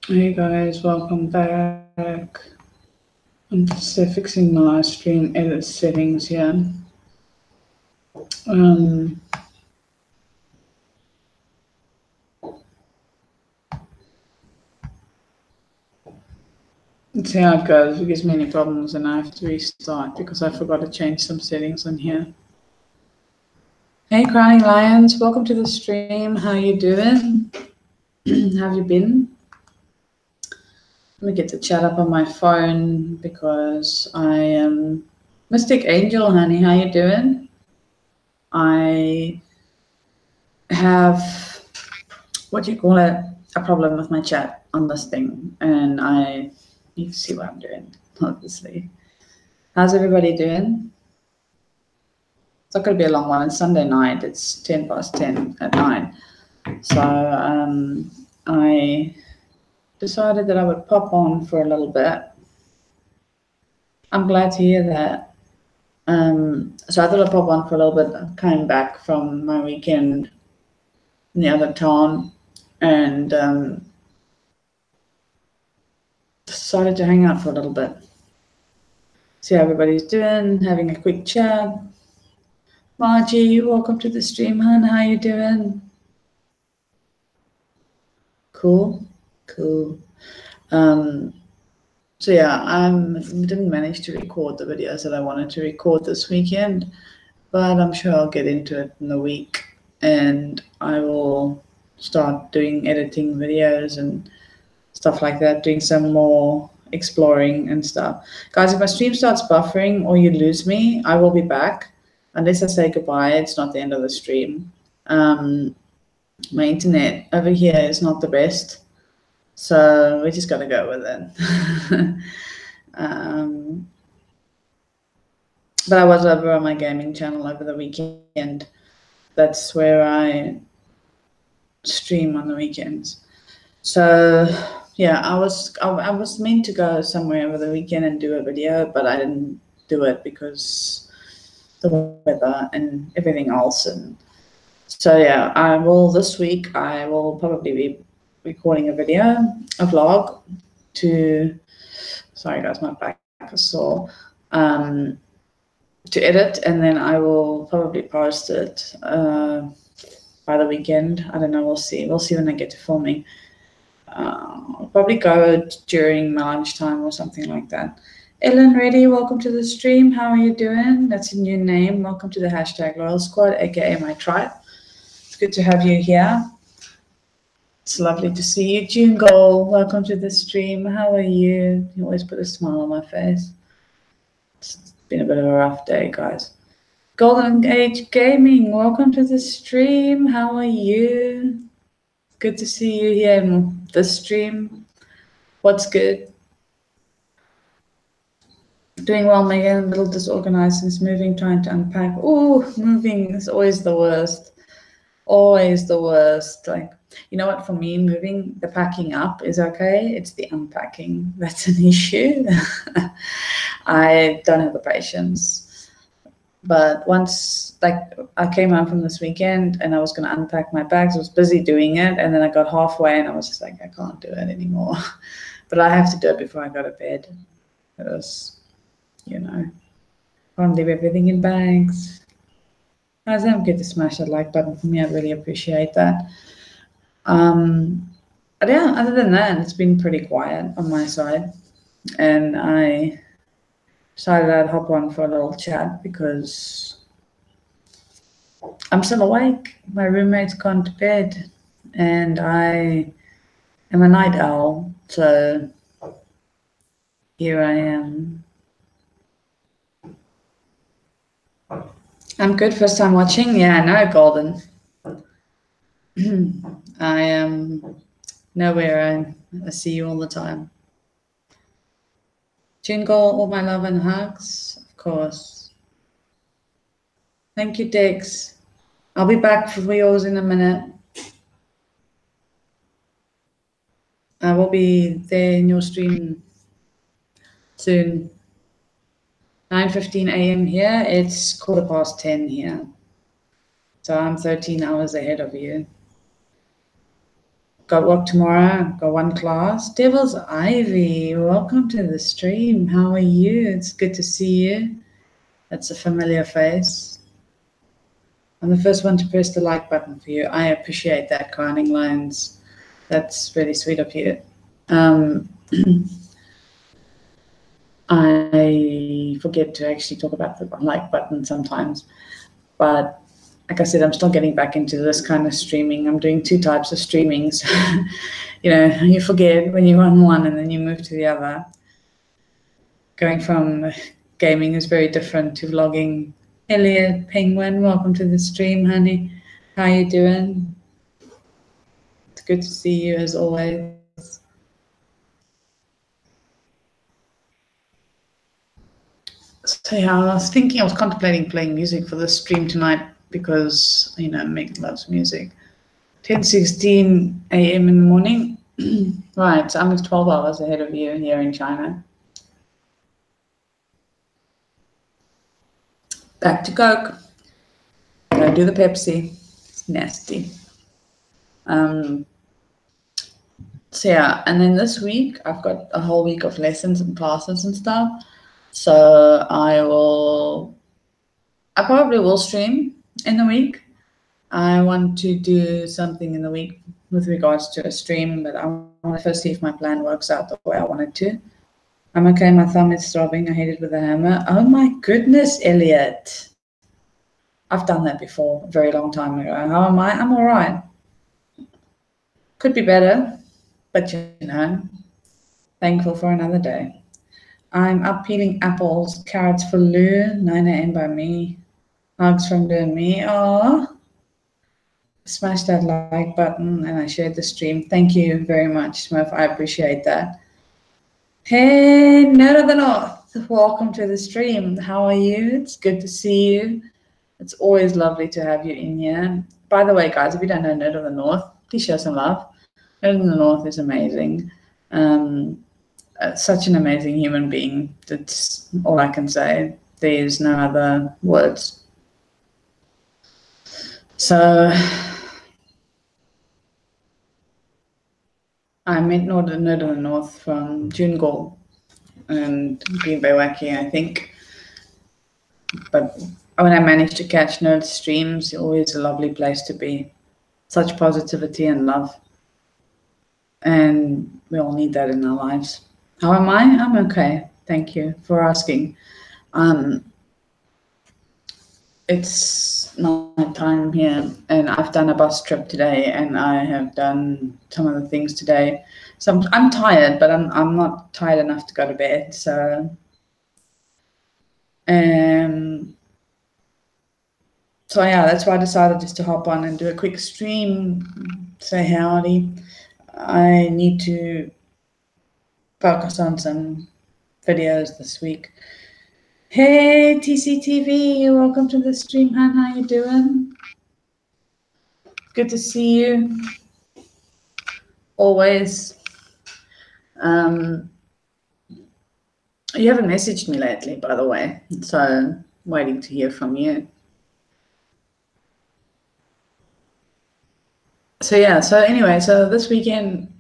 Hey guys, welcome back. I'm just fixing my live stream edit settings here. Um, let's see how it goes. If it gives me any problems, then I have to restart because I forgot to change some settings on here. Hey Crowning Lions, welcome to the stream. How you doing? How have you been? Let me get the chat up on my phone because I am Mystic Angel, honey. How you doing? I have what do you call it? A problem with my chat on this thing, and I need to see what I'm doing. Obviously, how's everybody doing? It's not going to be a long one. It's Sunday night. It's 10:10 at night. So I decided that I would pop on for a little bit. I'm glad to hear that. So I thought I'd pop on for a little bit. I came back from my weekend in the other town and decided to hang out for a little bit. See how everybody's doing, having a quick chat. Margie, welcome to the stream, hon. How you doing? Cool. So yeah, I didn't manage to record the videos that I wanted to record this weekend, but I'm sure I'll get into it in the week, and I will start doing editing videos and stuff like that, doing some more exploring and stuff. Guys, if my stream starts buffering or you lose me, I will be back. Unless I say goodbye, it's not the end of the stream. My internet over here is not the best, so we just got to go with it. But I was over on my gaming channel over the weekend. That's where I stream on the weekends. So yeah, I was meant to go somewhere over the weekend and do a video, but I didn't do it because the weather and everything else. And so yeah, this week I will probably be recording a video, a vlog sorry guys, my back is sore, to edit, and then I will probably post it by the weekend. I don't know, we'll see when I get to filming. I'll probably go during my lunchtime or something like that. Ellen Reddy, welcome to the stream. How are you doing? That's a new name. Welcome to the #Loyal Squad, aka my tribe. It's good to have you here. It's lovely to see you. June Goal, welcome to the stream. How are you? You always put a smile on my face. It's been a bit of a rough day, guys. Golden Age Gaming, welcome to the stream. How are you? Good to see you here in the stream. What's good? Doing well, Megan. A little disorganized since moving, trying to unpack. Oh, moving is always the worst. Always the worst. Like, you know what, for me, moving, the packing up is okay. It's the unpacking that's an issue. I don't have the patience. But once, like, I came home from this weekend and I was going to unpack my bags, I was busy doing it, and then I got halfway and I was just like, I can't do it anymore. But I have to do it before I go to bed because, you know, can't leave everything in bags. Guys, don't forget to smash that like button for me. I really appreciate that. But yeah, other than that, it's been pretty quiet on my side, and I decided I'd hop on for a little chat because I'm still awake. My roommate's gone to bed, and I am a night owl, so here I am. I'm good. First time watching? Yeah, no, Golden. I am nowhere. I see you all the time. Jingle, all my love and hugs, of course. Thank you, Dex. I'll be back for yours in a minute. I will be there in your stream soon. 9:15 a.m. here. It's 10:15 here. So I'm 13 hours ahead of you. got work tomorrow, got one class. Devil's Ivy, welcome to the stream. How are you? It's good to see you. That's a familiar face. I'm the first one to press the like button for you. I appreciate that, Crowning Lines. That's really sweet of you. I forget to actually talk about the like button sometimes, but like I said, I'm still getting back into this kind of streaming. I'm doing 2 types of streamings. You know, you forget when you're on one and then you move to the other. Going from gaming is very different to vlogging. Elliot Penguin, welcome to the stream, honey. How you doing? It's good to see you as always. So yeah, I was contemplating playing music for this stream tonight because, you know, Meg loves music. 10:16 a.m. in the morning. Right, so I'm 12 hours ahead of you here in China. Back to Coke. Gotta do the Pepsi. It's nasty. So yeah, and then this week I've got a whole week of lessons and classes and stuff. So I probably will stream in the week. I want to do something in the week with regards to a stream, but I want to first see if my plan works out the way I want it to. I'm okay, my thumb is throbbing, I hit it with a hammer. Oh my goodness, Elliot. I've done that before, a very long time ago. How am I? I'm all right. Could be better, but you know, thankful for another day. I'm up peeling apples, carrots for Lou, 9 a.m. by me. Hugs from Lou and me. Aww. Smash that like button and I shared the stream. Thank you very much, Smurf. I appreciate that. Hey, Nerd of the North. Welcome to the stream. How are you? It's good to see you. It's always lovely to have you in here. By the way, guys, if you don't know Nerd of the North, please show some love. Nerd of the North is amazing. Such an amazing human being. That's all I can say. There's no other words. So I met Nerd of the North from Jungle and Green Bay Wacky, I think. But when I managed to catch Nerd streams, it's always a lovely place to be. Such positivity and love. And we all need that in our lives. How am I? I'm okay. Thank you for asking. It's night time here, and I've done a bus trip today, and I have done some of the things today. So I'm tired, but I'm not tired enough to go to bed. So, so yeah, that's why I decided just to hop on and do a quick stream, say howdy. I need to focus on some videos this week. Hey, TCTV, welcome to the stream, Han. How you doing? Good to see you. Always. You haven't messaged me lately, by the way, so I'm waiting to hear from you. So yeah, so anyway, so this weekend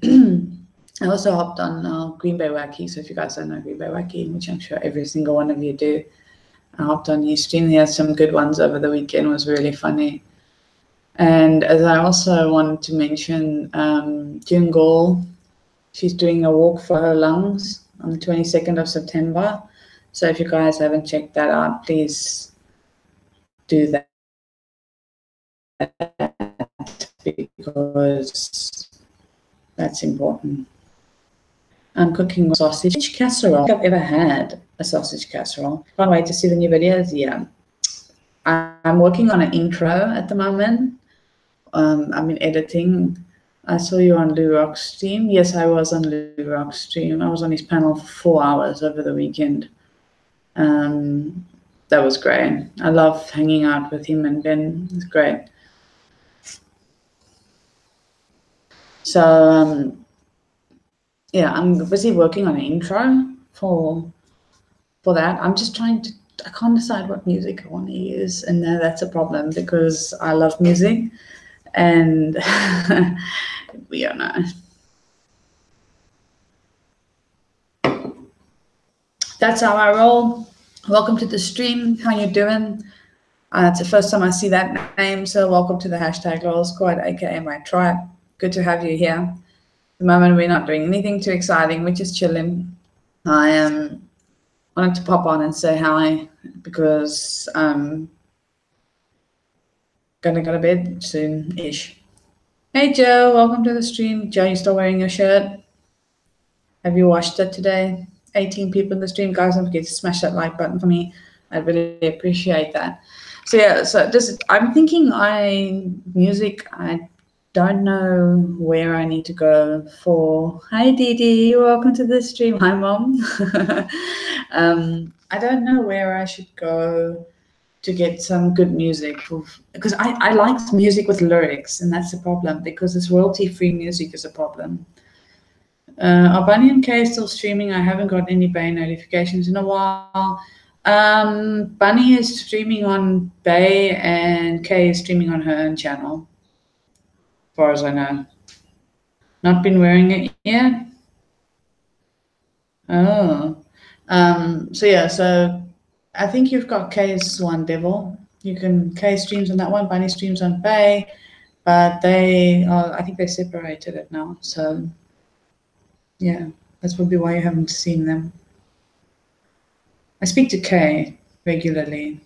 I also hopped on Green Bay Wacky. So if you guys don't know Green Bay Wacky, which I'm sure every single one of you do, I hopped on his stream. He had some good ones over the weekend. It was really funny. And as I also wanted to mention, Jungle, she's doing a walk for her lungs on the 22nd of September. So if you guys haven't checked that out, please do that because that's important. I'm cooking sausage casserole. I've ever had a sausage casserole. Can't wait to see the new videos. Yeah. I'm working on an intro at the moment. I'm in editing. I saw you on Lou Rock's stream. Yes, I was on Lou Rock's stream. I was on his panel for 4 hours over the weekend. That was great. I love hanging out with him and Ben. It's great. So, yeah, I'm busy working on an intro for that. I'm just trying to, I can't decide what music I want to use. And that's a problem because I love music. And we don't know. That's how I roll. Welcome to the stream. How you doing? It's the first time I see that name, so welcome to the hashtag Loyal Squad, aka my tribe. Good to have you here. At the moment, we're not doing anything too exciting. We're just chilling. I wanted to pop on and say hi because I'm gonna go to bed soon-ish. Hey Joe, welcome to the stream. Joe, you still wearing your shirt? Have you washed it today? 18 people in the stream. Guys, don't forget to smash that like button for me. I'd really appreciate that. So yeah, so I'm thinking music, I don't know where I need to go for. Hi Didi, welcome to the stream. Hi Mom. I don't know where I should go to get some good music, because I like music with lyrics, and that's the problem, because this royalty-free music is a problem. Are Bunny and Kay still streaming? I haven't got any Bay notifications in a while. Bunny is streaming on Bay and Kay is streaming on her own channel, as far as I know. Not been wearing it yet? Oh. So yeah, so I think you've got Kay's Swan Devil. Kay streams on that one, Bunny streams on Bay, but I think they separated it now. So yeah, that's probably why you haven't seen them. I speak to Kay regularly.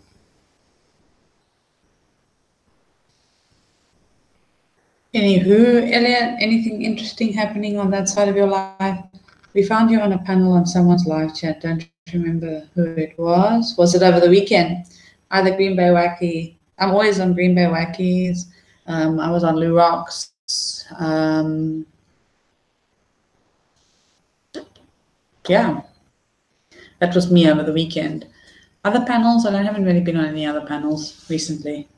Anywho, Elliot, anything interesting happening on that side of your life? We found you on a panel on someone's live chat. Don't remember who it was. Was it over the weekend? Either Green Bay Wacky. I'm always on Green Bay Wackies. I was on Lou Rocks. Yeah, that was me over the weekend. Other panels, I haven't really been on any other panels recently.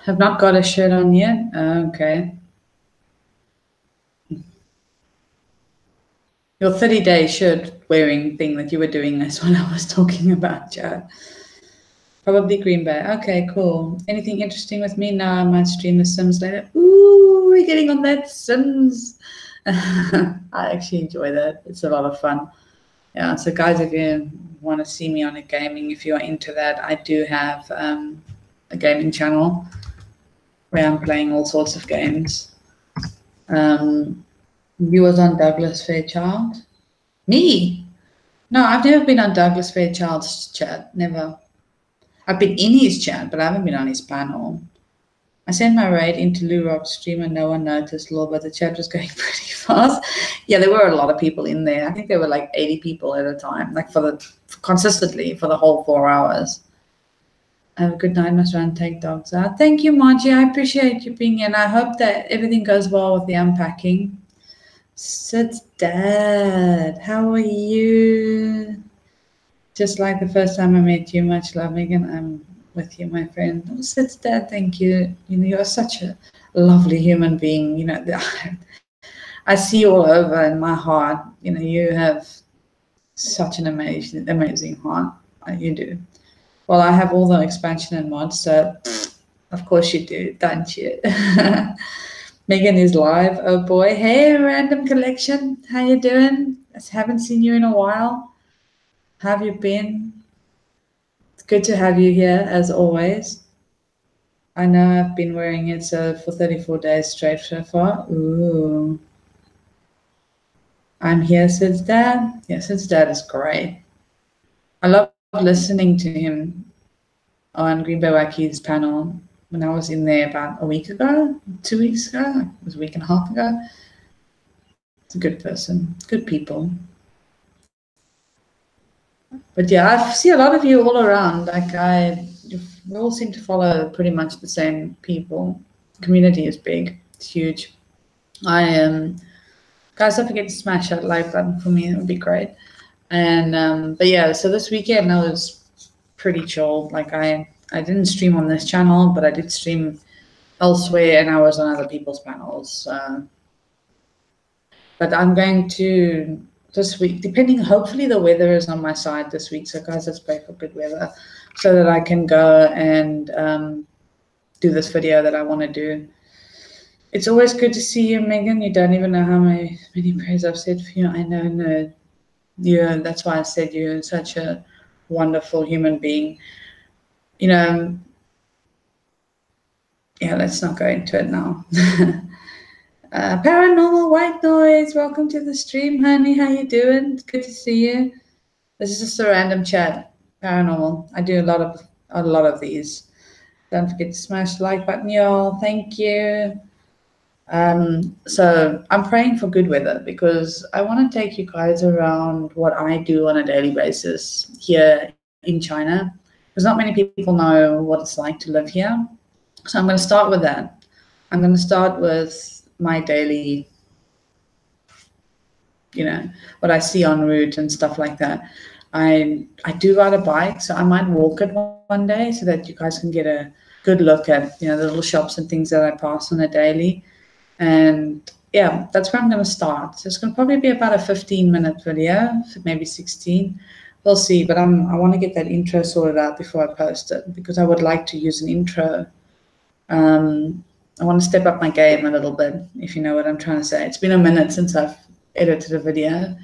Have not got a shirt on yet? Okay. Your 30-day shirt wearing thing that you were doing, that's what I was talking about, Joe. Probably Green Bay. Okay, cool. Anything interesting with me? No, I might stream The Sims later. Ooh, we're getting on that Sims. I actually enjoy that. It's a lot of fun. Yeah, so guys, if you want to see me on a gaming, if you're into that, I do have a gaming channel where I'm playing all sorts of games. You was on Douglas Fairchild? Me? No, I've never been on Douglas Fairchild's chat. Never. I've been in his chat, but I haven't been on his panel. I sent my raid into Lou Rock's stream and no one noticed, lol, but the chat was going pretty fast. Yeah, there were a lot of people in there. I think there were like 80 people at a time, like consistently for the whole 4 hours. Have a good night, must run, take dogs out. Thank you, Margie. I appreciate you being here, and I hope that everything goes well with the unpacking. Sid's dad, how are you? Just like the first time I met you, much love, Megan. I'm with you, my friend. Oh, Sid's dad, thank you. You are such a lovely human being. I see you all over in my heart. You have such an amazing heart. You do. Well, I have all the expansion and mods, so of course you do, don't you? Megan is live. Oh boy. Hey, Random Collection. How you doing? I haven't seen you in a while. How have you been? It's good to have you here, as always. I know I've been wearing it for 34 days straight so far. Ooh. I'm here, Sid's dad. Yeah, Sid's dad is great. I love listening to him on Green Bay Wacky's panel when I was in there about a week ago, 2 weeks ago, it was a week and a half ago. It's a good person, good people. But yeah, I see a lot of you all around. We all seem to follow pretty much the same people. The community is big, it's huge. Guys, don't forget to smash that like button for me, it would be great. And but yeah, so this weekend I was pretty chill. Like I didn't stream on this channel, but I did stream elsewhere, and I was on other people's panels. But I'm going to this week, hopefully the weather is on my side this week. So guys, let's pray for good weather so that I can go and do this video that I want to do. It's always good to see you, Megan. You don't even know how many prayers I've said for you. I know, no. Yeah, that's why I said you're such a wonderful human being. You know, yeah, let's not go into it now. Paranormal White Noise, welcome to the stream, honey. How you doing? It's good to see you. This is just a random chat. Paranormal. I do a lot of these. Don't forget to smash the like button, y'all. Thank you. So I'm praying for good weather because I want to take you guys around what I do on a daily basis here in China, because not many people know what it's like to live here. So I'm going to start with that. I'm going to start with my daily, what I see en route and stuff like that. I do ride a bike, so I might walk it one day so that you guys can get a good look at, the little shops and things that I pass on a daily. And yeah, that's where I'm going to start. So it's going to probably be about a 15-minute video, maybe 16. We'll see, but I want to get that intro sorted out before I post it, because I would like to use an intro. I want to step up my game a little bit, if you know what I'm trying to say. It's been a minute since I've edited a video,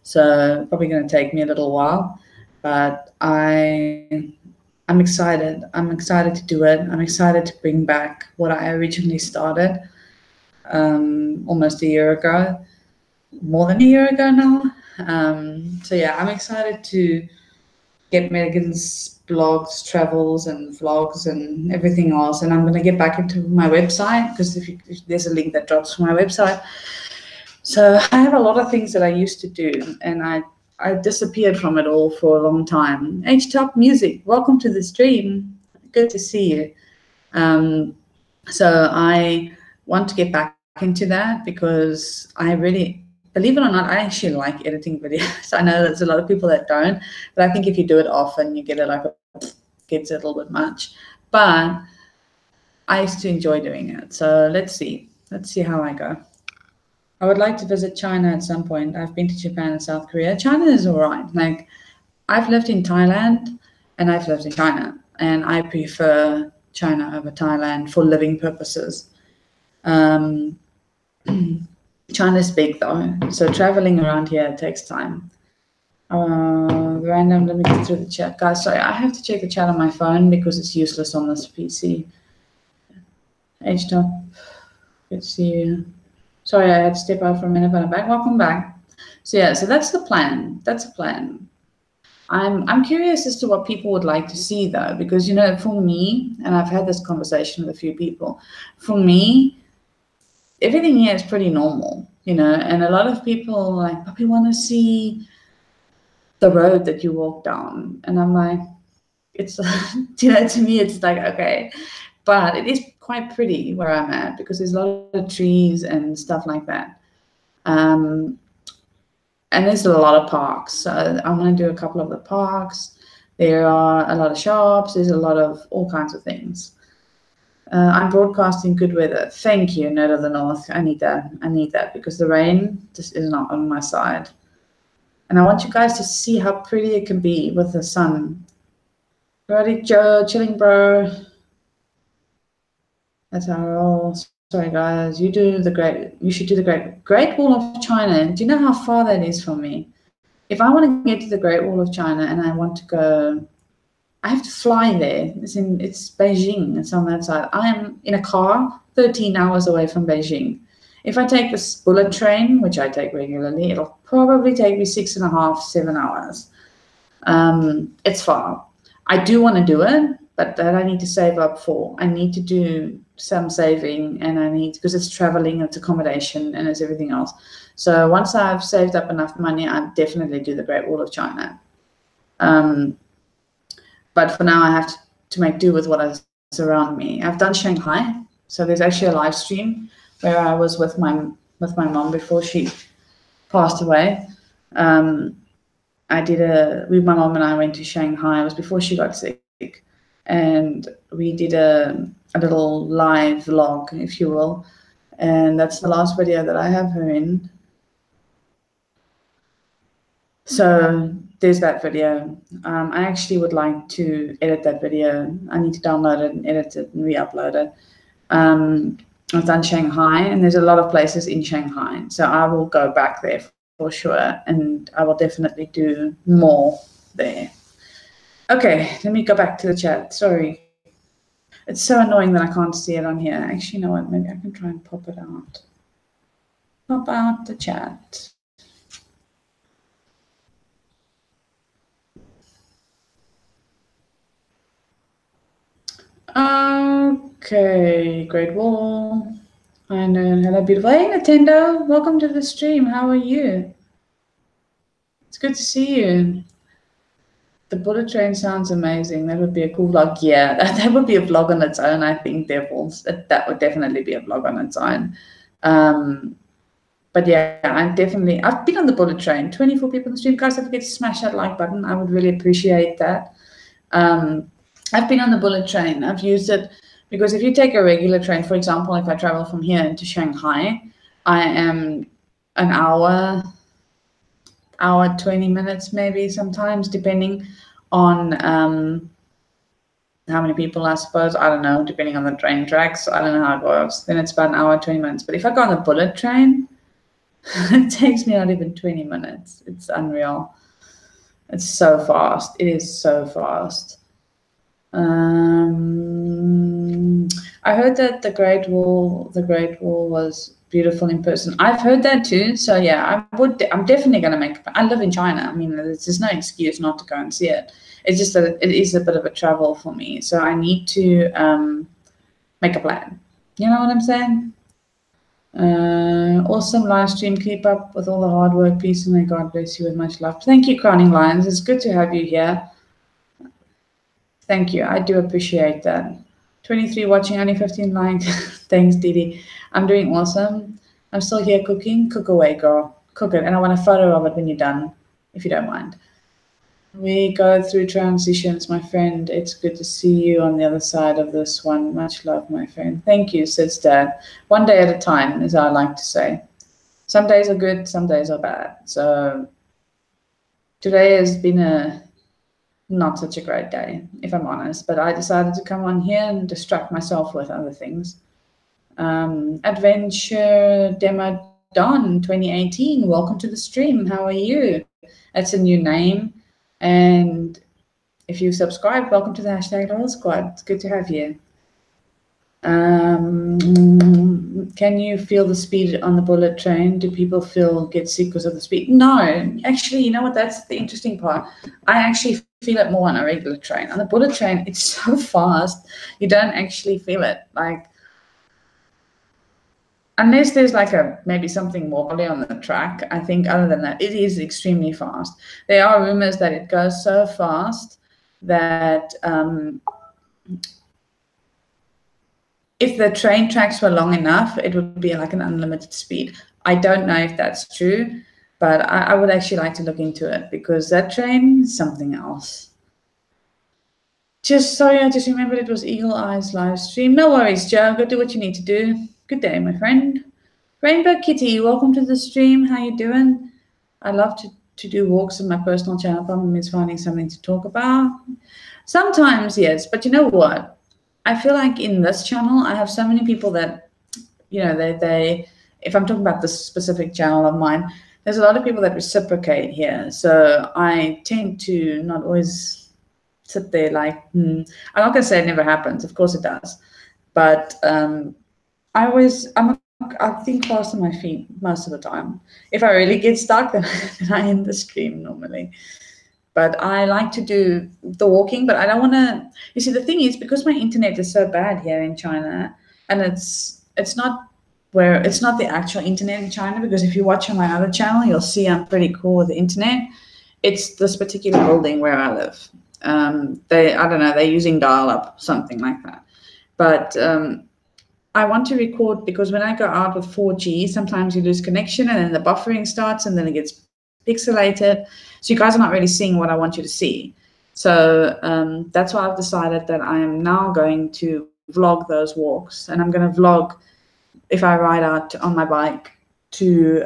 so probably going to take me a little while, but I'm excited. I'm excited to do it. I'm excited to bring back what I originally started almost a year ago, more than a year ago now. So yeah, I'm excited to get Megan's blogs, travels, and vlogs, and everything else. And I'm going to get back into my website, because if there's a link that drops from my website. So I have a lot of things that I used to do, and I disappeared from it all for a long time. H-Top Music, welcome to the stream. Good to see you. So I want to get back into that, because I really, believe it or not, I actually like editing videos. I know there's a lot of people that don't, but I think if you do it often, you get it gets a little bit much. But I used to enjoy doing it. So let's see how I go. I would like to visit China at some point. I've been to Japan and South Korea. China is all right. Like, I've lived in Thailand and I've lived in China, and I prefer China over Thailand for living purposes. China's big though, so traveling around here takes time. Random, let me get through the chat. Guys, sorry, I have to check the chat on my phone because it's useless on this PC. H-Top, good to see you. Sorry, I had to step out for a minute, but I'm back. Welcome back. So yeah, so that's the plan. That's the plan. I'm curious as to what people would like to see though, because for me, and I've had this conversation with a few people, for me, everything here is pretty normal, and a lot of people are like, but we want to see the road that you walk down. And I'm like, it's, to me, it's like, okay, but it is quite pretty where I'm at, because there's a lot of trees and stuff like that. And there's a lot of parks. So I'm going to do a couple of the parks. There are a lot of shops. There's a lot of all kinds of things. I'm broadcasting good weather. Thank you, Note of the North. I need that because the rain just is not on my side. And I want you guys to see how pretty it can be with the sun. Ready, Joe, chilling, bro. That's how I roll. Sorry, guys. You should do the Great Wall of China. Do you know how far that is from me? If I want to get to the Great Wall of China and I want to go, I have to fly there. It's Beijing. It's on that side. I am in a car 13 hours away from Beijing. If I take this bullet train, which I take regularly, it'll probably take me 6.5, 7 hours. It's far. I do want to do it, but that I need to save up for. I need to do some saving, and because it's traveling, it's accommodation, and it's everything else. So once I've saved up enough money, I'll definitely do the Great Wall of China. But for now, I have to make do with what is around me. I've done Shanghai, so there's actually a live stream where I was with my mom before she passed away. My mom and I went to Shanghai. It was before she got sick, and we did a little live vlog, if you will, and that's the last video that I have her in. So there's that video. I actually would like to edit that video. I need to download it and edit it and re-upload it. I've done Shanghai, and there's a lot of places in Shanghai. So I will go back there for sure, and I will definitely do more there. Okay, let me go back to the chat. Sorry. It's so annoying that I can't see it on here. Actually, you know what? Maybe I can try and pop it out. Pop out the chat. Okay, Great Wall. I know. Hello, beautiful. Hey, Nintendo. Welcome to the stream. How are you? It's good to see you. The bullet train sounds amazing. That would be a cool vlog. Yeah, that would be a vlog on its own, I think, Devils. That would definitely be a vlog on its own. But yeah, I've been on the bullet train. 24 people in the stream. Guys, don't forget to smash that like button. I would really appreciate that. I've been on the bullet train. I've used it because if you take a regular train, for example, if I travel from here into Shanghai, I am an hour 20 minutes, maybe sometimes, depending on how many people, I suppose. I don't know, depending on the train tracks. I don't know how it works. Then it's about an hour, 20 minutes. But if I go on the bullet train, it takes me not even 20 minutes. It's unreal. It's so fast. It is so fast. I heard that the Great Wall was beautiful in person. I've heard that too. So yeah, I'm definitely going to make. I live in China. I mean, there's no excuse not to go and see it. It's just that it is a bit of a travel for me. So I need to make a plan. You know what I'm saying? Awesome live stream. Keep up with all the hard work. Peace and may God bless you with much love. Thank you, Crowning Lions. It's good to have you here. Thank you. I do appreciate that. 23 watching, only 15 liked. Thanks, Didi. I'm doing awesome. I'm still here cooking. Cook away, girl. Cook it. And I want a photo of it when you're done, if you don't mind. We go through transitions, my friend. It's good to see you on the other side of this one. Much love, my friend. Thank you, says Dad. One day at a time, as I like to say. Some days are good, some days are bad. So today has been not such a great day, if I'm honest, but I decided to come on here and distract myself with other things. Adventure Demo Don 2018, welcome to the stream. How are you? That's a new name. And if you subscribe, welcome to the hashtag Loyal Squad. It's good to have you. Can you feel the speed on the bullet train? Do people get sick because of the speed? No, actually, you know what? That's the interesting part. I actually feel it more on a regular train. On the bullet train, it's so fast, you don't actually feel it. Like, unless there's like maybe something wobbly on the track, I think other than that, it is extremely fast. There are rumors that it goes so fast that if the train tracks were long enough, it would be like an unlimited speed. I don't know if that's true, but I would actually like to look into it because that train is something else. Sorry, I just remembered it was Eagle Eyes live stream. No worries, Joe. Go do what you need to do. Good day, my friend. Rainbow Kitty, welcome to the stream. How you doing? I love to do walks on my personal channel. Problem is finding something to talk about. Sometimes, yes, but you know what? I feel like in this channel, I have so many people that, you know, they if I'm talking about this specific channel of mine, there's a lot of people that reciprocate here. So I tend to not always sit there like, I'm not going to say it never happens. Of course it does. But I think fast on my feet most of the time. If I really get stuck, then I end the stream normally. But I like to do the walking, but I don't want to. You see, the thing is, because my internet is so bad here in China, and it's not the actual internet in China, because if you watch on my other channel, you'll see I'm pretty cool with the internet. It's this particular building where I live. I don't know, they're using dial-up, something like that. But I want to record because when I go out with 4G, sometimes you lose connection and then the buffering starts and then it gets pixelated. So you guys are not really seeing what I want you to see. So that's why I've decided that I am now going to vlog those walks, and I'm going to vlog if I ride out on my bike to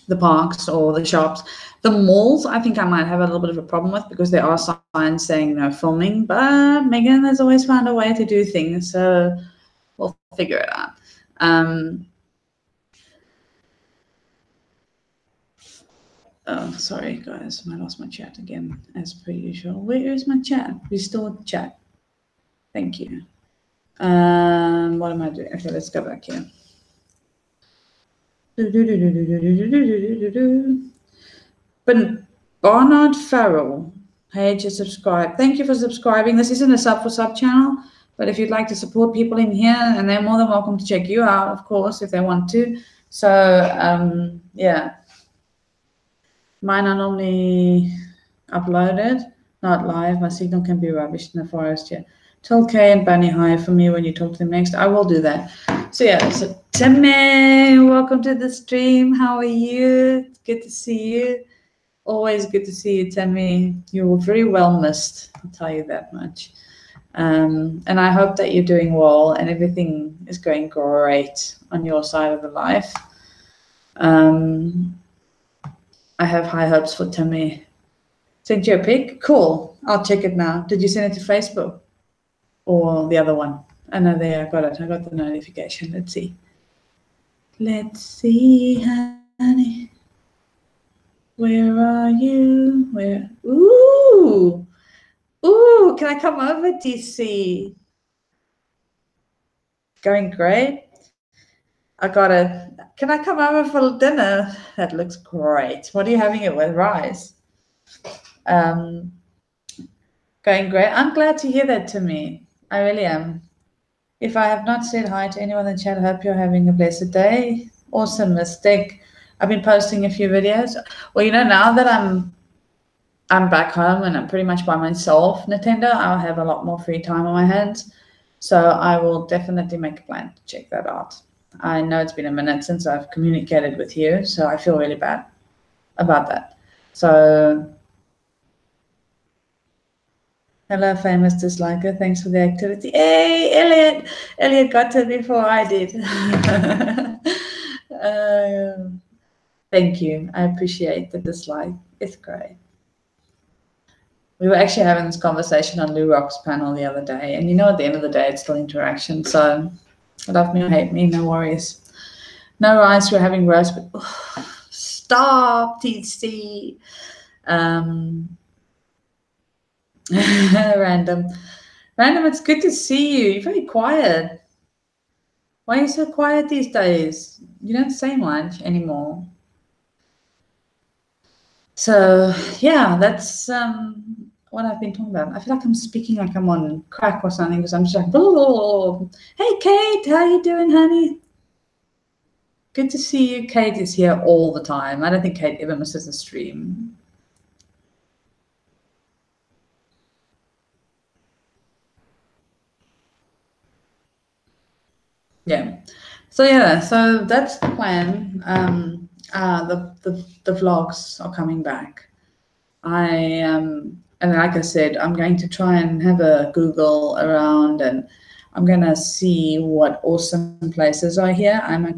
the parks or the shops. The malls, I think I might have a little bit of a problem with because there are signs saying no filming, but Megan has always found a way to do things, so we'll figure it out. Oh, sorry, guys. I lost my chat again, as per usual. Where is my chat? Restore the chat. Thank you. What am I doing? Okay, let's go back here. But Barnard Farrell, hey, just subscribe. Thank you for subscribing. This isn't a sub for sub channel, but if you'd like to support people in here, and they're more than welcome to check you out, of course, if they want to. So, yeah. Mine are normally uploaded, not live. My signal can be rubbish in the forest here. Tell Kay and Bunny hi for me when you talk to them next. I will do that. So yeah, so Timmy, welcome to the stream. How are you? Good to see you. Always good to see you, Timmy. You were very well missed, I'll tell you that much. And I hope that you're doing well and everything is going great on your side of the life. I have high hopes for Timmy. Sent you a pic? Cool. I'll check it now. Did you send it to Facebook? Or the other one? Oh, no, there, I got it. I got the notification. Let's see. Let's see, honey. Where are you? Where? Ooh. Ooh, can I come over, DC? Going great. I got it. Can I come over for dinner? That looks great. What are you having it with? Rice. Going great. I'm glad to hear that, Timmy. I really am. If I have not said hi to anyone in the chat, I hope you're having a blessed day. Awesome mistake. I've been posting a few videos. Well, you know, now that I'm back home and I'm pretty much by myself, Nintendo, I'll have a lot more free time on my hands. So I will definitely make a plan to check that out. I know it's been a minute since I've communicated with you, so I feel really bad about that. So, hello, famous disliker. Thanks for the activity. Hey, Elliot. Elliot got it before I did. Thank you. I appreciate the dislike. It's great. We were actually having this conversation on Lou Rock's panel the other day, and you know, at the end of the day, it's still interaction. So, love me or hate me, no worries. No rice, we're having roast, but stop, TC. Random, it's good to see you. You're very quiet. Why are you so quiet these days? You don't say much anymore. So yeah, that's what I've been talking about. I feel like I'm speaking like I'm on crack or something because I'm just like, blah. Hey Kate, how you doing, honey? Good to see you. Kate is here all the time. I don't think Kate ever misses a stream. Yeah. So yeah, so that's the plan. The vlogs are coming back. And like I said, I'm going to try and have a Google around, and I'm gonna see what awesome places are here. I'm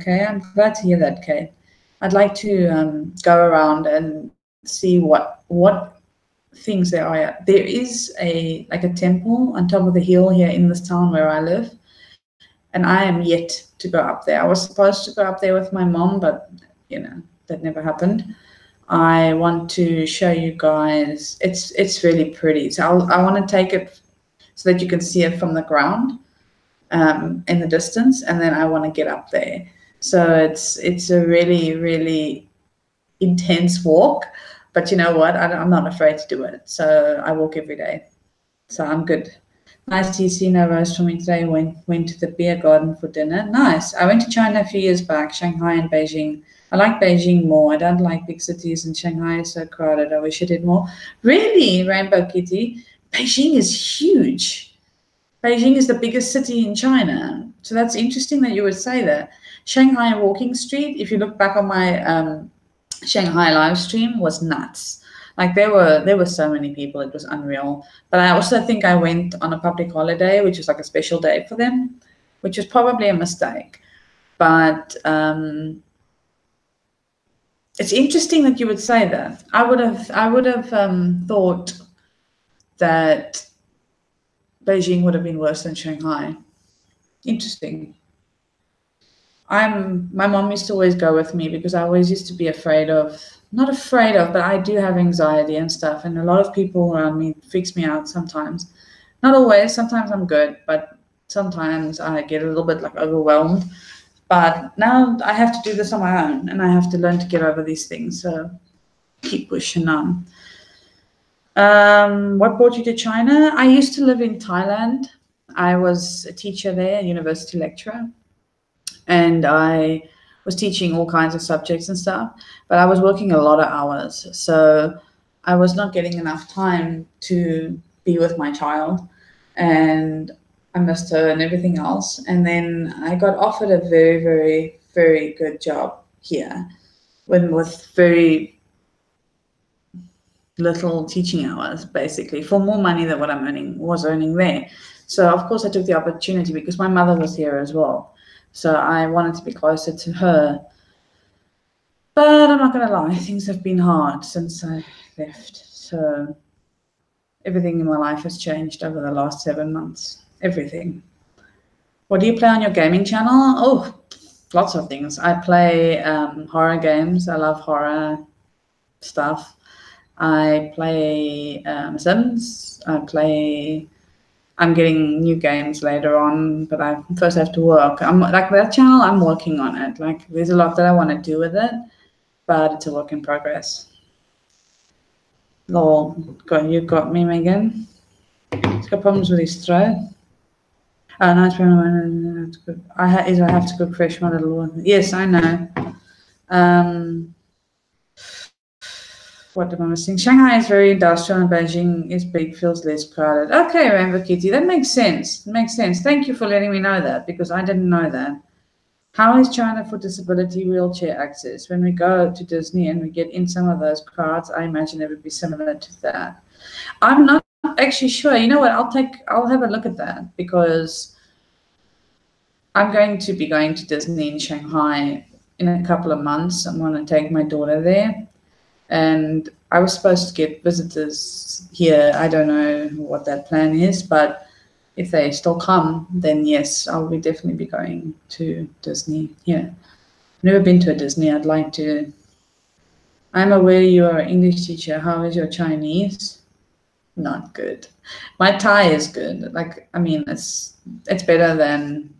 glad to hear that, Kate. I'd like to go around and see what things there are. There is a temple on top of the hill here in this town where I live, and I am yet to go up there. I was supposed to go up there with my mom, but you know, that never happened. I want to show you guys. It's really pretty. So I want to take it so that you can see it from the ground in the distance, and then I want to get up there. So it's a really, really intense walk, but you know what? I'm not afraid to do it. So I walk every day. So I'm good. Nice to see no roast for me today. Went to the beer garden for dinner. Nice. I went to China a few years back, Shanghai and Beijing. I like Beijing more. I don't like big cities, and Shanghai is so crowded. I wish I did more. Really, Rainbow Kitty? Beijing is huge. Beijing is the biggest city in China. So that's interesting that you would say that. Shanghai Walking Street, if you look back on my Shanghai live stream, was nuts. Like there were so many people, it was unreal. But I also think I went on a public holiday, which was like a special day for them, which was probably a mistake. But It's interesting that you would say that. I would have thought that Beijing would have been worse than Shanghai. Interesting. My mom used to always go with me because I always used to be not afraid of, but I do have anxiety and stuff. And a lot of people around me freaks me out sometimes. Not always, sometimes I'm good, but sometimes I get a little bit like overwhelmed. But now I have to do this on my own and I have to learn to get over these things. So keep pushing on. What brought you to China? I used to live in Thailand. I was a teacher there, a university lecturer. And I was teaching all kinds of subjects and stuff, but I was working a lot of hours. So I was not getting enough time to be with my child, and I missed her and everything else. And then I got offered a very, very, very good job here with very little teaching hours, basically, for more money than what was earning there. So of course I took the opportunity because my mother was here as well. So I wanted to be closer to her. But I'm not going to lie, things have been hard since I left. So everything in my life has changed over the last 7 months. Everything. What do you play on your gaming channel? Oh, lots of things. I play horror games. I love horror stuff. I play Sims. I'm getting new games later on, but I first have to work. I'm like that channel, I'm working on it. Like there's a lot that I want to do with it, but it's a work in progress. Lol, you got me, Megan. He's got problems with his throat. Oh, no, it's good. I have to cook fresh one little one. Yes, I know. What am I missing? Shanghai is very industrial and Beijing is big, feels less crowded. Okay, Rainbow Kitty, that makes sense. It makes sense. Thank you for letting me know that because I didn't know that. How is China for disability wheelchair access? When we go to Disney and we get in some of those crowds, I imagine it would be similar to that. I'm not actually sure. You know what? I'll have a look at that because I'm going to be going to Disney in Shanghai in a couple of months. I'm going to take my daughter there. And I was supposed to get visitors here. I don't know what that plan is, but if they still come, then yes, I'll definitely be going to Disney. Yeah, never been to a Disney. I'd like to. I'm aware you are an English teacher. How is your Chinese? Not good. My Thai is good. Like, I mean, it's better than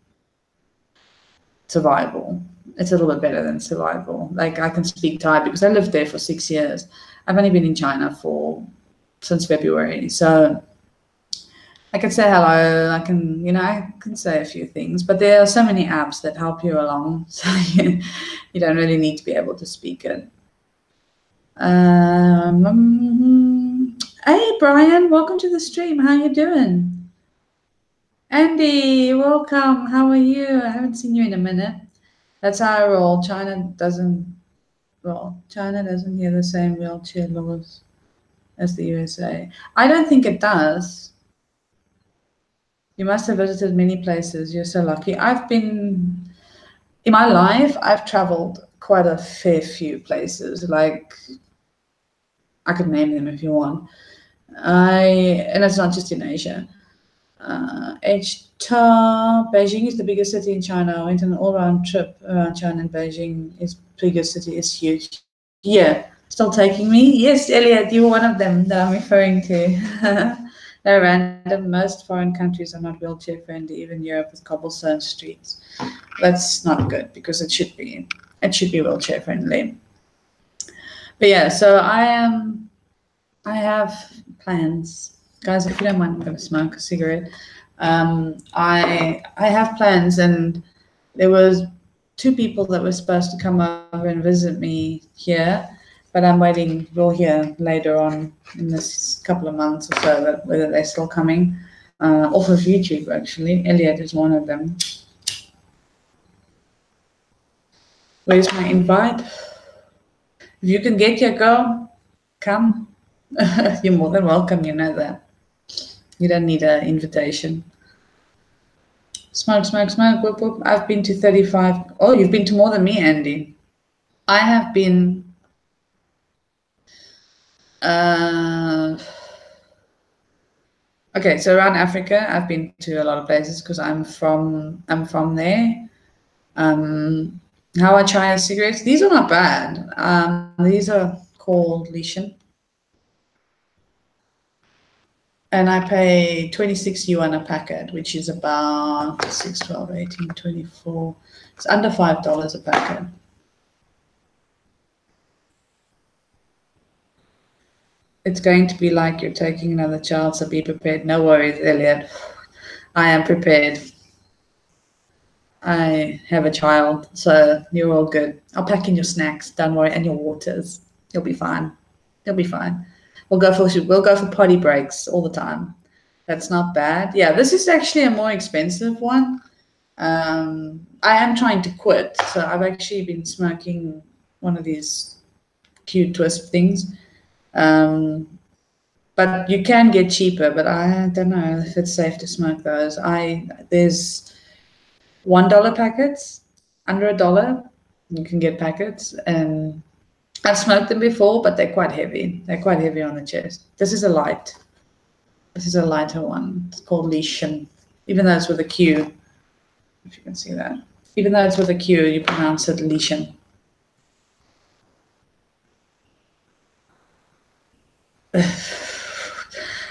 survival. It's a little bit better than survival. Like I can speak Thai because I lived there for 6 years. I've only been in China since February. So I can say hello. I can say a few things, but there are so many apps that help you along. So you don't really need to be able to speak it. Hey, Brian, welcome to the stream. How you doing? Andy, welcome. How are you? I haven't seen you in a minute. That's how I roll. China doesn't hear the same wheelchair laws as the USA. I don't think it does. You must have visited many places. You're so lucky. In my life, I've traveled quite a fair few places. Like, I could name them if you want. And it's not just in Asia. Beijing is the biggest city in China. I went on an all-round trip around China, and Beijing is biggest city. Is huge. Yeah, still taking me. Yes, Elliot, you were one of them that I'm referring to. They're random. Most foreign countries are not wheelchair friendly. Even Europe with cobblestone streets. That's not good because it should be. It should be wheelchair friendly. But yeah, so I have plans. Guys, if you don't mind, I'm going to smoke a cigarette. I have plans, and there was 2 people that were supposed to come over and visit me here, but I'm waiting. We'll hear later on in this couple of months or so whether they're still coming. Off of YouTube, actually. Elliot is one of them. Where's my invite? If you can get your girl, come. You're more than welcome, you know that. You don't need an invitation. Smoke, smoke, smoke. Whoop, whoop. I've been to 35. Oh, you've been to more than me, Andy. I have been Okay, so around Africa, I've been to a lot of places because I'm from there. How are China cigarettes? These are not bad. These are called Lishan. And I pay 26 yuan a packet, which is about 6, 12, 18, 24. It's under $5 a packet. It's going to be like you're taking another child, so be prepared. No worries, Elliot. I am prepared. I have a child, so you're all good. I'll pack in your snacks, don't worry, and your waters. You'll be fine. You'll be fine. We'll go for potty breaks all the time. That's not bad. Yeah, this is actually a more expensive one. I am trying to quit, so I've actually been smoking one of these cute twist things. But you can get cheaper, but I don't know if it's safe to smoke those. There's $1 packets, under $1. You can get packets, and I've smoked them before, but they're quite heavy. They're quite heavy on the chest. This is a lighter one. It's called Lishan, even though it's with a Q. If you can see that. Even though it's with a Q, you pronounce it Lishan.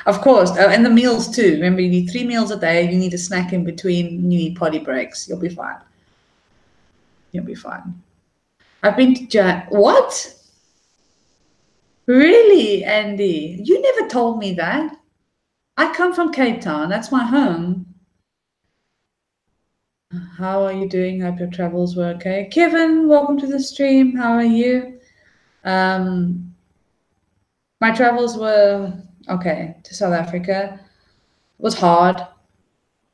Of course, and the meals too. Remember, you need 3 meals a day. You need a snack in between. You need potty breaks. You'll be fine. You'll be fine. I've been to What? Really, Andy? You never told me that. I come from Cape Town. That's my home. How are you doing? Hope your travels were okay. Kevin, welcome to the stream. How are you? My travels were okay to South Africa. It was hard,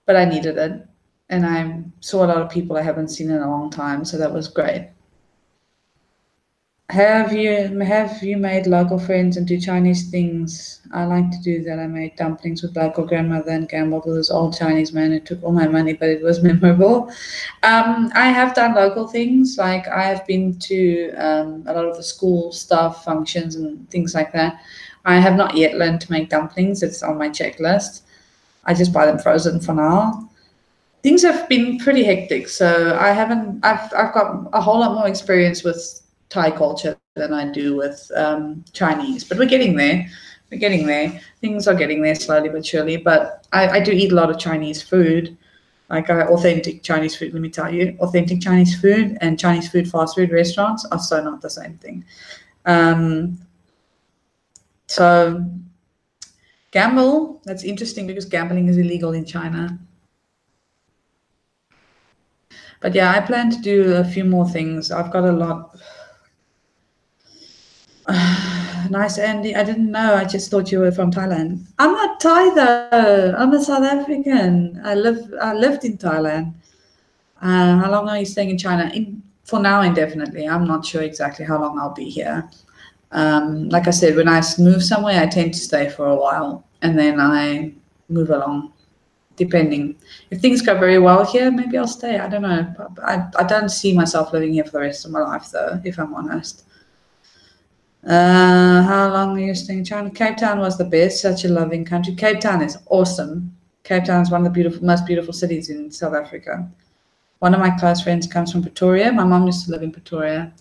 but I needed it. And I saw a lot of people I haven't seen in a long time, so that was great. Have you made local friends and do Chinese things? I like to do that. I made dumplings with local grandmother and gambled with this old Chinese man who took all my money, but it was memorable. I have done local things, like I have been to a lot of the school stuff, functions and things like that. I have not yet learned to make dumplings. It's on my checklist. I just buy them frozen for now. Things have been pretty hectic, so I've got a whole lot more experience with Thai culture than I do with Chinese, but we're getting there. We're getting there. Things are getting there slowly but surely. But I do eat a lot of Chinese food, like authentic Chinese food. Let me tell you, authentic Chinese food and Chinese food fast food restaurants are so not the same thing. So gamble. That's interesting because gambling is illegal in China. But yeah, I plan to do a few more things. I've got a lot. Nice, Andy. I didn't know. I just thought you were from Thailand. I'm not Thai though. I'm a South African. I lived in Thailand. How long are you staying in China? For now, indefinitely. I'm not sure exactly how long I'll be here. Like I said, when I move somewhere, I tend to stay for a while, and then I move along, depending. If things go very well here, maybe I'll stay. I don't know. I don't see myself living here for the rest of my life, though, if I'm honest. How long are you staying in China? Cape Town was the best. Such a loving country. Cape Town is awesome. Cape Town is one of the most beautiful cities in South Africa. One of my close friends comes from Pretoria. My mom used to live in Pretoria.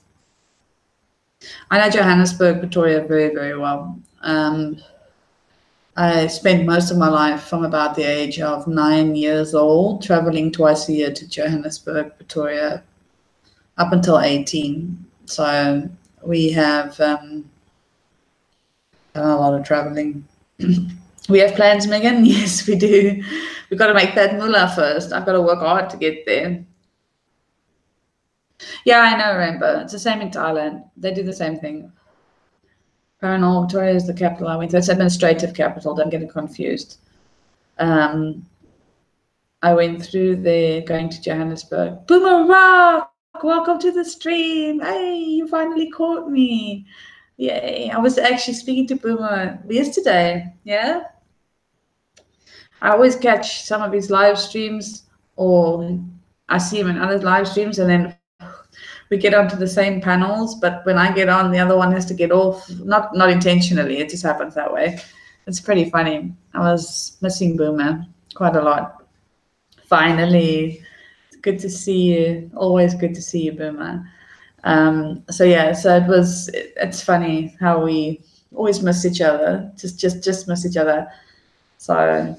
I know Johannesburg, Pretoria very, very well. I spent most of my life from about the age of 9 years old traveling twice a year to Johannesburg, Pretoria, up until 18. So we have done a lot of traveling. We have plans, Megan? Yes, we do. We've got to make that moolah first. I've got to work hard to get there. Yeah, I know, Rainbow. It's the same in Thailand. They do the same thing. Paranal, Victoria is the capital I went to. It's administrative capital. Don't get it confused. I went through there going to Johannesburg. Boomer Rock! Welcome to the stream. Hey, you finally caught me. Yay. I was actually speaking to Boomer yesterday. Yeah. I always catch some of his live streams, or I see him in other live streams, and then we get onto the same panels, but when I get on, the other one has to get off. Not intentionally, it just happens that way. It's pretty funny. I was missing Boomer quite a lot. Finally, it's good to see you. Always good to see you, Boomer. So it's funny how we always miss each other, just miss each other. So,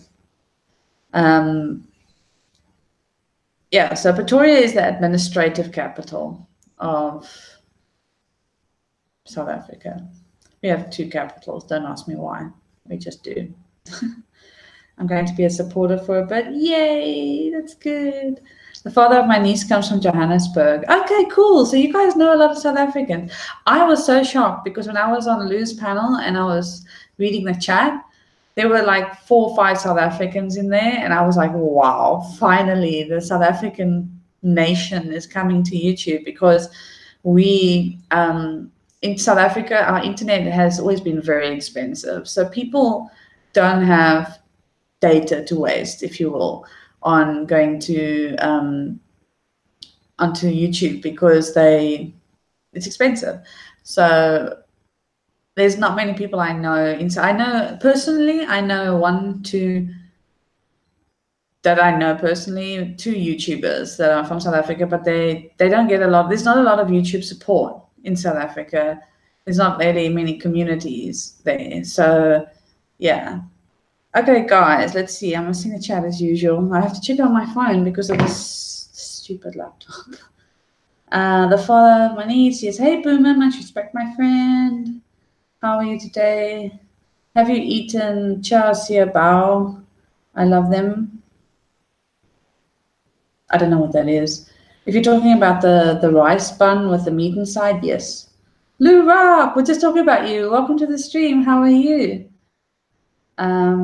so Pretoria is the administrative capital of South Africa. We have 2 capitals. Don't ask me why. We just do. I'm going to be a supporter for a bit. Yay, that's good. The father of my niece comes from Johannesburg. Okay, cool. So you guys know a lot of South Africans. I was so shocked because when I was on Lou's panel and I was reading the chat, there were like 4 or 5 South Africans in there. And I was like, wow, finally the South African nation is coming to YouTube, because we, in South Africa, our internet has always been very expensive. So people don't have data to waste, if you will, on going to onto YouTube, because it's expensive. So there's not many people I know. I know 2 that I know personally, 2 YouTubers that are from South Africa, but they don't get a lot. There's not a lot of YouTube support in South Africa. There's not really many communities there. So yeah. Okay, guys, let's see. I'm missing the chat as usual. I have to check on my phone because of this stupid laptop. The father of my niece says, hey, Boomer, much respect, my friend. How are you today? Have you eaten chow sia bao? I love them. I don't know what that is. If you're talking about the rice bun with the meat inside, yes. Lou Rock, we're just talking about you. Welcome to the stream. How are you? Hi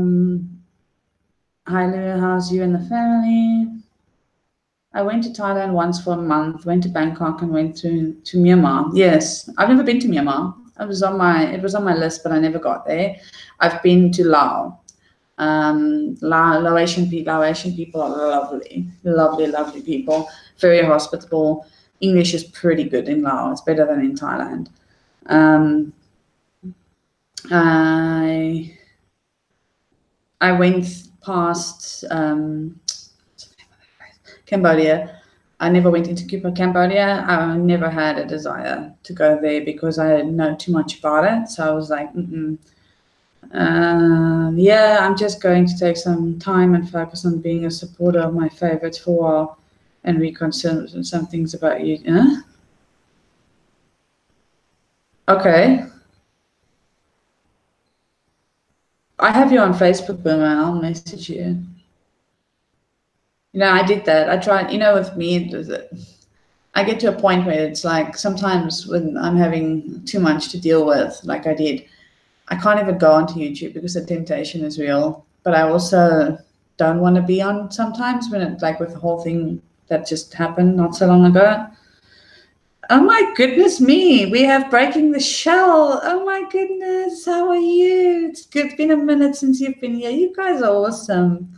Lou, how's you and the family? I went to Thailand once for a month, went to Bangkok and went to Myanmar. Yes, I've never been to Myanmar. It was on my list, but I never got there. I've been to Laos. Laotian people are lovely people, very hospitable. English is pretty good in Laos. It's better than in Thailand. I went past Cambodia. I never went into Cambodia. I never had a desire to go there because I didn't know too much about it. So I was like, yeah, I'm just going to take some time and focus on being a supporter of my favorites for a while and reconsider some things about you. Huh? Okay. I have you on Facebook, Boomer. I'll message you. You know, I did that. I tried, you know, with me, I get to a point where it's like sometimes when I'm having too much to deal with, like I did, I can't even go onto YouTube because the temptation is real. But I also don't want to be on sometimes when it's like with the whole thing that just happened not so long ago. Oh my goodness me, we have Breaking the Shell. Oh my goodness, how are you? It's been a minute since you've been here. You guys are awesome.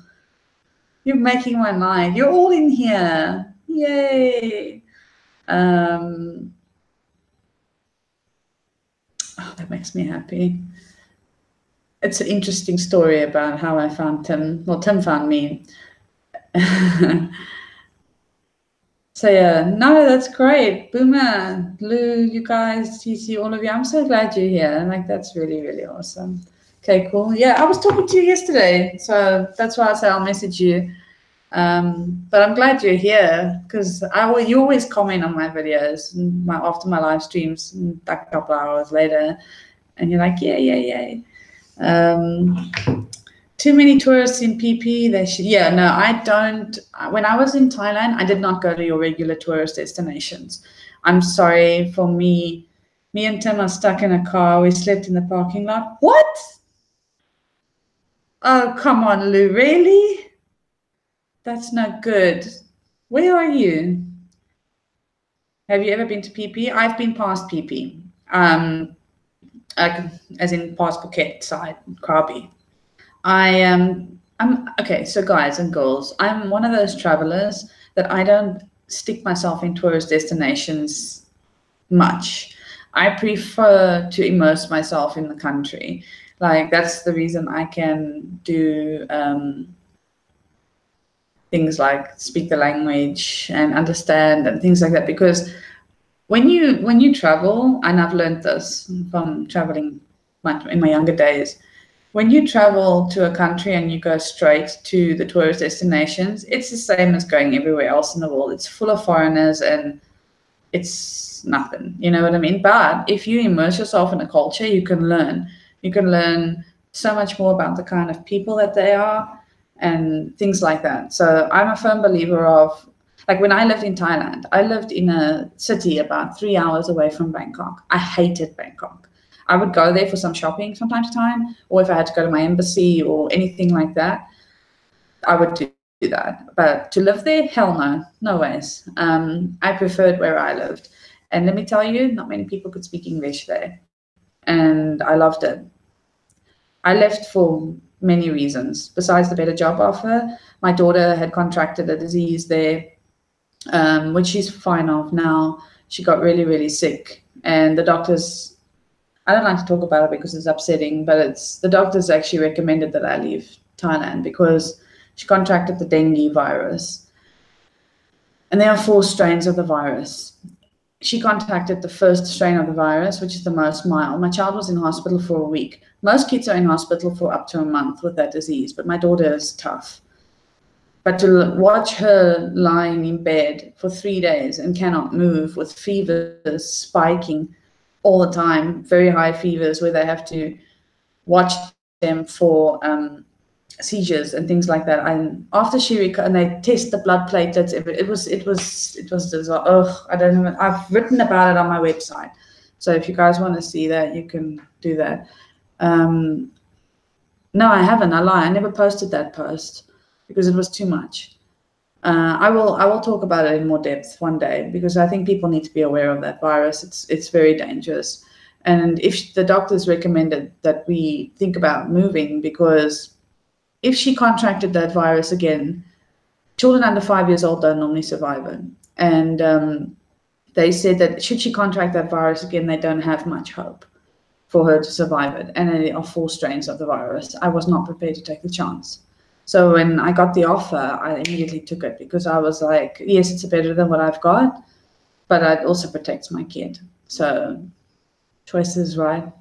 You're making my night. You're all in here. Yay. Oh, that makes me happy. It's an interesting story about how I found Tim. Well, Tim found me. So yeah, no, that's great. Boomer, Lou, you guys, TC, all of you. I'm so glad you're here. Like, that's really, really awesome. Okay, cool. Yeah, I was talking to you yesterday, so that's why I said I'll message you. But I'm glad you're here because you always comment on my videos after my live streams, like a couple of hours later, and you're like, yeah. Too many tourists in PP. I don't. When I was in Thailand, I did not go to your regular tourist destinations. I'm sorry for me. Me and Tim are stuck in a car. We slept in the parking lot. What? Oh, come on, Lou. Really? That's not good. Where are you? Have you ever been to PP? I've been past PP. As in past Phuket side, Krabi. I'm okay. So guys and girls, I'm one of those travelers that I don't stick myself in tourist destinations much. I prefer to immerse myself in the country. Like, that's the reason I can do things like speak the language and understand and things like that, because when you travel, and I've learned this from traveling in my younger days, when you travel to a country and you go straight to the tourist destinations, it's the same as going everywhere else in the world. It's full of foreigners and it's nothing, you know what I mean? But if you immerse yourself in a culture, you can learn. You can learn so much more about the kind of people that they are and things like that. So I'm a firm believer of, like, when I lived in Thailand, I lived in a city about 3 hours away from Bangkok. I hated Bangkok. I would go there for some shopping from time to time, or if I had to go to my embassy or anything like that, I would do that. But to live there, hell no, no ways. I preferred where I lived. And let me tell you, not many people could speak English there. And I loved it. I left for many reasons. Besides the better job offer, my daughter had contracted a disease there, which she's fine of now. She got really, really sick. And the doctors, I don't like to talk about it because it's upsetting, but the doctors actually recommended that I leave Thailand because she contracted the dengue virus. And there are 4 strains of the virus. She contracted the first strain of the virus, which is the most mild. My child was in hospital for a week. Most kids are in hospital for up to a month with that disease, but my daughter is tough. But to watch her lying in bed for 3 days and cannot move with fevers spiking all the time, very high fevers where they have to watch them for seizures and things like that. And after she and they test the blood platelets, it was oh, I don't know. I've written about it on my website, so if you guys want to see that, you can do that. No, I haven't. I lie. I never posted that post because it was too much. I will talk about it in more depth one day because I think people need to be aware of that virus. It's very dangerous, and if the doctors recommended that we think about moving, because if she contracted that virus again, children under 5 years old don't normally survive it. And they said that should she contract that virus again, they don't have much hope for her to survive it. And there are 4 strains of the virus. I was not prepared to take the chance. So when I got the offer, I immediately took it because I was like, yes, it's better than what I've got, but it also protects my kid. So choices, right?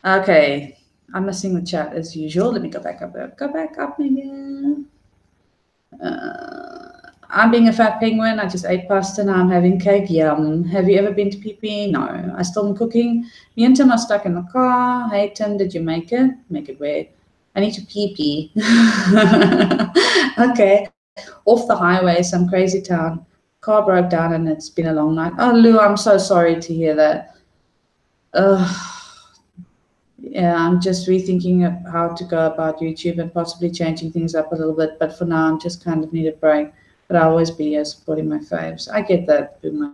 Okay. I'm missing the chat as usual. Let me go back up there. Go back up again. I'm being a fat penguin. I just ate pasta. Now I'm having cake. Yum. Have you ever been to PP? No. I still am cooking. Me and Tim are stuck in the car. Hey, Tim, did you make it? Make it where? I need to pee. Okay. Off the highway, some crazy town. Car broke down and it's been a long night. Oh, Lou, I'm so sorry to hear that. Yeah, I'm just rethinking of how to go about YouTube and possibly changing things up a little bit. But for now, I'm just kind of need a break. But I'll always be here supporting my faves. I get that, Boomer.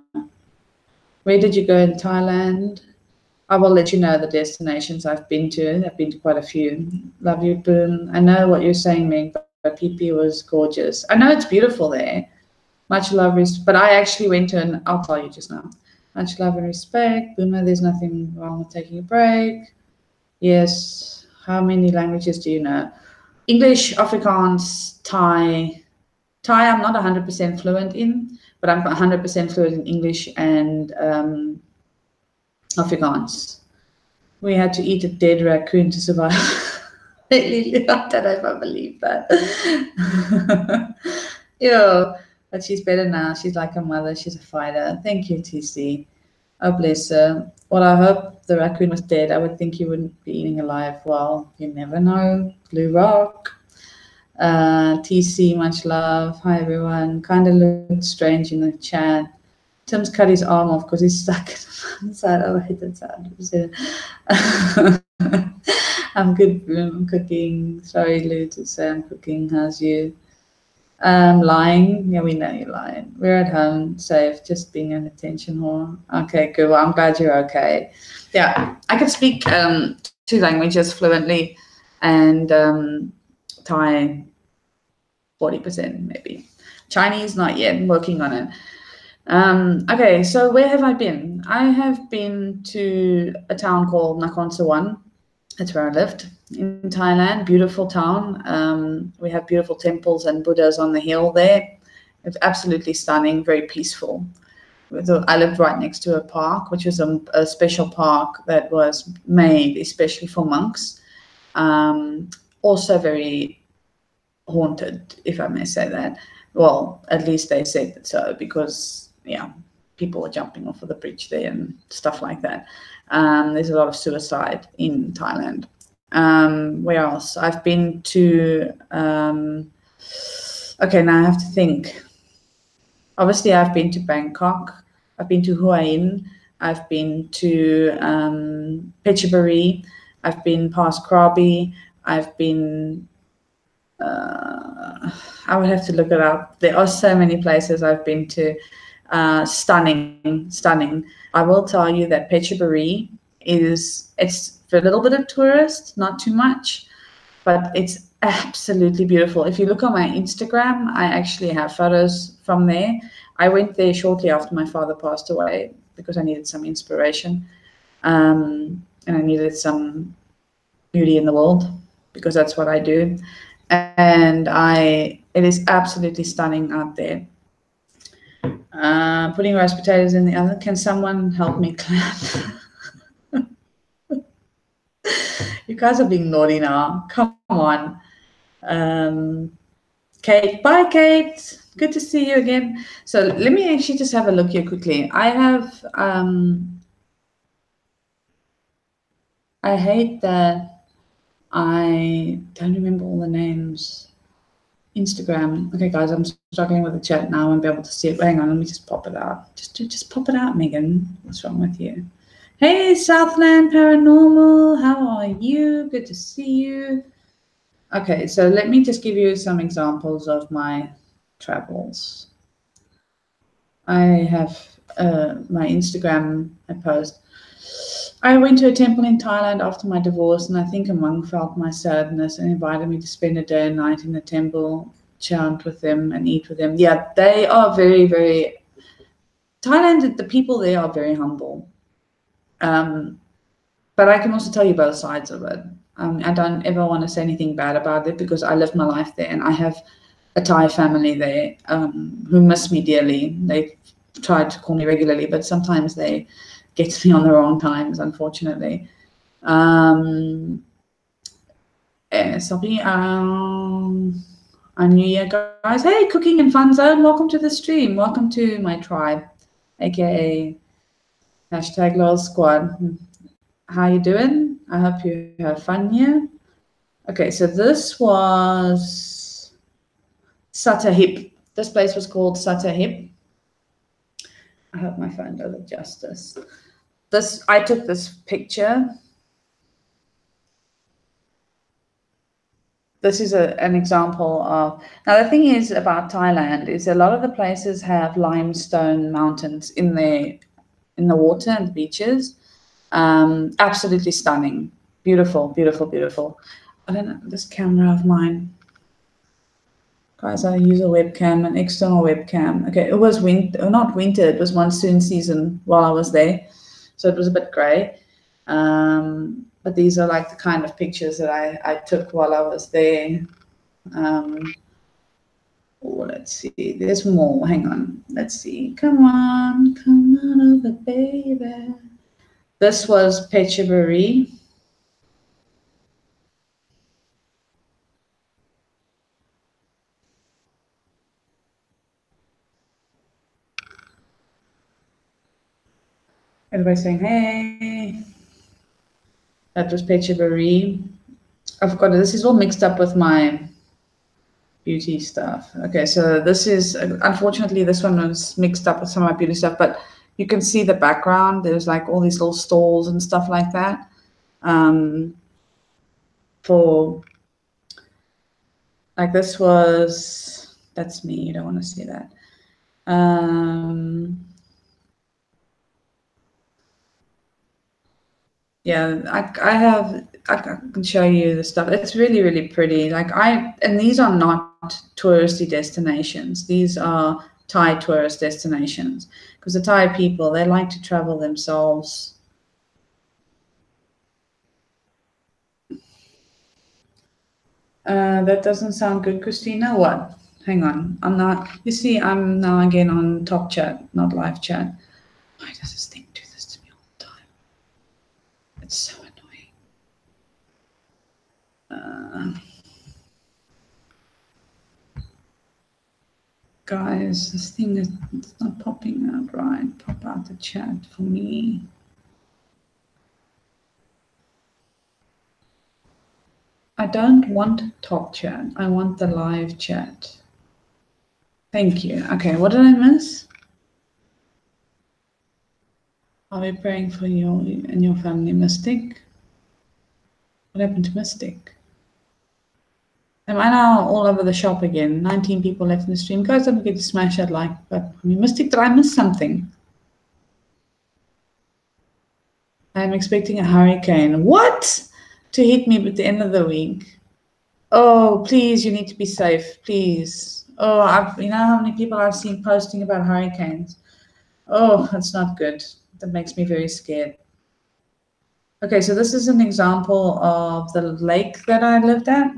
Where did you go in Thailand? I will let you know the destinations I've been to. I've been to quite a few. Love you, Boom. I know what you're saying, Meg, but PP was gorgeous. I know it's beautiful there. Much love, but I actually went to an, I'll tell you just now. Much love and respect. Boomer, there's nothing wrong with taking a break. Yes. How many languages do you know? English, Afrikaans, Thai. Thai I'm not 100% fluent in, but I'm 100% fluent in English and Afrikaans. We had to eat a dead raccoon to survive. I don't know if I believe that. Yeah, but she's better now. She's like her mother. She's a fighter. Thank you, TC. Oh, bless her. Well, I hope the raccoon was dead. I would think he wouldn't be eating alive. Well, you never know. Blue Rock. TC, much love. Hi, everyone. Kind of looked strange in the chat. Tim's cut his arm off because he's stuck inside. Oh, I hate that sound. I'm good. I'm cooking. Sorry, Lou, to say I'm cooking. How's you? Lying. Yeah, we know you're lying. We're at home, safe, just being an attention whore. Okay, good. Well, I'm glad you're okay. Yeah, I can speak 2 languages fluently, and Thai 40% maybe. Chinese, not yet, working on it. Okay, so where have I been? I have been to a town called Nakhon Sawan. That's where I lived in Thailand. Beautiful town. We have beautiful temples and Buddhas on the hill there. It's absolutely stunning, very peaceful. I lived right next to a park, which was a special park that was made especially for monks. Also very haunted, if I may say that. Well, at least they said so, because yeah, people were jumping off of the bridge there and stuff like that. There's a lot of suicide in Thailand. Where else? I've been to okay, now I have to think. Obviously, I've been to Bangkok. I've been to Hua Hin. I've been to Phetchaburi. I've been past Krabi. I've been. I would have to look it up. There are so many places I've been to. Stunning, stunning. I will tell you that Phetchaburi it's for a little bit of tourist, not too much, but it's absolutely beautiful. If you look on my Instagram, I actually have photos from there. I went there shortly after my father passed away because I needed some inspiration, and I needed some beauty in the world, because that's what I do. And it is absolutely stunning out there. Putting rice potatoes in the oven. Can someone help me clap? You guys are being naughty now. Come on. Kate. Bye, Kate. Good to see you again. So let me actually just have a look here quickly. I have, I hate that I don't remember all the names. Instagram. Okay, guys, I'm struggling with the chat now. I won't be able to see it. Hang on, let me just pop it out. Just pop it out, Megan. What's wrong with you? Hey, Southland Paranormal. How are you? Good to see you. Okay, so let me just give you some examples of my travels. I have my Instagram post. I went to a temple in Thailand after my divorce, and I think a monk felt my sadness and invited me to spend a day and night in the temple, chant with them and eat with them. Yeah, they are very, very... Thailand, the people there are very humble. But I can also tell you both sides of it. I don't ever want to say anything bad about it, because I lived my life there, and I have a Thai family there who miss me dearly. They try to call me regularly, but sometimes they get me on the wrong times, unfortunately. I'm New Year, guys. Hey, Cooking and Fun Zone, welcome to the stream. Welcome to my tribe, aka #Loyal Squad. How you doing? I hope you have fun here. Okay, so this was Sattahip. This place was called Sattahip. I hope my phone does it justice. I took this picture. This is an example of... Now, the thing is about Thailand is a lot of the places have limestone mountains in the water and the beaches. Absolutely stunning. Beautiful, beautiful, beautiful. I don't know, this camera of mine. Guys, I use a webcam, an external webcam. Okay, it was not winter, it was monsoon season while I was there. So it was a bit grey. But these are like the kind of pictures that I took while I was there. Let's see, there's more. Hang on, let's see. Come on over, baby. This was Phetchaburi. Everybody saying, hey. That was Phetchaburi. I forgot, this is all mixed up with my beauty stuff. Okay, so this is, unfortunately, this one was mixed up with some of my beauty stuff, but you can see the background. There's like all these little stalls and stuff like that. For, like this was, that's me, you don't want to see that. Yeah, I can show you the stuff. It's really, really pretty. And these are not touristy destinations. These are Thai tourist destinations because the Thai people, they like to travel themselves. That doesn't sound good, Christina. What? Hang on. I'm not, you see, I'm now again on top chat, not live chat. Why does this thing do this to me all the time? It's so annoying. Guys, this thing is it's not popping out right. Pop out the chat for me. I don't want top chat. I want the live chat. Thank you. Okay, what did I miss? Are we praying for you and your family, Mystic? What happened to Mystic? Am I now all over the shop again? 19 people left in the stream. Guys, don't forget to smash that like button. I mean, Mystic, did I miss something? I'm expecting a hurricane. What? To hit me at the end of the week. Oh, please, you need to be safe, please. Oh, you know how many people I've seen posting about hurricanes? Oh, that's not good. That makes me very scared. Okay, so this is an example of the lake that I lived at.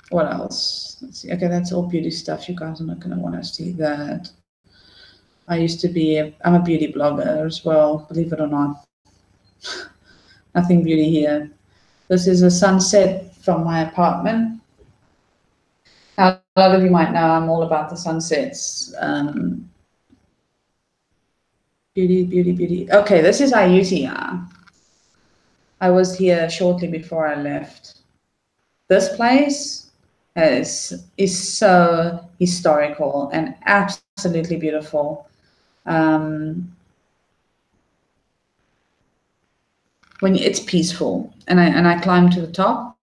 What else? Let's see. Okay, that's all beauty stuff. You guys are not going to want to see that. I'm a beauty blogger as well, believe it or not. Nothing beauty here. This is a sunset from my apartment. Now, a lot of you might know I'm all about the sunsets. Beauty, beauty, beauty. Okay, this is Ayutthaya. I was here shortly before I left. This place is so historical and absolutely beautiful. When it's peaceful, and I climbed to the top,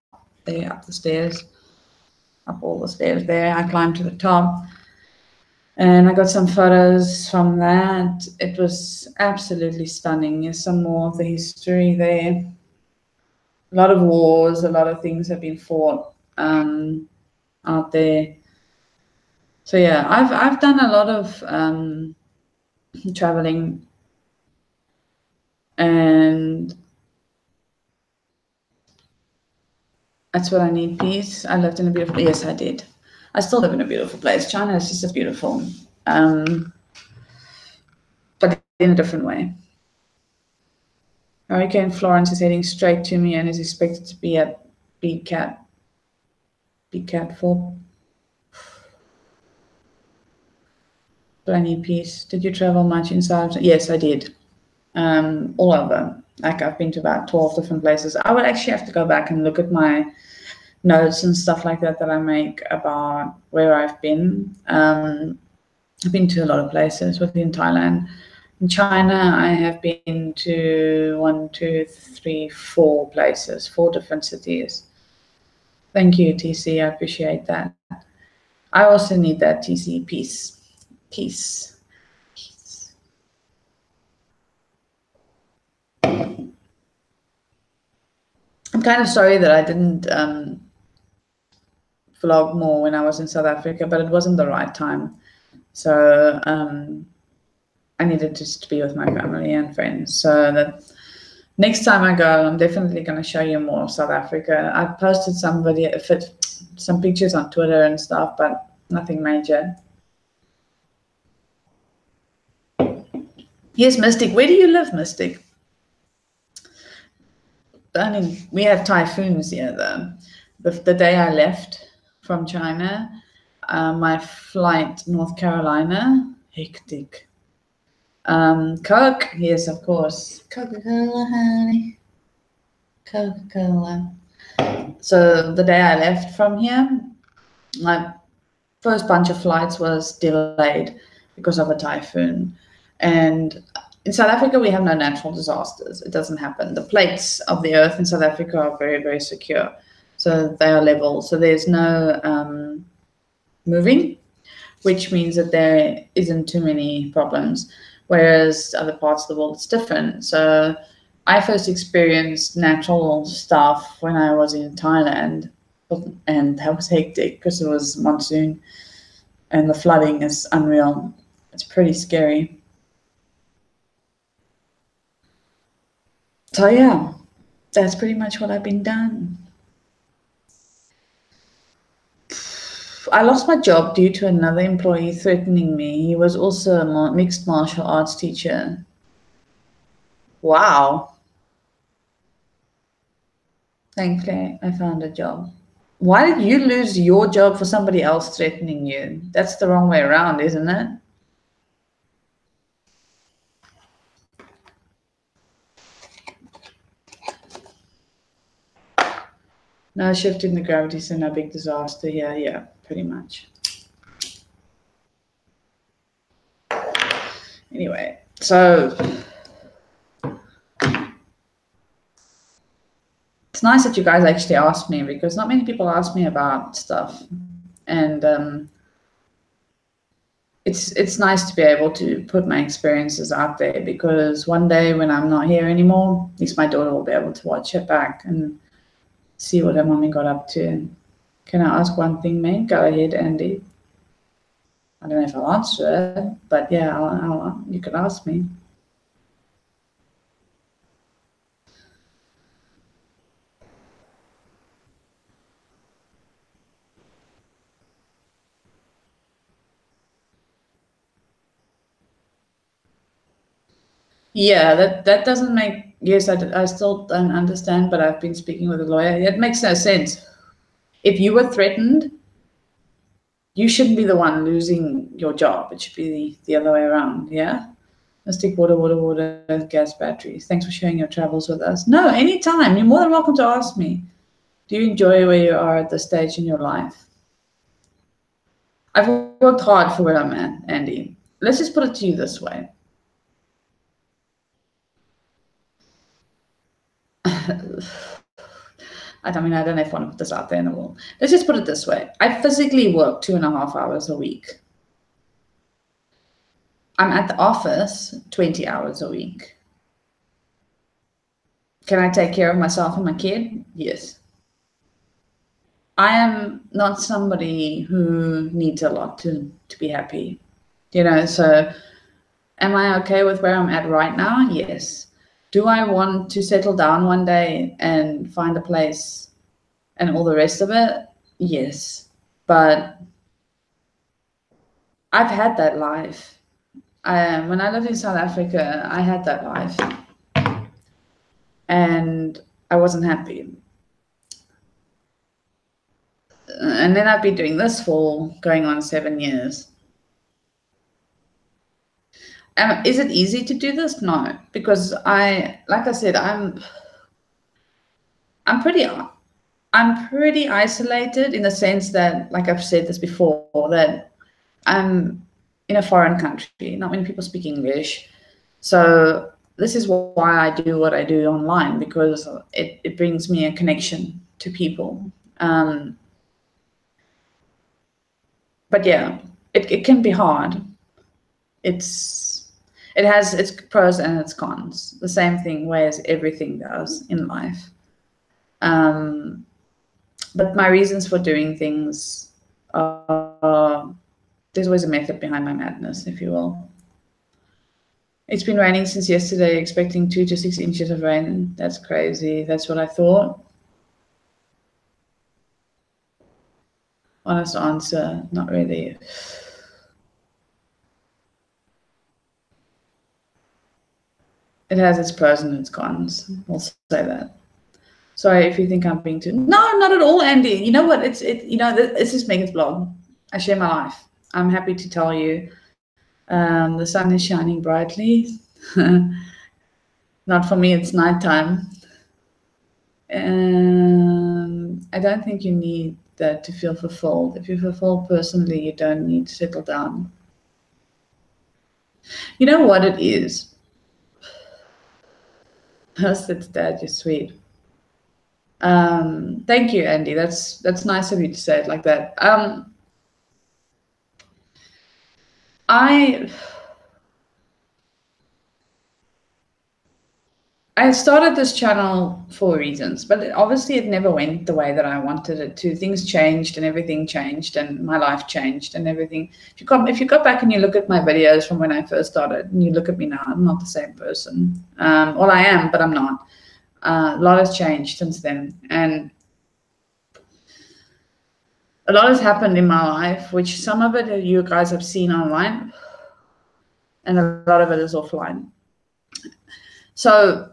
there up the stairs, up all the stairs there. I climbed to the top, and I got some photos from that. It was absolutely stunning. There's some more of the history there. A lot of wars, a lot of things have been fought out there. So yeah, I've done a lot of traveling, and that's what I need. Peace. I lived in a beautiful. Yes, I did. I still live in a beautiful place. China is just as beautiful, but in a different way. Hurricane Florence is heading straight to me and is expected to be at Big Cat 4. But I need peace. Did you travel much inside? Yes, I did. All over. Like I've been to about 12 different places. I would actually have to go back and look at my notes and stuff like that I make about where I've been. I've been to a lot of places within Thailand. In China, I have been to 4 places, 4 different cities. Thank you, TC. I appreciate that. I also need that, TC. Peace. Peace. Peace. I'm kind of sorry that I didn't vlog more when I was in South Africa, but it wasn't the right time. So I needed just to be with my family and friends. So that next time I go, I'm definitely going to show you more of South Africa. I've posted some pictures on Twitter and stuff, but nothing major. Yes, Mystic. Where do you live, Mystic? I mean, we have typhoons here, though. The day I left from China, my flight North Carolina, hectic. Coke, yes, of course. Coca-Cola, honey. Coca-Cola. So the day I left from here, my first bunch of flights was delayed because of a typhoon. And in South Africa, we have no natural disasters. It doesn't happen. The plates of the earth in South Africa are very, very secure. So they are level. So there's no moving, which means that there isn't too many problems. whereas other parts of the world it's different. So I first experienced natural stuff when I was in Thailand, and that was hectic because it was monsoon and the flooding is unreal. It's pretty scary. So yeah, that's pretty much what I've been done. I lost my job due to another employee threatening me. He was also a mixed martial arts teacher. Wow. Thankfully, I found a job. Why did you lose your job for somebody else threatening you? That's the wrong way around, isn't it? No shift in the gravity, so no big disaster. Yeah, pretty much. Anyway, so it's nice that you guys actually asked me, because not many people ask me about stuff, and it's nice to be able to put my experiences out there, because one day when I'm not here anymore, at least my daughter will be able to watch it back and see what her mommy got up to. Can I ask one thing, mate? Go ahead, Andy. I don't know if I'll answer it, but yeah, you can ask me. Yeah, that doesn't make, yes, I still don't understand, but I've been speaking with a lawyer. It makes no sense. If you were threatened, you shouldn't be the one losing your job. It should be the other way around, yeah? Mystic water, gas batteries. Thanks for sharing your travels with us. No, anytime. You're more than welcome to ask me. Do you enjoy where you are at this stage in your life? I've worked hard for where I'm at, Andy. Let's just put it to you this way. I don't know if I want to put this out there in the world. Let's just put it this way. I physically work 2.5 hours a week. I'm at the office 20 hours a week. Can I take care of myself and my kid? Yes. I am not somebody who needs a lot to be happy. So am I okay with where I'm at right now? Yes. Do I want to settle down one day and find a place and all the rest of it? Yes. But I've had that life. When I lived in South Africa, I had that life. And I wasn't happy. And then I've been doing this for going on 7 years. Is it easy to do this? No, because like I said, I'm pretty isolated, in the sense that, like I've said this before, that I'm in a foreign country. Not many people speak English. So this is why I do what I do online, because it brings me a connection to people. But yeah, it can be hard. It has its pros and its cons. The same thing, whereas everything does in life. But my reasons for doing things are, there's always a method behind my madness, if you will. It's been raining since yesterday, expecting 2 to 6 inches of rain. That's crazy. That's what I thought. Honest answer, not really. It has its pros and its cons. We'll say that. Sorry if you think I'm being too. No, not at all, Andy. You know what? This is Megan's blog. I share my life. I'm happy to tell you. The sun is shining brightly. Not for me, it's nighttime. I don't think you need that to feel fulfilled. If you're fulfilled personally, you don't need to settle down. You know what it is? That's Dad, you're sweet. Thank you, Andy. That's nice of you to say it like that. I started this channel for reasons, but obviously it never went the way that I wanted it to. Things changed and everything changed and my life changed and everything. If you go back and you look at my videos from when I first started and you look at me now, I'm not the same person. Well, I am, but I'm not. A lot has changed since then. And a lot has happened in my life, which some of it you guys have seen online and a lot of it is offline. So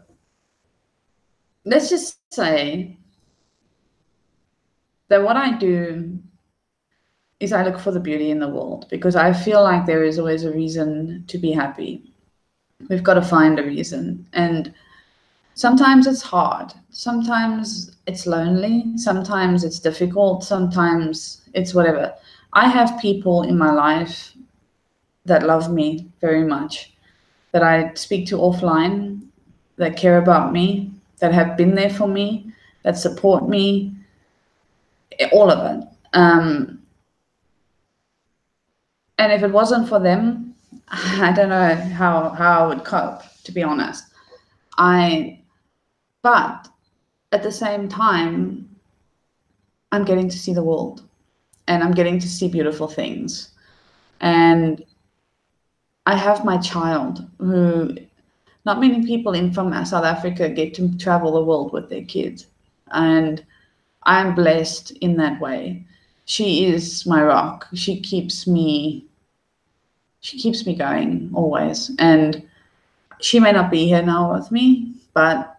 let's just say that what I do is I look for the beauty in the world because I feel like there is always a reason to be happy. We've got to find a reason. And sometimes it's hard. Sometimes it's lonely. Sometimes it's difficult. Sometimes it's whatever. I have people in my life that love me very much, that I speak to offline, that care about me, that have been there for me, that support me, all of it. And if it wasn't for them, I don't know how I would cope, to be honest. But at the same time, I'm getting to see the world and I'm getting to see beautiful things. And I have my child who not many people from South Africa get to travel the world with their kids. And I'm blessed in that way. She is my rock. She keeps me going always. And she may not be here now with me, but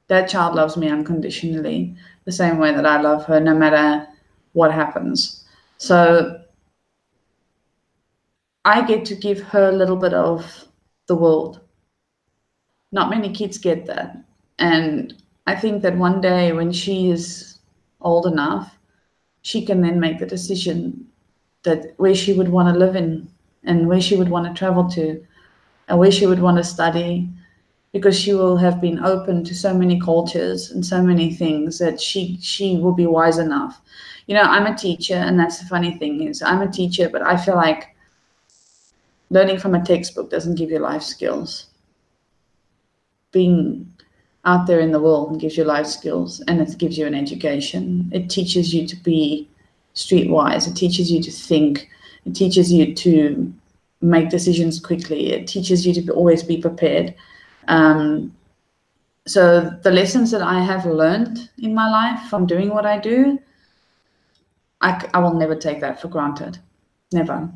that child loves me unconditionally, the same way that I love her, no matter what happens. So I get to give her a little bit of the world. Not many kids get that. And I think that one day when she is old enough, she can then make the decision that where she would want to live in and where she would want to travel to and where she would want to study, because she will have been open to so many cultures and so many things that she will be wise enough. You know, I'm a teacher, and that's the funny thing is I'm a teacher, but I feel like learning from a textbook doesn't give you life skills. Being out there in the world gives you life skills, and it gives you an education. It teaches you to be streetwise. It teaches you to think. It teaches you to make decisions quickly. It teaches you to always be prepared. So the lessons that I have learned in my life from doing what I do, I will never take that for granted. Never.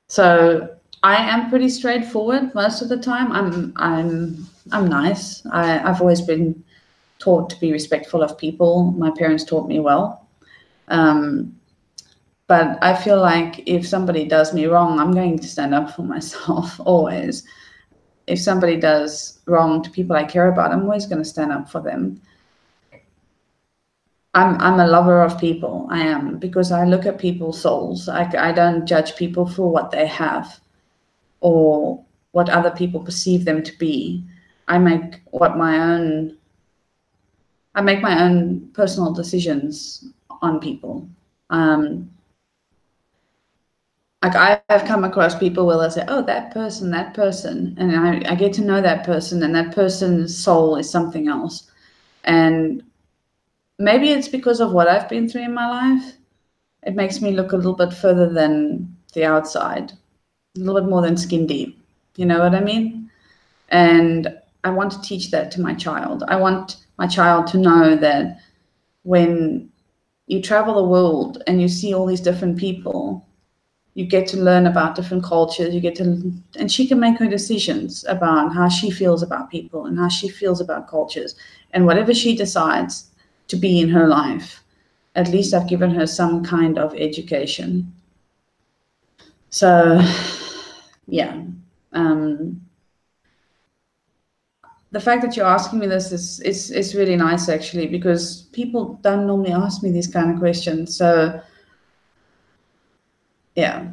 So I am pretty straightforward most of the time. I'm nice. I've always been taught to be respectful of people. My parents taught me well. But I feel like if somebody does me wrong, I'm going to stand up for myself always. If somebody does wrong to people I care about, I'm always going to stand up for them. I'm a lover of people. I am, because I look at people's souls. I don't judge people for what they have or what other people perceive them to be. I make my own personal decisions on people. Like I have come across people where they say, oh, that person, and I get to know that person, and that person's soul is something else. And maybe it's because of what I've been through in my life. It makes me look a little bit further than the outside, a little bit more than skin deep. You know what I mean? And I want to teach that to my child. I want my child to know that when you travel the world and you see all these different people, you get to learn about different cultures. And she can make her decisions about how she feels about people and how she feels about cultures. And whatever she decides to be in her life, at least I've given her some kind of education. So, yeah. The fact that you're asking me this is really nice, actually, because people don't normally ask me these kind of questions. So, yeah.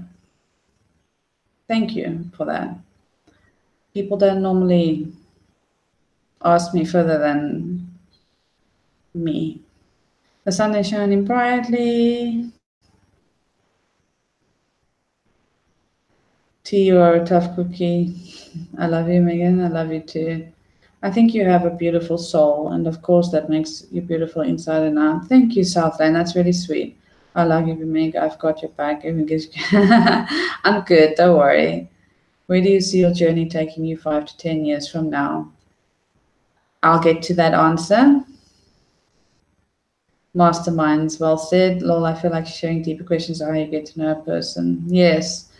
Thank you for that. People don't normally ask me further than me. The sun is shining brightly. T, you are a tough cookie. I love you, Megan. I love you too. I think you have a beautiful soul, and of course that makes you beautiful inside and out. Thank you, Southland. That's really sweet. I love you, Meg. I've got your back. I'm good. Don't worry. Where do you see your journey taking you 5 to 10 years from now? I'll get to that answer. Masterminds, well said. Lol, I feel like sharing deeper questions are how you get to know a person. Yes.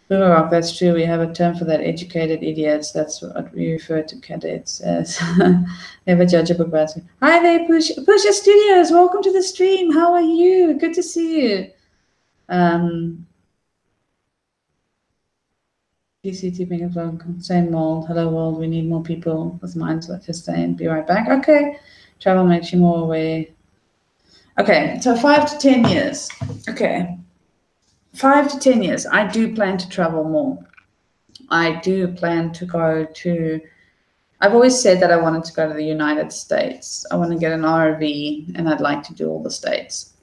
Boomerang, that's true. We have a term for that, educated idiots. That's what we refer to cadets as. Never judge a book by its. Hi there, Pusha Studios. Welcome to the stream. How are you? Good to see you. PCT being a vlog, same mold. Hello world, we need more people with minds like this and be right back. Okay. Travel makes you more aware. Okay, so 5 to 10 years. Okay. 5 to 10 years. I do plan to travel more. I do plan to go to, I've always said that I wanted to go to the United States. I want to get an RV and I'd like to do all the states.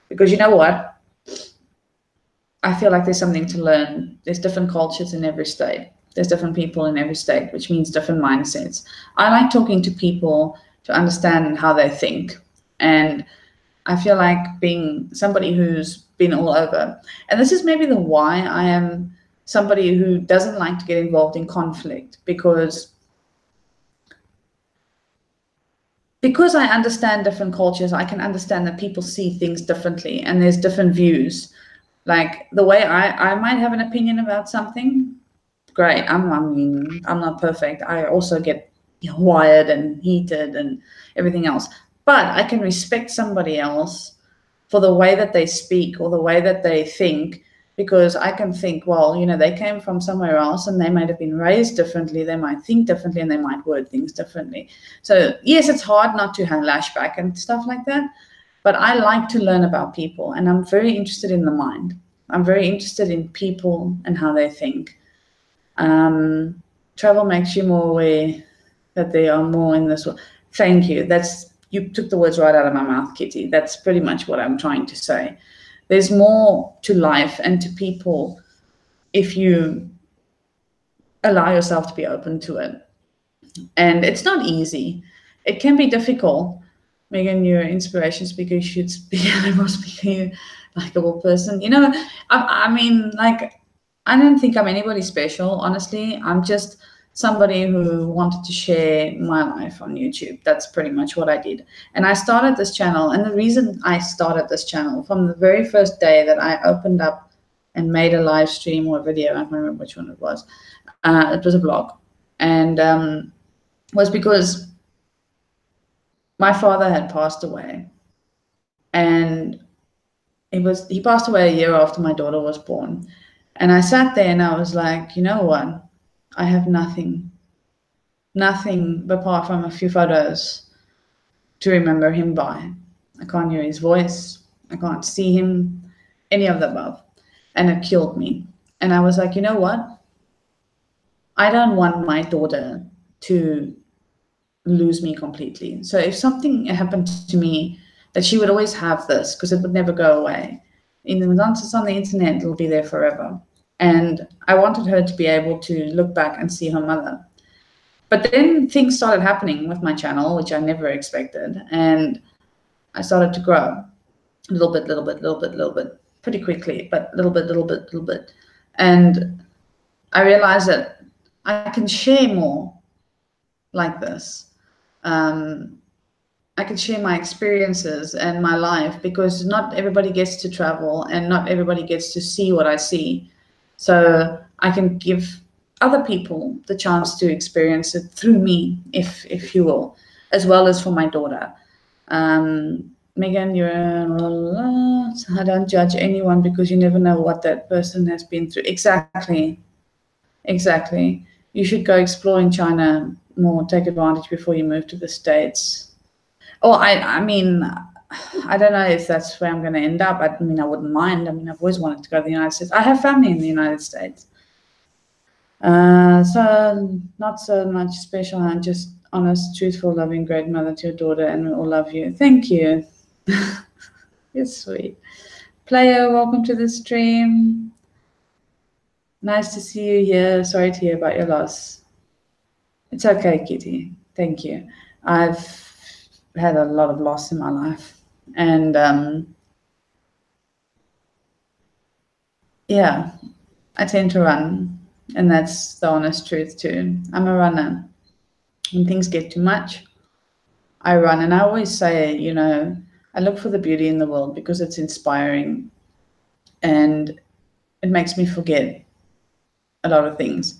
Because you know what? I feel like there's something to learn. There's different cultures in every state. There's different people in every state, which means different mindsets. I like talking to people to understand how they think. And I feel like being somebody who's been all over. And this is maybe the why I am somebody who doesn't like to get involved in conflict, because I understand different cultures. I can understand that people see things differently and there's different views. Like the way I might have an opinion about something, great. I'm not perfect. I also get wired and heated and everything else. But I can respect somebody else for the way that they speak or the way that they think, because I can think, well, they came from somewhere else and they might have been raised differently. They might think differently and they might word things differently. So yes, it's hard not to have lashback and stuff like that. But I like to learn about people, and I'm very interested in the mind. I'm very interested in people and how they think. Travel makes you more aware that they are more in this world. Thank you. You took the words right out of my mouth, Kitty. That's pretty much what I'm trying to say. There's more to life and to people if you allow yourself to be open to it. And it's not easy. It can be difficult. Megan, you're an inspiration speaker. You should be a more speaking, likable person. I mean, like, I don't think I'm anybody special, honestly. I'm just somebody who wanted to share my life on YouTube. That's pretty much what I did. And I started this channel. And the reason I started this channel, from the very first day that I opened up and made a live stream or a video, I can't remember which one it was. It was a vlog. And was because my father had passed away, and he passed away a year after my daughter was born. And I sat there and I was like, you know what? I have nothing apart from a few photos to remember him by. I can't hear his voice. I can't see him, any of the above. And it killed me. And I was like, you know what? I don't want my daughter to lose me completely. So if something happened to me, that she would always have this, because it would never go away. Once it's on the internet, it'll be there forever. And I wanted her to be able to look back and see her mother. But then things started happening with my channel, which I never expected. And I started to grow a little bit, pretty quickly, but little bit. And I realized that I can share more like this. I can share my experiences and my life, because not everybody gets to travel and not everybody gets to see what I see. So I can give other people the chance to experience it through me, if you will, as well as for my daughter. Megan, I don't judge anyone, because you never know what that person has been through. Exactly. You should go explore in China more, take advantage before you move to the States. Oh, I mean, I don't know if that's where I'm going to end up. I mean, I wouldn't mind. I mean, I've always wanted to go to the United States. I have family in the United States. So not so much special. I'm just honest, truthful, loving, great mother to your daughter, and we all love you. Thank you. You're sweet. Player, welcome to the stream. Nice to see you here. Sorry to hear about your loss. It's okay, Kitty. Thank you. I've had a lot of loss in my life, and yeah, I tend to run, and that's the honest truth too. I'm a runner. When things get too much, I run, and I always say, I look for the beauty in the world because it's inspiring, and it makes me forget a lot of things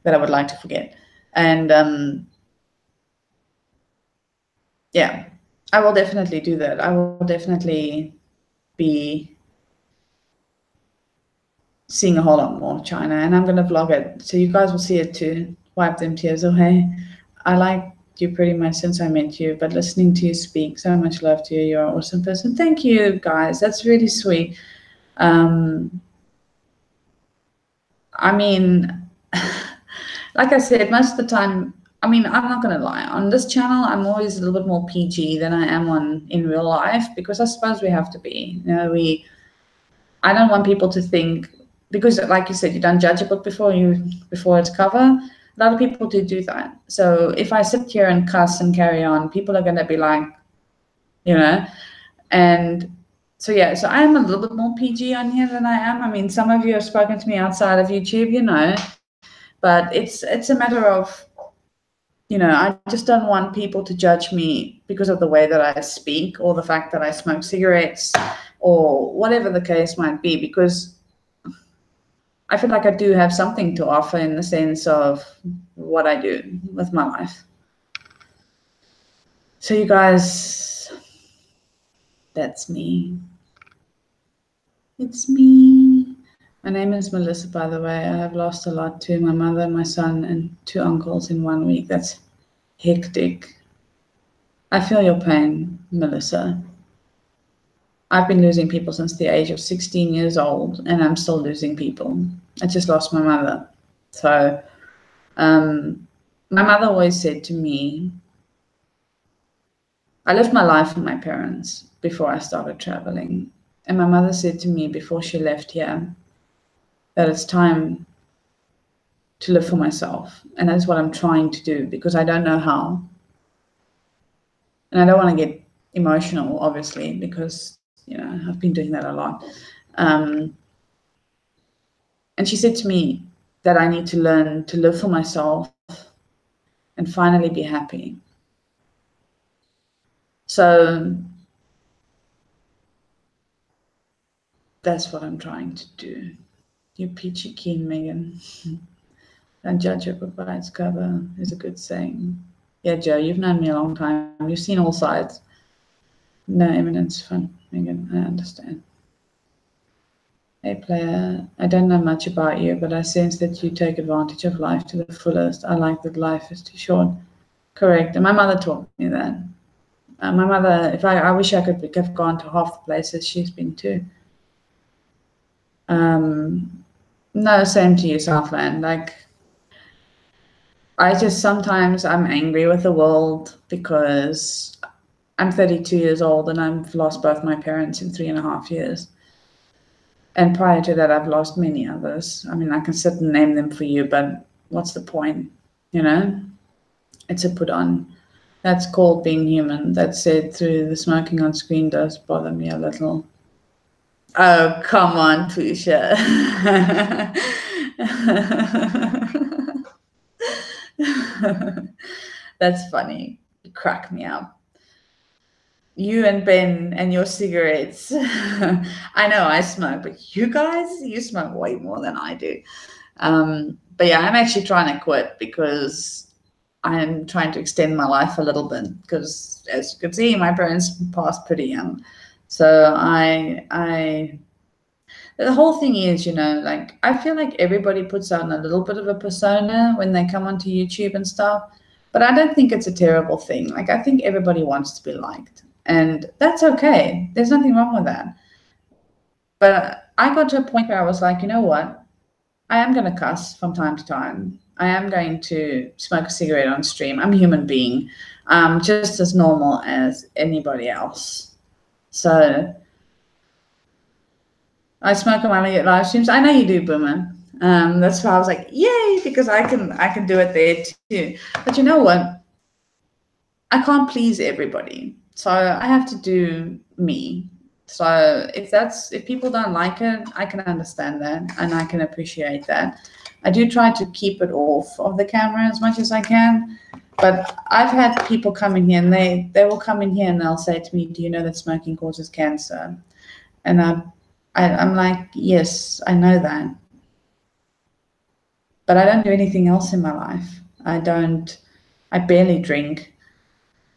that I would like to forget. And yeah, I will definitely do that. I will definitely be seeing a whole lot more of China, and I'm going to vlog it. So you guys will see it too. Wipe them tears away. I like you pretty much since I met you, but listening to you speak, so much love to you. You're an awesome person. Thank you, guys. That's really sweet. I mean, like I said, most of the time, I mean, I'm not going to lie. On this channel, I'm always a little bit more PG than I am in real life, because I suppose we have to be. I don't want people to think, because like you said, you don't judge a book before its cover. A lot of people do that. So if I sit here and cuss and carry on, people are going to be like, and so yeah, so I'm a little bit more PG on here than I am. I mean, some of you have spoken to me outside of YouTube, but it's a matter of, I just don't want people to judge me because of the way that I speak, or the fact that I smoke cigarettes, or whatever the case might be, because I feel like I do have something to offer in the sense of what I do with my life. So you guys, that's me. It's me. My name is Melissa, by the way. I have lost a lot too. My mother, my son, and 2 uncles in 1 week. That's hectic. I feel your pain, Melissa. I've been losing people since the age of 16 years old, and I'm still losing people. I just lost my mother. So my mother always said to me, I lived my life with my parents before I started traveling. And my mother said to me before she left here that it's time to live for myself. And that's what I'm trying to do, because I don't know how. And I don't want to get emotional, obviously, because, I've been doing that a lot. And she said to me that I need to learn to live for myself and finally be happy. So that's what I'm trying to do. You peachy keen, Megan. Don't judge a book by its cover is a good saying. Yeah, Joe, you've known me a long time. You've seen all sides. No eminence fun, Megan, I understand. Hey, player, I don't know much about you, but I sense that you take advantage of life to the fullest. I like that life is too short. Correct. And my mother taught me that. My mother, I wish I could have gone to half the places she's been to. No, same to you, Southland. Like, I just sometimes I'm angry with the world because I'm 32 years old and I've lost both my parents in 3.5 years. And prior to that, I've lost many others. I mean, I can sit and name them for you, but what's the point? It's a put on. That's called being human. That said, through the smoking on screen does bother me a little. Oh, come on, Pusha. That's funny. You crack me up. You and Ben and your cigarettes. I know I smoke, but you smoke way more than I do. But yeah, I'm actually trying to quit because I'm trying to extend my life a little bit, because as you can see, my parents passed pretty young. So the whole thing is, like, I feel like everybody puts on a little bit of a persona when they come onto YouTube and stuff, but I don't think it's a terrible thing. Like, I think everybody wants to be liked, and that's okay. There's nothing wrong with that. But I got to a point where I was like, you know what? I am going to cuss from time to time. I am going to smoke a cigarette on stream. I'm a human being, just as normal as anybody else. So I smoke on my live streams. I know you do, Boomer. That's why I was like, yay, because I can do it there too. But you know what? I can't please everybody. So I have to do me. So if people don't like it, I can understand that and I can appreciate that. I do try to keep it off of the camera as much as I can. But I've had people come in here and they will come in here and they'll say to me, do you know that smoking causes cancer? And I'm like, yes, I know that. But I don't do anything else in my life. I barely drink.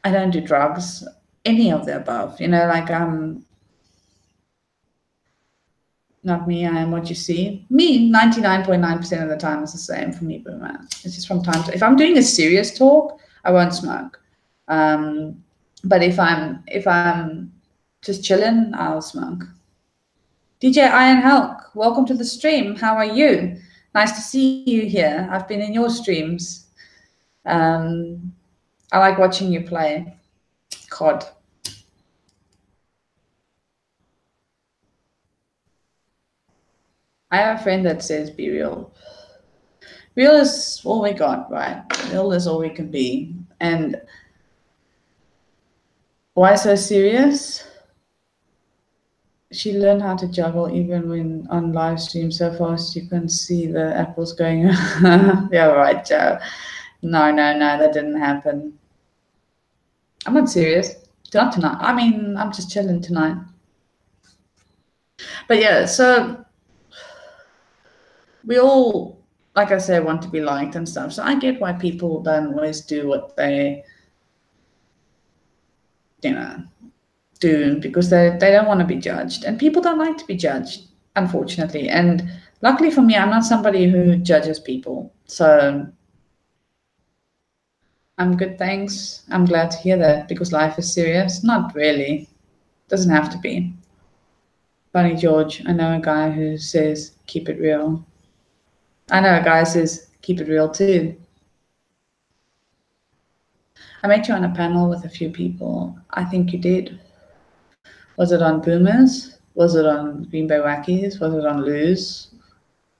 I don't do drugs, any of the above. Like not me, I am what you see. Me, 99.9% of the time is the same for me, Boomer. It's just from time to if I'm doing a serious talk, I won't smoke. But if I'm just chilling, I'll smoke. DJ Iron Hulk, welcome to the stream. How are you? Nice to see you here. I've been in your streams. I like watching you play COD. I have a friend that says be real. Real is all we got, right? Real is all we can be. And why so serious? She learned how to juggle even when on live stream so fast you can see the apples going. Yeah, right, Joe. No, that didn't happen. I'm not serious. Not tonight. I mean, I'm just chilling tonight. But yeah, so we all, like I say, want to be liked and stuff. So I get why people don't always do what they, do, because they don't want to be judged. And people don't like to be judged, unfortunately. And luckily for me, I'm not somebody who judges people. So I'm good, thanks. I'm glad to hear that, because life is serious. Not really. Doesn't have to be. Bunny George, I know a guy who says, keep it real. I know a guy who says, keep it real too. I met you on a panel with a few people. I think you did. Was it on Boomers? Was it on Green Bay Wackies? Was it on Lose?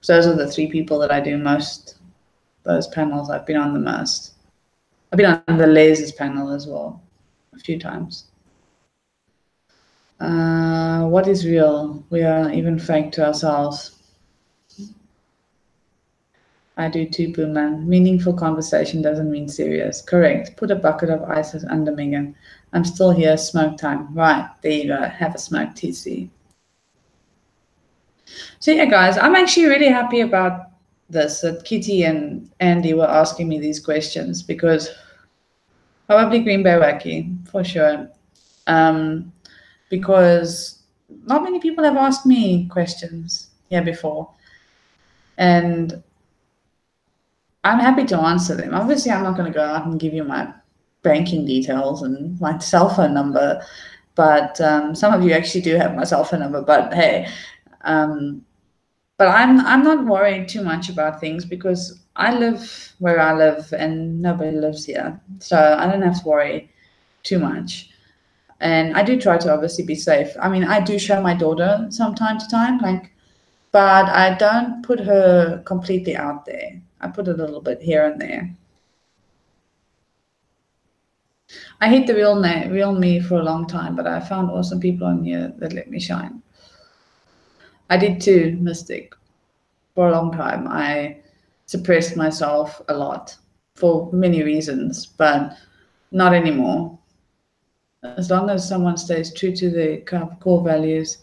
So those are the three people that I do most. Those panels I've been on the most. I've been on the Lasers panel as well, a few times. What is real? We are even fake to ourselves. I do too, Boomer. Meaningful conversation doesn't mean serious. Correct. Put a bucket of ice under Megan. I'm still here. Smoke time. Right. There you go. Have a smoke, TC. So yeah, guys, I'm actually really happy about this, that Kitty and Andy were asking me these questions, because probably Green Bay Wacky, for sure. Because not many people have asked me questions here before. And I'm happy to answer them. Obviously, I'm not going to go out and give you my banking details and my cell phone number, but some of you actually do have my cell phone number. But hey, but I'm not worried too much about things, because I live where I live and nobody lives here, so I don't have to worry too much. And I do try to obviously be safe. I mean, I do show my daughter from time to time, but I don't put her completely out there. I put a little bit here and there. I hate the real me for a long time, but I found awesome people on here that let me shine. I did too, Mystic. For a long time, I suppressed myself a lot for many reasons, but not anymore. As long as someone stays true to their core values,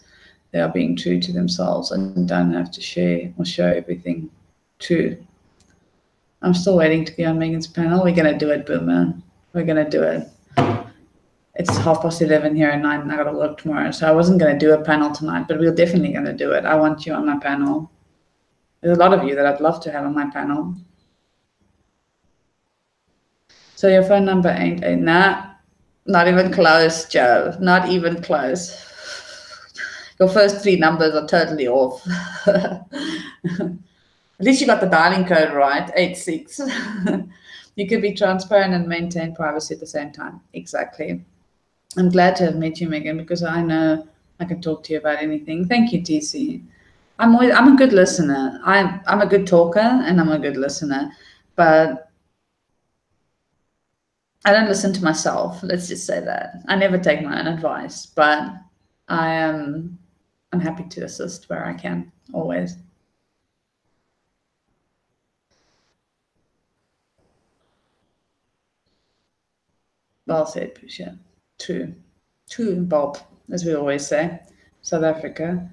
they are being true to themselves and don't have to share or show everything true. I'm still waiting to be on Megan's panel. We're going to do it, Boomer. We're going to do it. It's 11:30 here at night and I got to work tomorrow. So I wasn't going to do a panel tonight, but we're definitely going to do it. I want you on my panel. There's a lot of you that I'd love to have on my panel. So your phone number ain't nah, not even close, Joe. Not even close. Your first three numbers are totally off. At least you got the dialing code right, 86. You could be transparent and maintain privacy at the same time. Exactly. I'm glad to have met you, Megan, because I know I can talk to you about anything. Thank you, TC. I'm a good listener. I'm a good talker and I'm a good listener. But I don't listen to myself. Let's just say that. I never take my own advice, but I'm happy to assist where I can, always. Well said, Pusha. True. True, Bob, as we always say. South Africa.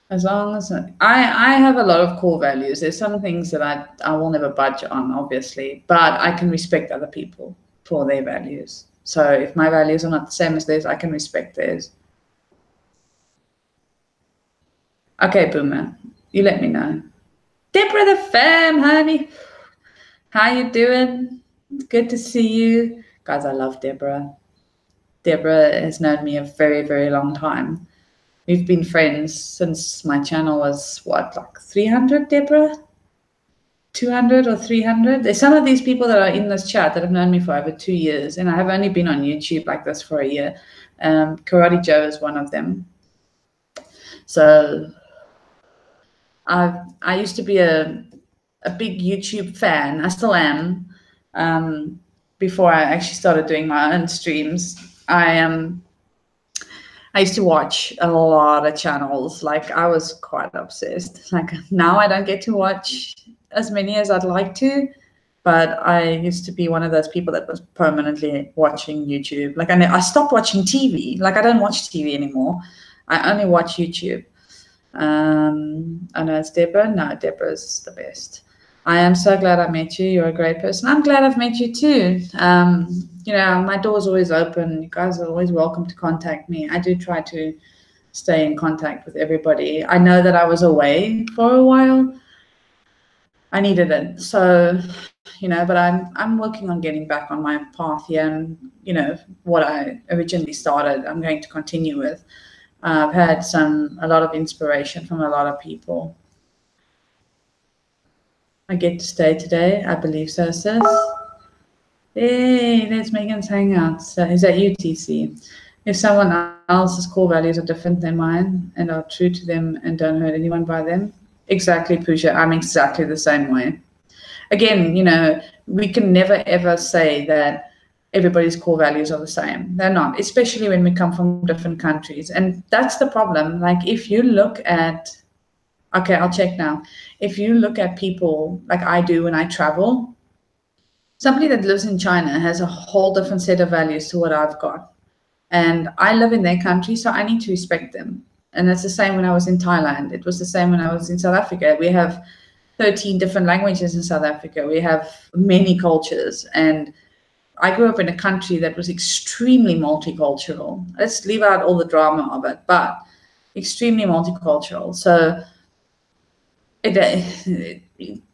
As long as I have a lot of core values. There's some things that I will never budge on, obviously, but I can respect other people for their values. So if my values are not the same as theirs, I can respect theirs. Okay, Boomer, you let me know. Deborah the fam, honey. How you doing? It's good to see you. Guys, I love Deborah. Deborah has known me a very, very long time. We've been friends since my channel was, what, like 300, Deborah? 200 or 300? There's some of these people that are in this chat that have known me for over 2 years, and I have only been on YouTube like this for a year. Karate Joe is one of them. So I used to be a big YouTube fan. I still am. Before I actually started doing my own streams, I used to watch a lot of channels. Like, I was quite obsessed. Like, now I don't get to watch as many as I'd like to, but I used to be one of those people that was permanently watching YouTube. Like, I stopped watching TV. Like, I don't watch TV anymore. I only watch YouTube. I know it's Deborah. No, Deborah's the best. I am so glad I met you. You're a great person. I'm glad I've met you too. You know, my door's always open. You guys are always welcome to contact me. I do try to stay in contact with everybody. I know that I was away for a while. I needed it. So, you know, but I'm working on getting back on my path here, and, you know, what I originally started, I'm going to continue with. I've had a lot of inspiration from a lot of people. I get to stay today. I believe so, sis. Hey, there's Megan's Hangouts. Is that UTC? If someone else's core values are different than mine and are true to them and don't hurt anyone by them, exactly, Pusha. I'm exactly the same way. Again, you know, we can never ever say that everybody's core values are the same. They're not, especially when we come from different countries. And that's the problem. Like, if you look at, okay, I'll check now. If you look at people like I do when I travel, somebody that lives in China has a whole different set of values to what I've got. And I live in their country, so I need to respect them. And it's the same when I was in Thailand. It was the same when I was in South Africa. We have 13 different languages in South Africa. We have many cultures. And I grew up in a country that was extremely multicultural. Let's leave out all the drama of it, but extremely multicultural. So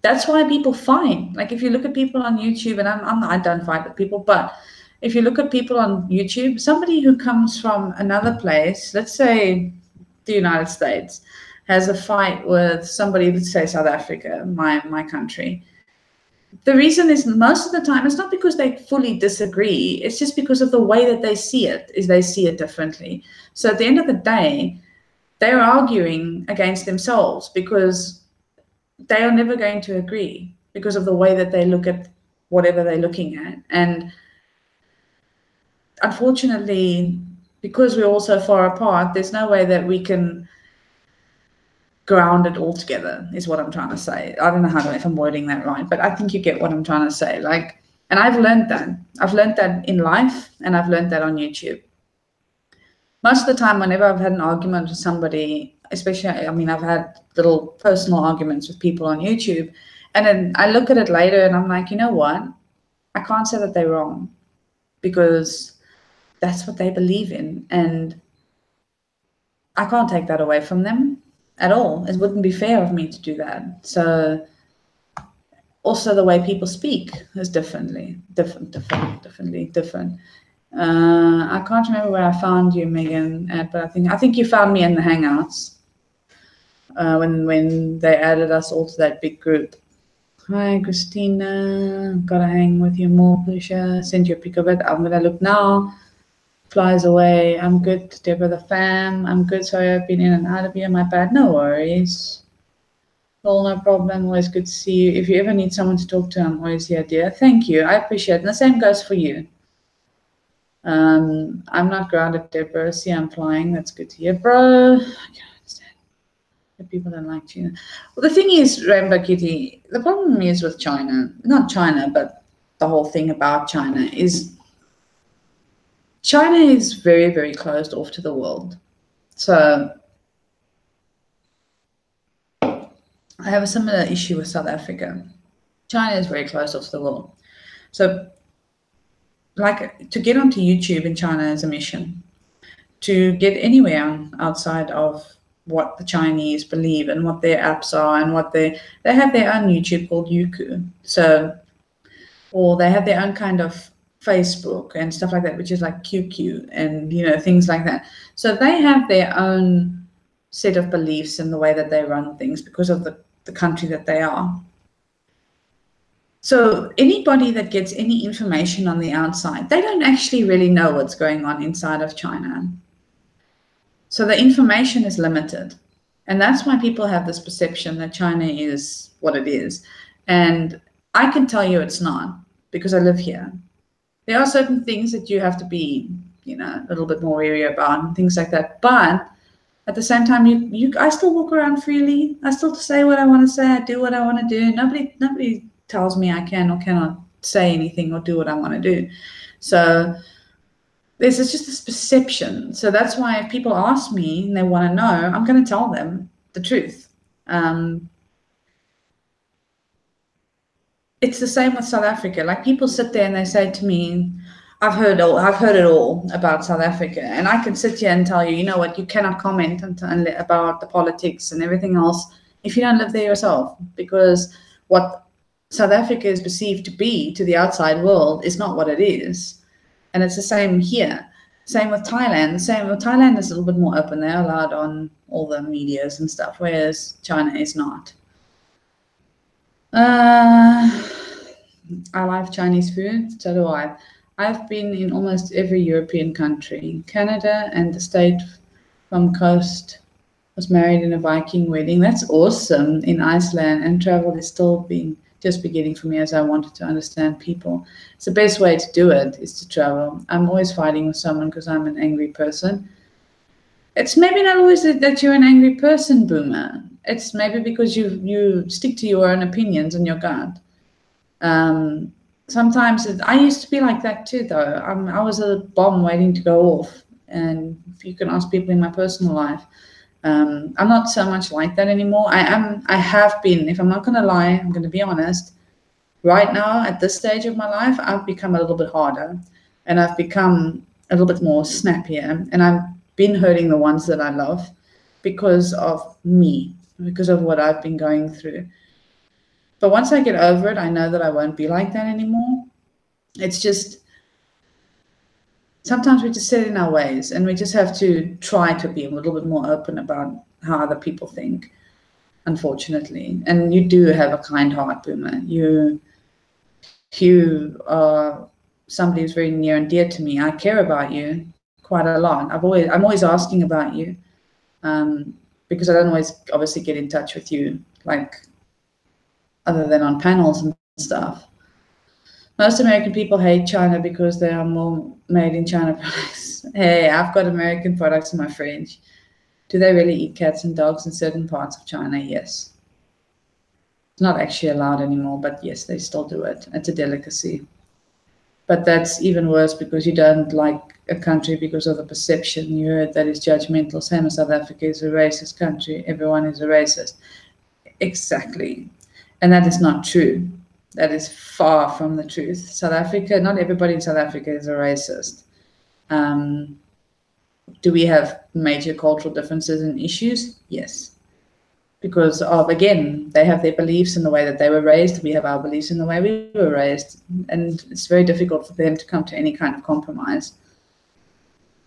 that's why people fight. Like, if you look at people on YouTube, and I don't fight with people, but if you look at people on YouTube, somebody who comes from another place, let's say the United States, has a fight with somebody, let's say South Africa, my country. The reason is, most of the time, it's not because they fully disagree. It's just because of the way that they see it, is they see it differently. So at the end of the day, they're arguing against themselves, because they are never going to agree because of the way that they look at whatever they're looking at. And unfortunately, because we're all so far apart, there's no way that we can ground it all together, is what I'm trying to say. I don't know if I'm wording that right, but I think you get what I'm trying to say. Like, and I've learned that. I've learned that in life, and I've learned that on YouTube. Most of the time, whenever I've had an argument with somebody, especially, I mean, I've had little personal arguments with people on YouTube, and then I look at it later and I'm like, you know what? I can't say that they're wrong, because that's what they believe in, and I can't take that away from them at all. It wouldn't be fair of me to do that. So also the way people speak is definitely different. I can't remember where I found you, Megan, but I think you found me in the Hangouts when they added us all to that big group. Hi, Christina. Gotta hang with you more, Pusha. Send you a pic of it. I'm gonna look now. Flies away. I'm good, Deborah the fam. I'm good. Sorry, I've been in and out of here. My bad. No worries. Well, no problem. Always good to see you. If you ever need someone to talk to, I'm always here, dear. Thank you. I appreciate it. And the same goes for you. I'm not grounded, Deborah. See, I'm flying. That's good to hear, bro. I can't understand. The people don't like China. Well, the thing is, Rainbow Kitty, the problem is with China, not China, but the whole thing about China is China is very, very closed off to the world. So I have a similar issue with South Africa. China is very closed off to the world. So, like, to get onto YouTube in China is a mission. To get anywhere outside of what the Chinese believe and what their apps are and what they have their own YouTube called Youku. So, or they have their own kind of Facebook and stuff like that, which is like QQ and, you know, things like that. So they have their own set of beliefs in the way that they run things because of the country that they are. So anybody that gets any information on the outside, they don't actually really know what's going on inside of China. So the information is limited. And that's why people have this perception that China is what it is. And I can tell you it's not, because I live here. There are certain things that you have to be, you know, a little bit more wary about and things like that. But at the same time, I still walk around freely. I still say what I want to say. I do what I want to do. Nobody tells me I can or cannot say anything or do what I want to do. So there's just this perception. So that's why if people ask me and they want to know, I'm going to tell them the truth. It's the same with South Africa. Like, people sit there and they say to me, I've heard it all about South Africa, and I can sit here and tell you, you know what, you cannot comment about the politics and everything else if you don't live there yourself, because what South Africa is perceived to be to the outside world is not what it is. And it's the same here. Same with Thailand. Thailand is a little bit more open. They're allowed on all the medias and stuff, whereas China is not. I like Chinese food, so do I. I've been in almost every European country. Canada and the state from coast, was married in a Viking wedding. That's awesome. In Iceland, and travel is still just beginning for me, as I wanted to understand people. It's the best way to do it, is to travel. I'm always fighting with someone because I'm an angry person. It's maybe not always that you're an angry person, Boomer. It's maybe because you stick to your own opinions and your gut. Sometimes I used to be like that too, though. I was a bomb waiting to go off. And if you can ask people in my personal life, I'm not so much like that anymore. I have been, if I'm not going to lie, I'm going to be honest. Right now, at this stage of my life, I've become a little bit harder, and I've become a little bit more snappier, and I've been hurting the ones that I love because of me, because of what I've been going through. But once I get over it, I know that I won't be like that anymore. It's just, sometimes we just sit in our ways, and we just have to try to be a little bit more open about how other people think, unfortunately. And you do have a kind heart, Boomer. You are somebody who's very near and dear to me. I care about you quite a lot. I'm always asking about you, because I don't always obviously get in touch with you, like, other than on panels and stuff. Most American people hate China because they are more made in China products. Hey, I've got American products in my fridge. Do they really eat cats and dogs in certain parts of China? Yes. It's not actually allowed anymore, but yes, they still do it. It's a delicacy. But that's even worse because you don't like a country because of the perception. You heard that it's judgmental. Same as South Africa is a racist country. Everyone is a racist. Exactly. And that is not true. That is far from the truth. South Africa, not everybody in South Africa is a racist. Do we have major cultural differences and issues? Yes. Because of, again, they have their beliefs in the way that they were raised. We have our beliefs in the way we were raised. And it's very difficult for them to come to any kind of compromise.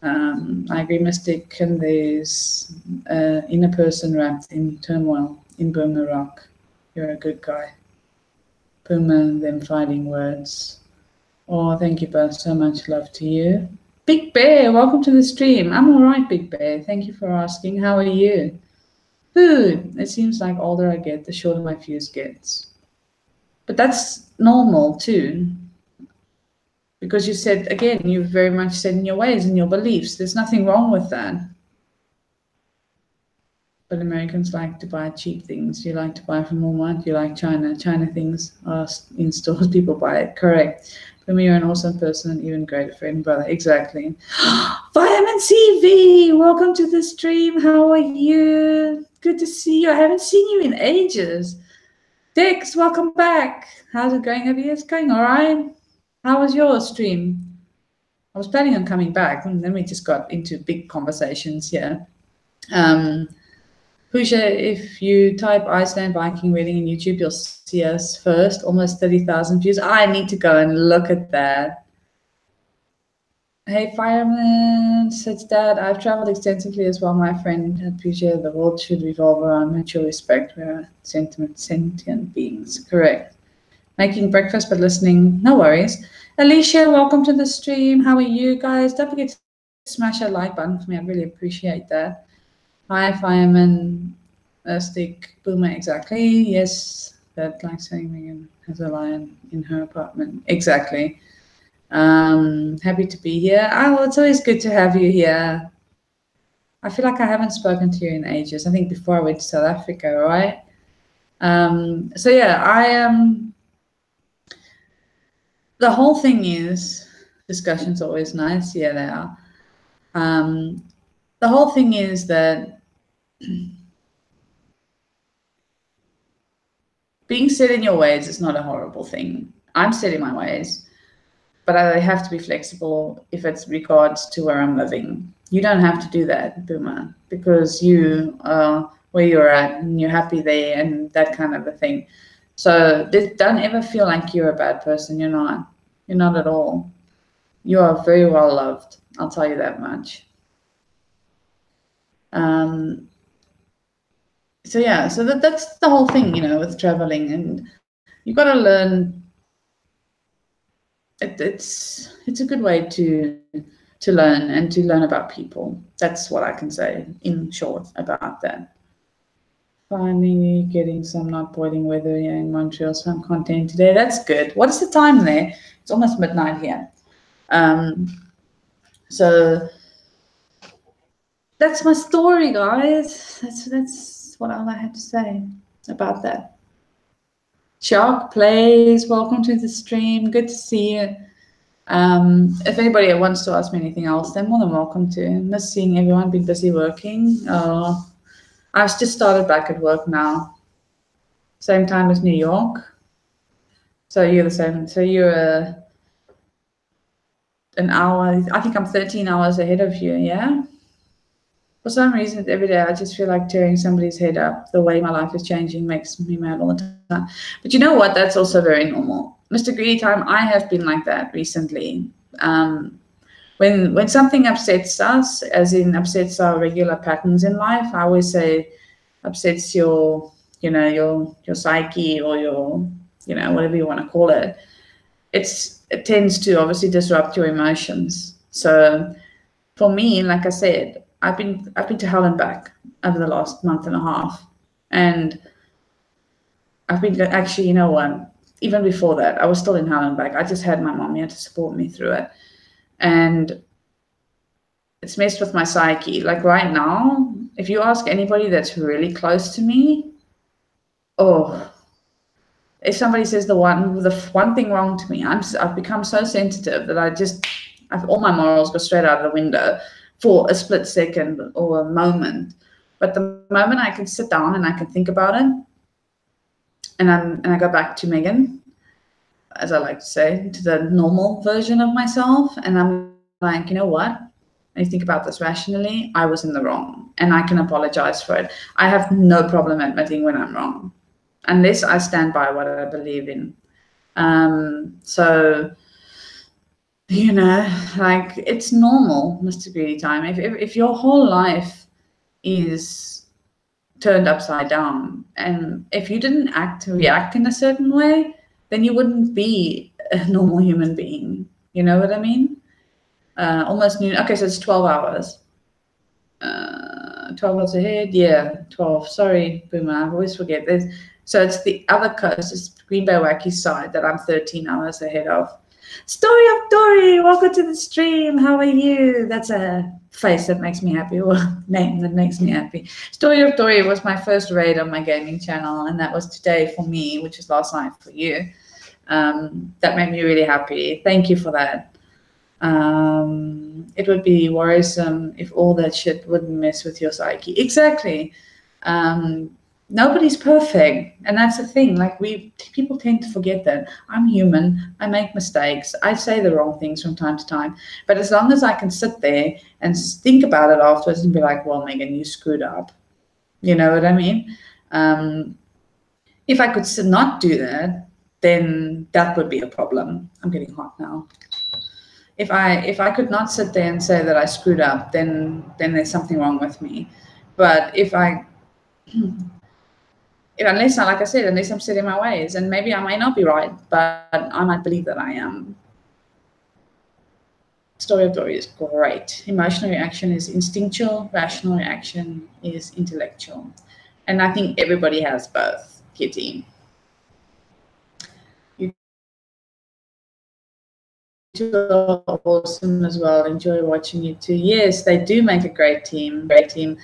I agree, Mystic, and there's an inner person wrapped in turmoil in Burma Rock. You're a good guy. Puma, them fighting words. Oh, thank you both so much. Love to you. Big Bear, welcome to the stream. I'm all right, Big Bear. Thank you for asking. How are you? Food. It seems like older I get, the shorter my fuse gets. But that's normal too, because you said, again, you're very much set in your ways and your beliefs. There's nothing wrong with that. But Americans like to buy cheap things. You like to buy from Walmart. You like China. China things are in stores. People buy it. Correct. For me, you're an awesome person and even greater friend, brother. Exactly. Vitamin CV, welcome to the stream. How are you? Good to see you. I haven't seen you in ages. Dex, welcome back. How's it going over here? It's going all right. How was your stream? I was planning on coming back, and then we just got into big conversations here. Pusha, if you type Iceland Viking wedding in YouTube, you'll see us first. Almost 30,000 views. I need to go and look at that. Hey, Fireman, says Dad, I've traveled extensively as well, my friend. Pusha, the world should revolve around mutual respect. We're sentient beings. Correct. Making breakfast but listening. No worries. Alicia, welcome to the stream. How are you guys? Don't forget to smash that like button for me. I really appreciate that. Hi, Fireman, Stick Boomer, exactly. Yes, that like saying Megan has a lion in her apartment. Exactly. Happy to be here. Oh, it's always good to have you here. I feel like I haven't spoken to you in ages. I think before I went to South Africa, right? So yeah, I am. The whole thing is, discussion's always nice. Yeah, they are. The whole thing is that being set in your ways is not a horrible thing. I'm set in my ways, but I have to be flexible if it's regards to where I'm living. You don't have to do that, Boomer, because you are where you're at and you're happy there and that kind of a thing. So don't ever feel like you're a bad person. You're not. You're not at all. You are very well loved. I'll tell you that much. So yeah, so that's the whole thing, with traveling, and you've got to learn. It's a good way to learn and to learn about people. That's what I can say in short about that. Finally getting some not boiling weather here in Montreal, so I'm content today. That's good. What is the time there? It's almost midnight here. So that's my story, guys. That's what all I had to say about that. Shark Plays, welcome to the stream. Good to see you. If anybody wants to ask me anything else, they're more than welcome to. Miss seeing everyone, been busy working. I've just started back at work now. Same time as New York. So you're the same. So you're an hour. I think I'm 13 hours ahead of you, yeah? For some reason, every day I just feel like tearing somebody's head up. The way my life is changing makes me mad all the time. But you know what? That's also very normal. Mr. Greedy Time, I have been like that recently. When something upsets us, as in upsets our regular patterns in life, I always say upsets your psyche or your, whatever you want to call it. It tends to obviously disrupt your emotions. So for me, like I said, I've been to hell and back over the last month and a half, and I've been actually, you know what? Even before that, I was still in hell and back. I just had my mom here to support me through it, and it's messed with my psyche. Like right now, if you ask anybody that's really close to me, if somebody says the one thing wrong to me, I've become so sensitive that all my morals go straight out of the window for a split second or a moment. But the moment I can sit down and I can think about it, and I go back to Megan, as I like to say, to the normal version of myself, and I'm like, you know what? I think about this rationally. I was in the wrong, and I can apologize for it. I have no problem admitting when I'm wrong, unless I stand by what I believe in. So, like it's normal, Mr. Greedy Time. If your whole life is turned upside down, and if you didn't react in a certain way, then you wouldn't be a normal human being. You know what I mean? Almost noon. Okay, so it's 12 hours. 12 hours ahead. Yeah, 12. Sorry, Boomer. I always forget. So it's the other coast. It's Green Bay Wacky side that I'm 13 hours ahead of. Story of Dory, welcome to the stream. How are you? That's a face that makes me happy, or name that makes me happy. Story of Dory was my first raid on my gaming channel, and that was today for me, which is last night for you. That made me really happy. Thank you for that. It would be worrisome if all that shit wouldn't mess with your psyche. Exactly. Nobody's perfect, and that's the thing. Like, people tend to forget that I'm human. I make mistakes. I say the wrong things from time to time. But as long as I can sit there and think about it afterwards and be like, "Well, Megan, you screwed up," you know what I mean? If I could not do that, then that would be a problem. I'm getting hot now. If I could not sit there and say that I screwed up, then there's something wrong with me. But unless, like I said, unless I'm set in my ways, and maybe I might not be right, but I might believe that I am. Story of Dory is great. Emotional reaction is instinctual. Rational reaction is intellectual. And I think everybody has both, Kitty. You two are awesome as well. Enjoy watching you too. Yes, they do make a great team.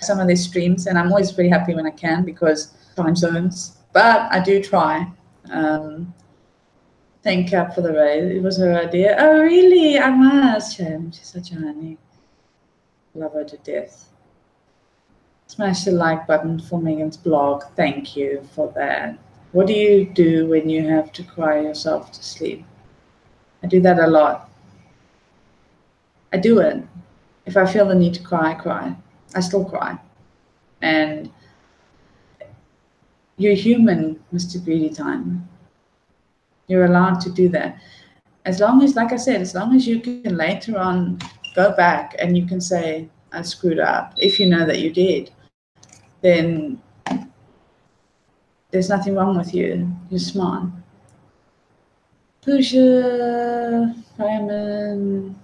Some of their streams, and I'm always really happy when I can because time zones. But I do try. Thank Cap for the raid. It was her idea. Oh, really? I must. Shame. She's such a honey. Love her to death. Smash the like button for Megan's blog. Thank you for that. What do you do when you have to cry yourself to sleep? I do that a lot. I do it. If I feel the need to cry, I cry. I still cry. And you're human, Mr. Greedy Time. You're allowed to do that. As long as, like I said, as long as you can later on go back and you can say, I screwed up, if you know that you did, then there's nothing wrong with you. You're smart. Pusha, Fireman.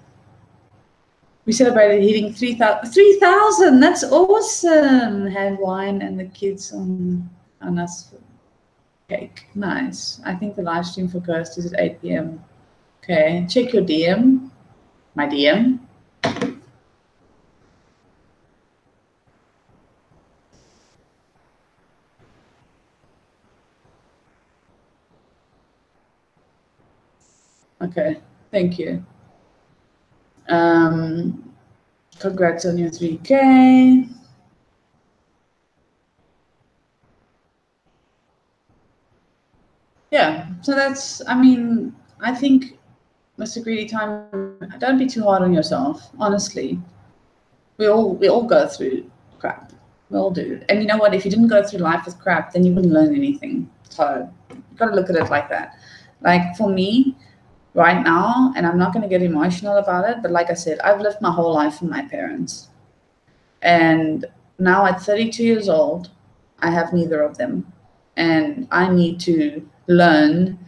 We celebrated hitting 3,000. 3,000! That's awesome! Had wine and the kids on us cake. Nice. I think the live stream for Ghost is at 8 p.m. Okay, check your DM. My DM. Okay, thank you. Congrats on your 3K. Yeah, so that's, I mean, I think, Mr. Greedy Time, don't be too hard on yourself, honestly. We all go through crap. We all do. And you know what? If you didn't go through life with crap, then you wouldn't learn anything. So you've got to look at it like that. Like for me, right now, and I'm not going to get emotional about it, but like I said, I've lived my whole life with my parents. And now at 32 years old, I have neither of them. And I need to learn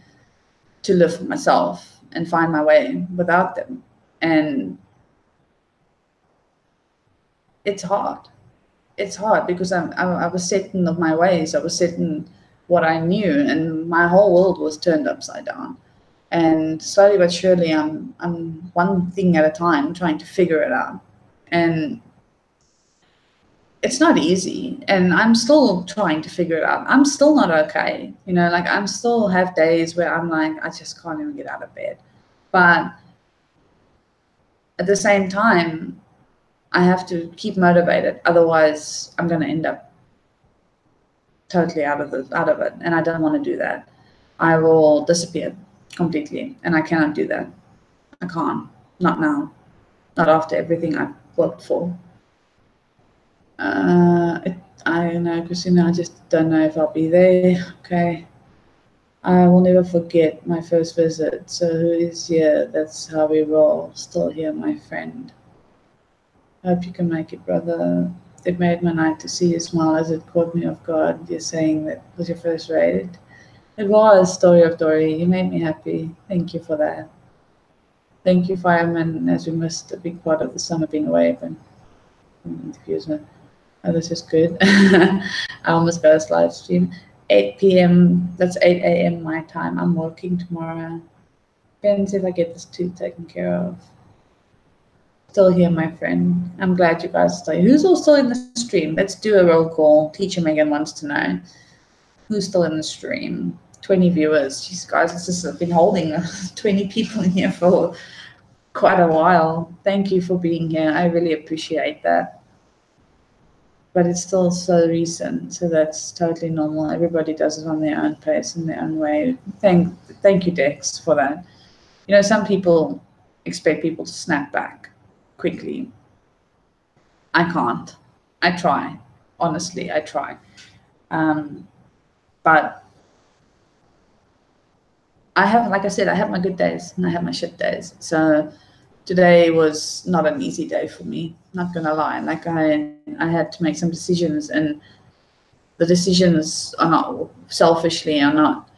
to live for myself and find my way without them. And it's hard. It's hard because I was set in my ways. I was set in what I knew, and my whole world was turned upside down. And slowly but surely, I'm one thing at a time trying to figure it out. And it's not easy, and I'm still trying to figure it out. I'm still not okay. You know, like I'm still have days where I'm like, I just can't even get out of bed. But at the same time, I have to keep motivated. Otherwise, I'm going to end up totally out of it. And I don't want to do that. I will disappear completely. And I cannot do that. I can't. Not now. Not after everything I've worked for. I know, Christina, I just don't know if I'll be there. Okay. I will never forget my first visit. So who is here? That's how we roll. Still here, my friend. Hope you can make it, brother. It made my night to see you smile as it caught me off guard. You're saying that was your first raid. It was Story of Dory. You made me happy. Thank you for that. Thank you, Fireman, as we missed a big part of the summer being away, but interviews me. Oh, this is good. I almost got a live stream. 8 p.m. That's 8 a.m. my time. I'm working tomorrow. Depends if I get this tooth taken care of. Still here, my friend. I'm glad you guys are still here. Who's all still in the stream? Let's do a roll call. Teacher Megan wants to know who's still in the stream. 20 viewers. Jeez, guys, this has been holding 20 people in here for quite a while. Thank you for being here. I really appreciate that. But it's still so recent, so that's totally normal. Everybody does it on their own pace and their own way. Thank you, Dex, for that. You know, some people expect people to snap back quickly. I can't. I try. Honestly, I try. But I have, like I said, I have my good days and I have my shit days. So today was not an easy day for me, not gonna lie. Like I had to make some decisions, and the decisions are not selfishly, are not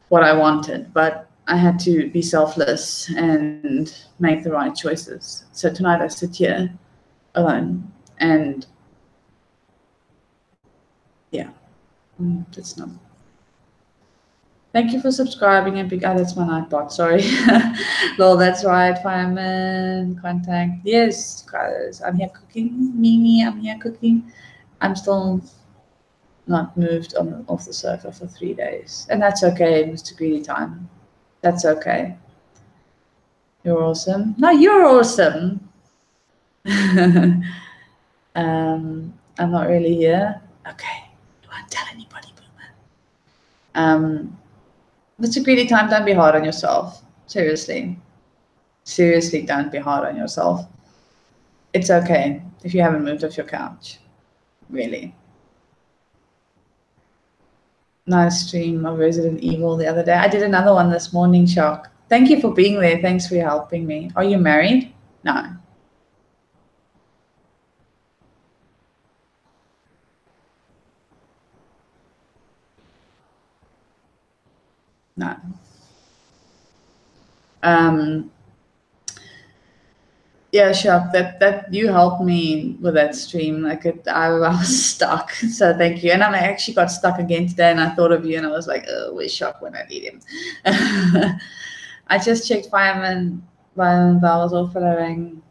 what I wanted, but I had to be selfless and make the right choices. So tonight I sit here alone, and yeah, it's not. Thank you for subscribing and that's my nightbot, sorry. Well, that's right, fireman, contact. Yes, guys, I'm here cooking. Mimi, I'm here cooking. I'm still not moved off the sofa for 3 days. And that's okay, Mr. Greedy Time. That's okay. You're awesome. No, you're awesome. I'm not really here. Okay. You won't tell anybody, Boomer. Mr. Greedy Time, don't be hard on yourself. Seriously. Seriously, don't be hard on yourself. It's okay if you haven't moved off your couch. Really. Nice stream of Resident Evil the other day. I did another one this morning, Shock. Thank you for being there. Thanks for helping me. Are you married? No. No. Yeah, Shock, that you helped me with that stream. Like I was stuck. So thank you. And I actually got stuck again today, and I thought of you, and I was like, oh, where's Shock when I need him? I just checked Fireman Vowels off following.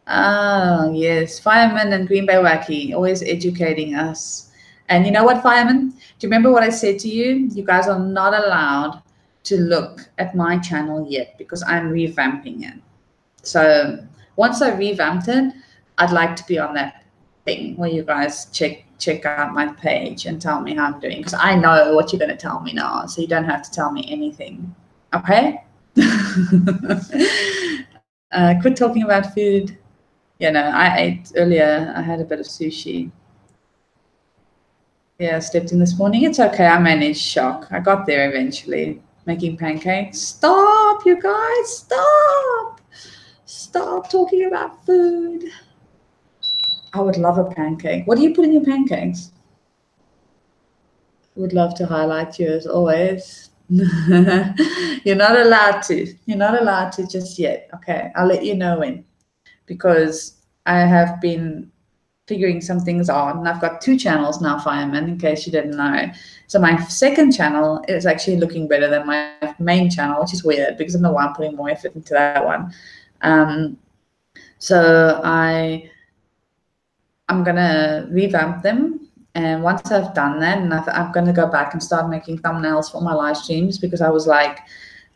Oh, yes. Fireman and Green Bay Wacky, always educating us. And you know what, Fireman? Do you remember what I said to you? You guys are not allowed to look at my channel yet because I'm revamping it. So once I revamped it, I'd like to be on that thing where you guys check out my page and tell me how I'm doing, because I know what you're going to tell me now, so you don't have to tell me anything. Okay? Quit talking about food. You know, I ate earlier. I had a bit of sushi. Yeah, I slept in this morning. It's okay. I managed, Shock. I got there eventually. Making pancakes. Stop, you guys. Stop. Stop talking about food. I would love a pancake. What do you put in your pancakes? Would love to highlight you as always. You're not allowed to. You're not allowed to just yet. Okay, I'll let you know when. Because I have been figuring some things out, and I've got 2 channels now, Fireman, in case you didn't know. So my second channel is actually looking better than my main channel, which is weird because I don't know why I'm putting more effort into that one. So I'm gonna revamp them, and once I've done that, and I'm gonna go back and start making thumbnails for my live streams, because I was like,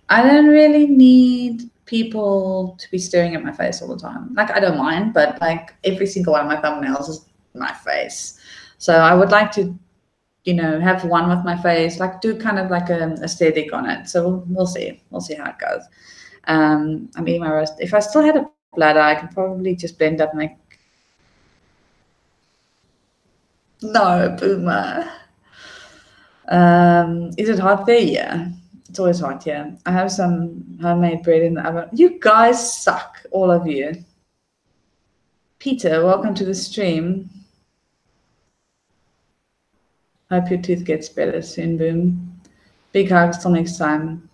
I don't really need people to be staring at my face all the time. Like, I don't mind, but like every single one of my thumbnails is my face. So I would like to, you know, have one with my face, like do kind of like an aesthetic on it. So we'll see. We'll see how it goes. I'm eating my roast. If I still had a bladder, I could probably just blend up and make. No, Boomer. Is it hot there? Yeah. It's always hot here. I have some homemade bread in the oven. You guys suck, all of you. Peter, welcome to the stream. Hope your tooth gets better soon, Boom. Big hugs till next time.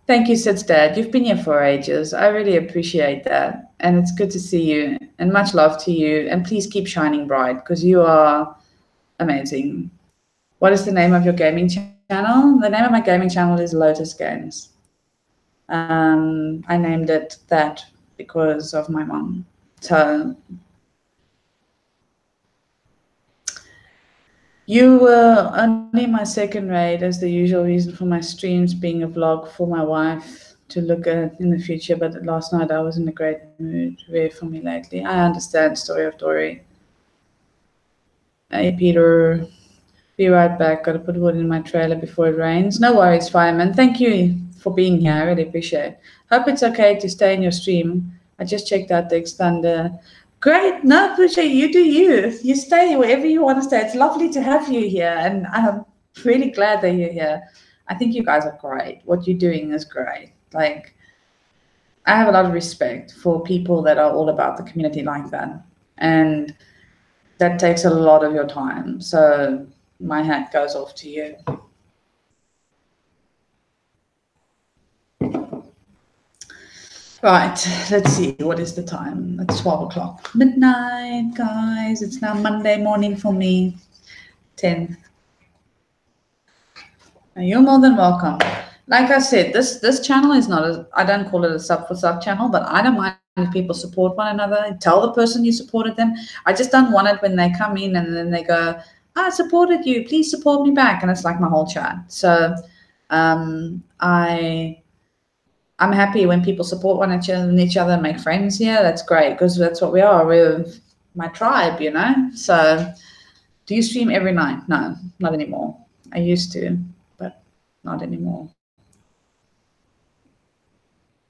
Thank you, Sid's dad. You've been here for ages. I really appreciate that. And it's good to see you. And much love to you. And please keep shining bright, because you are amazing. What is the name of your gaming channel? The name of my gaming channel is Lotus Games. I named it that because of my mom. So you were only my second rate as the usual reason for my streams being a vlog for my wife to look at in the future. But last night I was in a great mood. Rare for me lately. I understand. Story of Dory. Hey Peter, be right back. Got to put wood in my trailer before it rains. No worries, fireman. Thank you for being here. I really appreciate it. Hope it's okay to stay in your stream. I just checked out the extender. Great. No, appreciate you. Do you. You stay wherever you want to stay. It's lovely to have you here. And I'm really glad that you're here. I think you guys are great. What you're doing is great. Like, I have a lot of respect for people that are all about the community like that. And that takes a lot of your time. So my hat goes off to you. Right, let's see, what is the time? It's 12 o'clock. Midnight, guys. It's now Monday morning for me, 10th. You're more than welcome. Like I said, this channel is not I don't call it a sub for sub channel, but I don't mind if people support one another. Tell the person you supported them. I just don't want it when they come in and then they go, I supported you, please support me back. And it's like my whole chat. So I'm happy when people support one each other and make friends here. That's great because that's what we are. We're my tribe, you know. So do you stream every night? No, not anymore. I used to, but not anymore.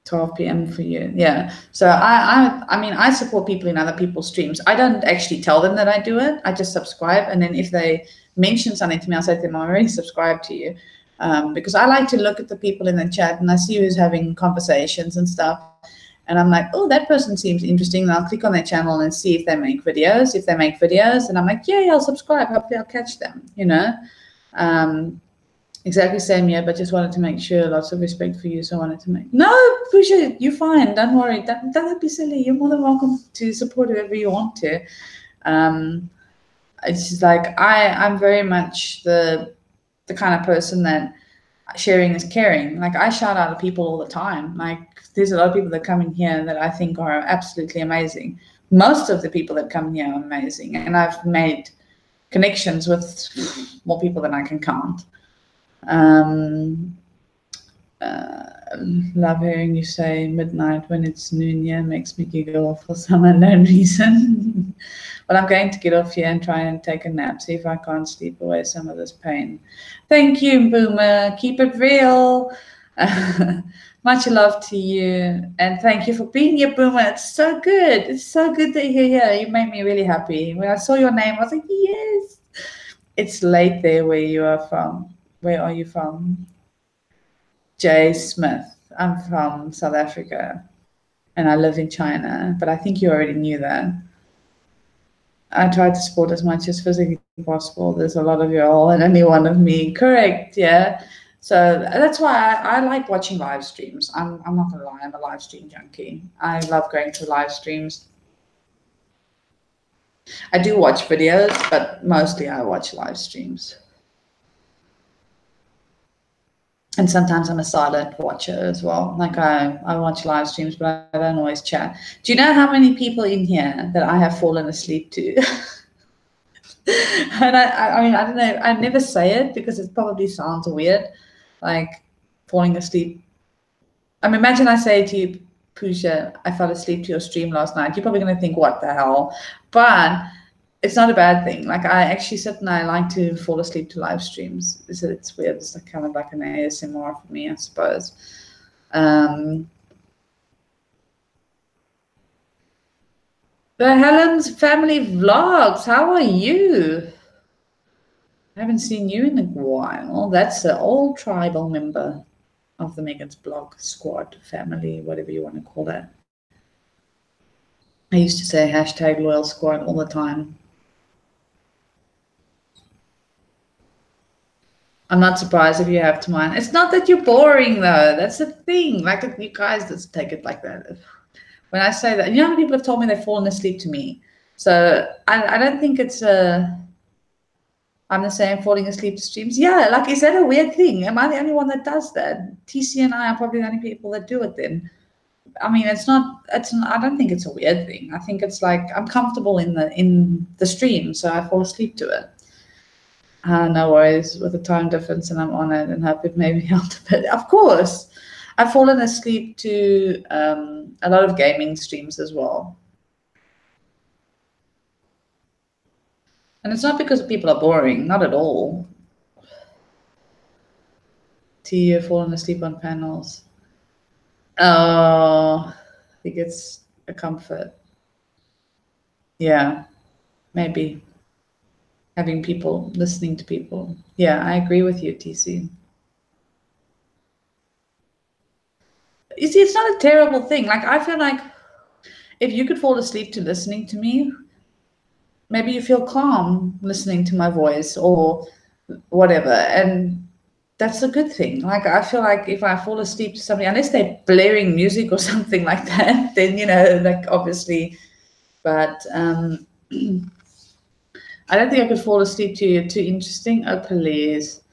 12 p.m. for you. Yeah. So I mean, I support people in other people's streams. I don't actually tell them that I do it. I just subscribe. And then if they mention something to me, I'll say to them, I'm already subscribed to you. Because I like to look at the people in the chat and I see who's having conversations and stuff. And I'm like, oh, that person seems interesting. And I'll click on their channel and see if they make videos. If they make videos, and I'm like, yeah, I'll subscribe. Hopefully I'll catch them, you know. Exactly same year, but just wanted to make sure. Lots of respect for you, so I wanted to make. No, appreciate it. You're fine. Don't worry. Don't be silly. You're more than welcome to support whoever you want to. It's just like I'm very much the kind of person that sharing is caring. Like I shout out to people all the time. Like there's a lot of people that come in here that I think are absolutely amazing. Most of the people that come here are amazing, and I've made connections with more people than I can count. Love hearing you say midnight when it's noon here. Makes me giggle for some unknown reason. But I'm going to get off here and try and take a nap, see if I can't sleep away some of this pain. Thank you, Boomer. Keep it real. Much love to you. And thank you for being here, Boomer. It's so good. It's so good that you're here. You made me really happy. When I saw your name, I was like, yes. It's late there where you are from. Where are you from? Jay Smith. I'm from South Africa and I live in China, but I think you already knew that. I try to support as much as physically possible. There's a lot of you all and only one of me. Correct, yeah. So that's why I like watching live streams. I'm not gonna lie, I'm a live stream junkie. I love going to live streams. I do watch videos, but mostly I watch live streams. And sometimes I'm a silent watcher as well. Like I watch live streams, but I don't always chat. Do you know how many people in here that I have fallen asleep to? And I mean, I don't know. I never say it because it probably sounds weird, like falling asleep. I mean, imagine I say to you, Pusha, I fell asleep to your stream last night. You're probably going to think, what the hell? But it's not a bad thing. Like I actually sit and I like to fall asleep to live streams. It's weird. It's like kind of like an ASMR for me, I suppose. The Helen's Family Vlogs. How are you? I haven't seen you in a while. That's an old tribal member of the Megan's Blog Squad family, whatever you want to call that. I used to say hashtag loyal squad all the time. I'm not surprised if you have to mind. It's not that you're boring, though. That's the thing. Like, you guys just take it like that. When I say that, you know how many people have told me they've fallen asleep to me? So I don't think it's a... I'm the same, falling asleep to streams. Yeah, like, is that a weird thing? Am I the only one that does that? TC and I are probably the only people that do it then. I mean, I don't think it's a weird thing. I think it's like I'm comfortable in the stream, so I fall asleep to it. No worries with the time difference, and I'm on it and hope it maybe helped a bit. Of course, I've fallen asleep to a lot of gaming streams as well. And it's not because people are boring, not at all. You've fallen asleep on panels. Oh, I think it's a comfort. Yeah, maybe. Having people, listening to people. Yeah, I agree with you, TC. You see, it's not a terrible thing. Like, I feel like if you could fall asleep to listening to me, maybe you feel calm listening to my voice or whatever. And that's a good thing. Like, I feel like if I fall asleep to somebody, unless they're blaring music or something like that, then, like, obviously, but I don't think I could fall asleep to you. Too interesting. Oh, please.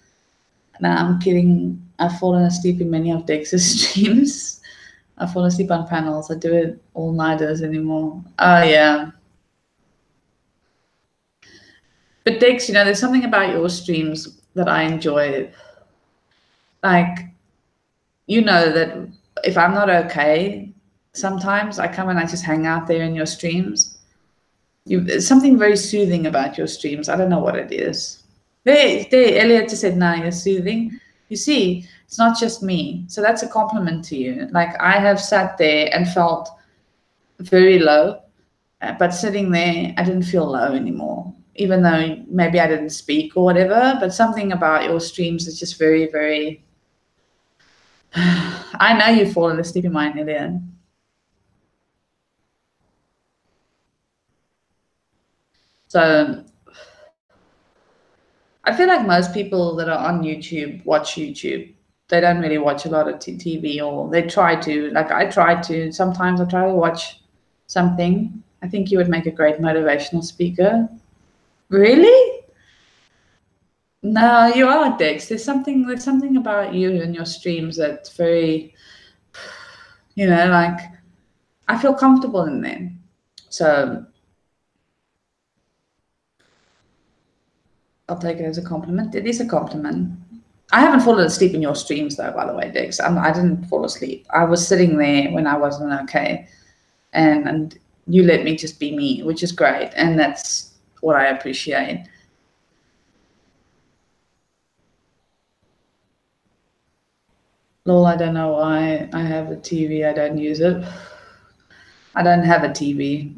No, I'm kidding. I've fallen asleep in many of Dex's streams. I've fallen asleep on panels. I do it all-nighters anymore. Oh, yeah. But Dex, there's something about your streams that I enjoy. Like, that if I'm not okay, sometimes I come and I just hang out there in your streams. There's something very soothing about your streams. I don't know what it is. There, Elliot just said, "No, you're soothing." You see, it's not just me. So that's a compliment to you. Like, I have sat there and felt very low, but sitting there, I didn't feel low anymore, even though maybe I didn't speak or whatever. But something about your streams is just very, very... I know you've fallen asleep in mine, Elliot. So I feel like most people that are on YouTube watch YouTube. They don't really watch a lot of TV, or they try to. Like, I try to. Sometimes I try to watch something. I think you would make a great motivational speaker. Really? No, you are, Dex. There's something about you and your streams that's very, like, I feel comfortable in them. So I'll take it as a compliment. It is a compliment. I haven't fallen asleep in your streams, though, by the way, Dex. I didn't fall asleep. I was sitting there when I wasn't okay. And you let me just be me, which is great. And that's what I appreciate. Lol, I don't know why I have a TV. I don't use it. I don't have a TV.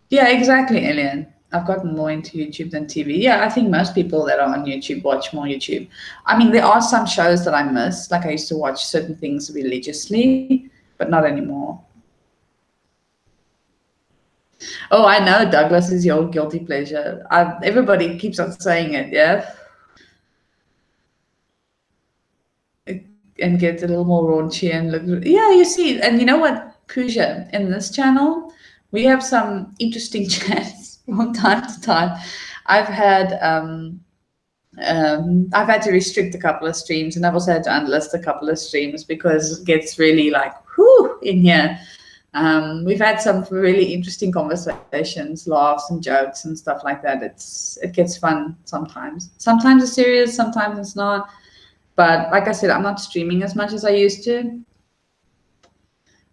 Yeah, exactly, Alien. I've gotten more into YouTube than TV. Yeah, I think most people that are on YouTube watch more YouTube. I mean, there are some shows that I miss. Like, I used to watch certain things religiously, but not anymore. Oh, I know Douglas is your guilty pleasure. Everybody keeps on saying it, yeah? And get a little more raunchy and look... Yeah, you see. And you know what, Pooja, in this channel, we have some interesting chats from time to time. I've had to restrict a couple of streams, and I've also had to unlist a couple of streams because it gets really like, whoo, in here. We've had some really interesting conversations, laughs and jokes and stuff like that. It gets fun sometimes. Sometimes it's serious, sometimes it's not. But like I said, I'm not streaming as much as I used to.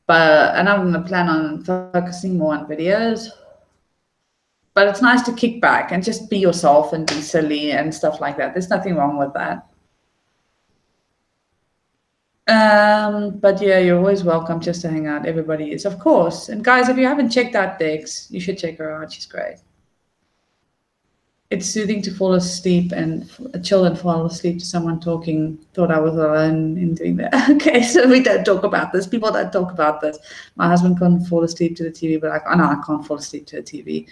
And I'm going to plan on focusing more on videos. But it's nice to kick back and just be yourself and be silly and stuff like that. There's nothing wrong with that. But yeah, you're always welcome just to hang out. Everybody is, of course. And guys, if you haven't checked out Dex, you should check her out. She's great. It's soothing to fall asleep and chill and fall asleep to someone talking. Thought I was alone in doing that. Okay, so we don't talk about this. People don't talk about this. My husband can't fall asleep to the TV, but I can't fall asleep to the TV.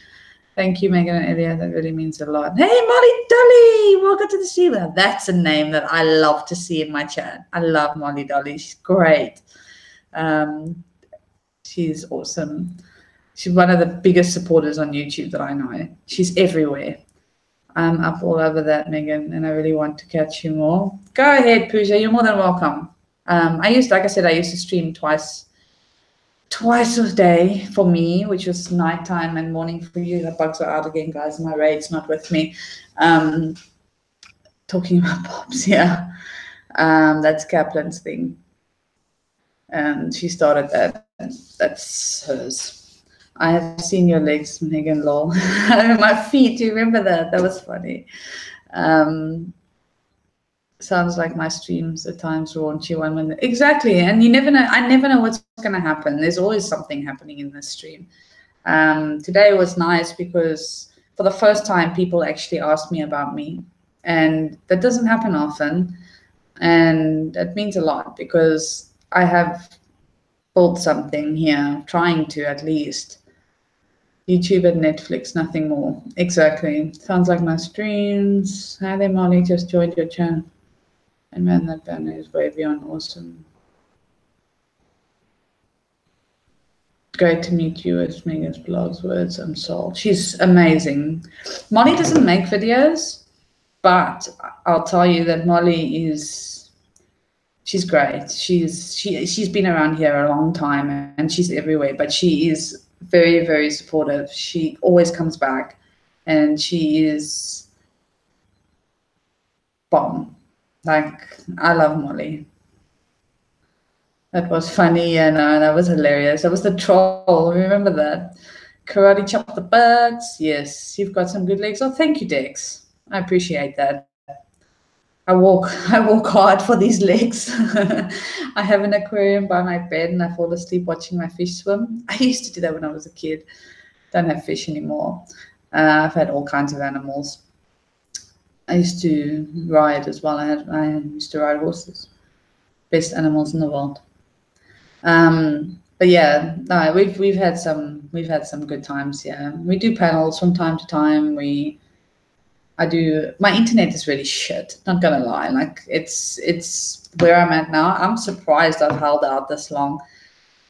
Thank you, Megan and Elia. That really means a lot. Hey, Molly Dolly, welcome to the stream. That's a name that I love to see in my chat. I love Molly Dolly. She's great. She's awesome. She's one of the biggest supporters on YouTube that I know. She's everywhere. I'm up all over that, Megan, and I really want to catch you more. Go ahead, Pooja. You're more than welcome. Like I said, I used to stream twice a day for me, which was nighttime and morning for you. The bugs are out again, guys. My raid's not with me. Talking about Pops, yeah. That's Kaplan's thing. And she started that. That's hers. I have seen your legs, Megan, lol. My feet, do you remember that? That was funny. Sounds like my streams at times raunchy one minute. Exactly. And you never know. I never know what's going to happen. There's always something happening in this stream. Today was nice because for the first time, people actually asked me about me. And that doesn't happen often. And that means a lot because I have built something here, trying to at least. YouTube and Netflix, nothing more. Exactly. Sounds like my streams. Hi there, Molly. Just joined your channel. And man, that banner is way beyond awesome. Great to meet you as Megan's blogs, words, and soul. She's amazing. Molly doesn't make videos, but I'll tell you that Molly is, she's great. She's been around here a long time and she's everywhere, but she is very, very supportive. She always comes back and she is bomb. Like, I love Molly. That was funny and that was hilarious. That was the troll. Remember that? Karate chop the bugs. Yes, you've got some good legs. Oh, thank you, Dex. I appreciate that. I walk hard for these legs. I have an aquarium by my bed and I fall asleep watching my fish swim. I used to do that when I was a kid. Don't have fish anymore. I've had all kinds of animals. I used to ride as well. I used to ride horses. Best animals in the world. But yeah, no, we've had some good times. Yeah, we do panels from time to time. My internet is really shit, not gonna lie. Like it's where I'm at now. I'm surprised I've held out this long.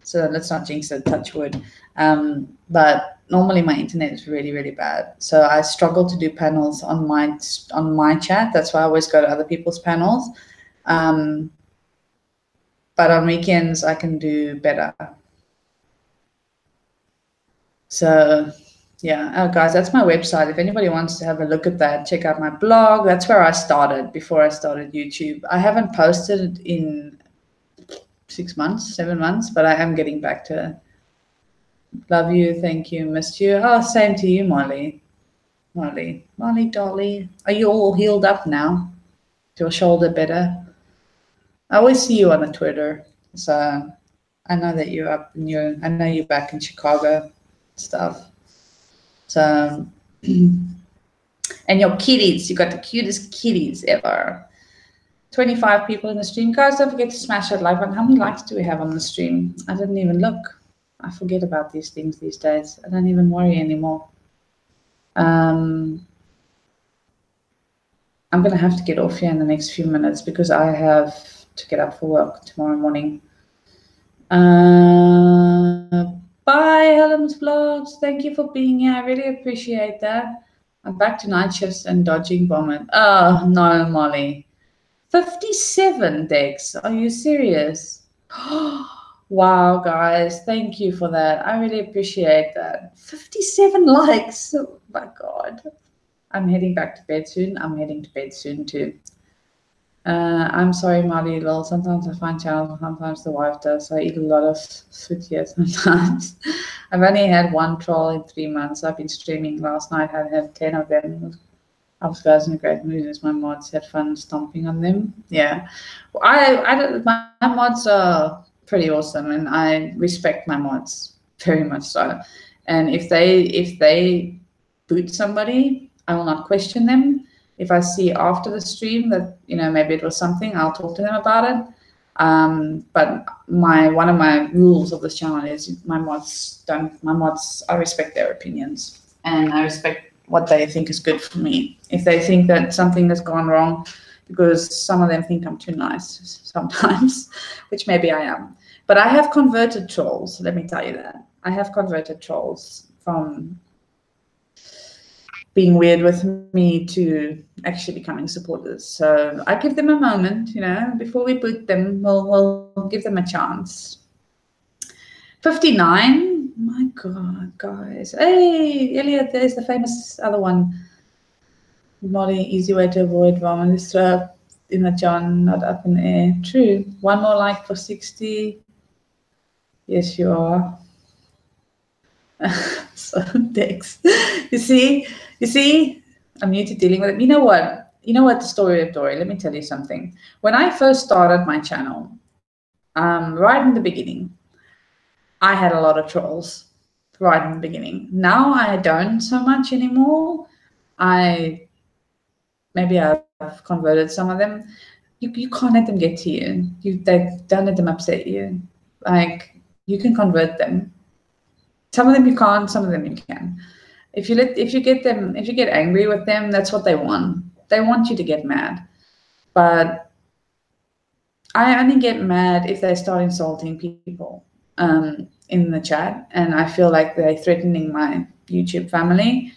So let's not jinx it, touch wood. But normally my internet is really, really bad. So I struggle to do panels on my chat. That's why I always go to other people's panels. But on weekends I can do better. So yeah, guys, that's my website. If anybody wants to have a look at that, check out my blog. That's where I started before I started YouTube. I haven't posted in 7 months, but I am getting back to it. Love you, thank you, missed you. Oh, same to you, Molly. Molly, Dolly. Are you all healed up now? Is your shoulder better? I always see you on the Twitter, so I know that you're up and I know you're back in Chicago stuff. So, and your kitties, you got the cutest kitties ever. 25 people in the stream. Guys, don't forget to smash that like button. How many likes do we have on the stream? I didn't even look. I forget about these things these days. I don't even worry anymore. I'm going to have to get off here in the next few minutes because I have to get up for work tomorrow morning. Bye, Helen's Vlogs. Thank you for being here. I really appreciate that. I'm back to night shifts and dodging vomit. Oh, no, Molly. 57, Dex. Are you serious? Wow, guys. Thank you for that. I really appreciate that. 57 likes. Oh, my God. I'm heading back to bed soon. I'm heading to bed soon, too. I'm sorry, Molly, lol. Sometimes I find channels, sometimes the wife does. So I eat a lot of food here sometimes. I've only had one troll in 3 months. I've been streaming last night. I had 10 of them. I was guys in a great mood as my mods had fun stomping on them. Yeah, my mods are pretty awesome, and I respect my mods very much so. And if they boot somebody, I will not question them. If I see after the stream that maybe it was something, I'll talk to them about it. But one of my rules of this channel is my mods. I respect their opinions, and I respect what they think is good for me. If they think that something has gone wrong, because some of them think I'm too nice sometimes, which maybe I am. But I have converted trolls, let me tell you that. I have converted trolls from being weird with me to actually becoming supporters. So I give them a moment, you know, before we boot them, we'll give them a chance. 59. My God, guys. Hey, Elliot, there's the famous other one. Not an easy way to avoid vomit. Just throw up in the John, not up in the air. True. One more like for 60. Yes, you are. So thanks. You see, I'm new to dealing with it. You know what? The story of Dory. Let me tell you something. When I first started my channel, right in the beginning, I had a lot of trolls. Right in the beginning. Now I don't so much anymore. Maybe I've converted some of them. You can't let them get to you. Don't let them upset you. Like, you can convert them. Some of them you can't, some of them you can. If you get angry with them, that's what they want. They want you to get mad. But I only get mad if they start insulting people in the chat, and I feel like they're threatening my YouTube family,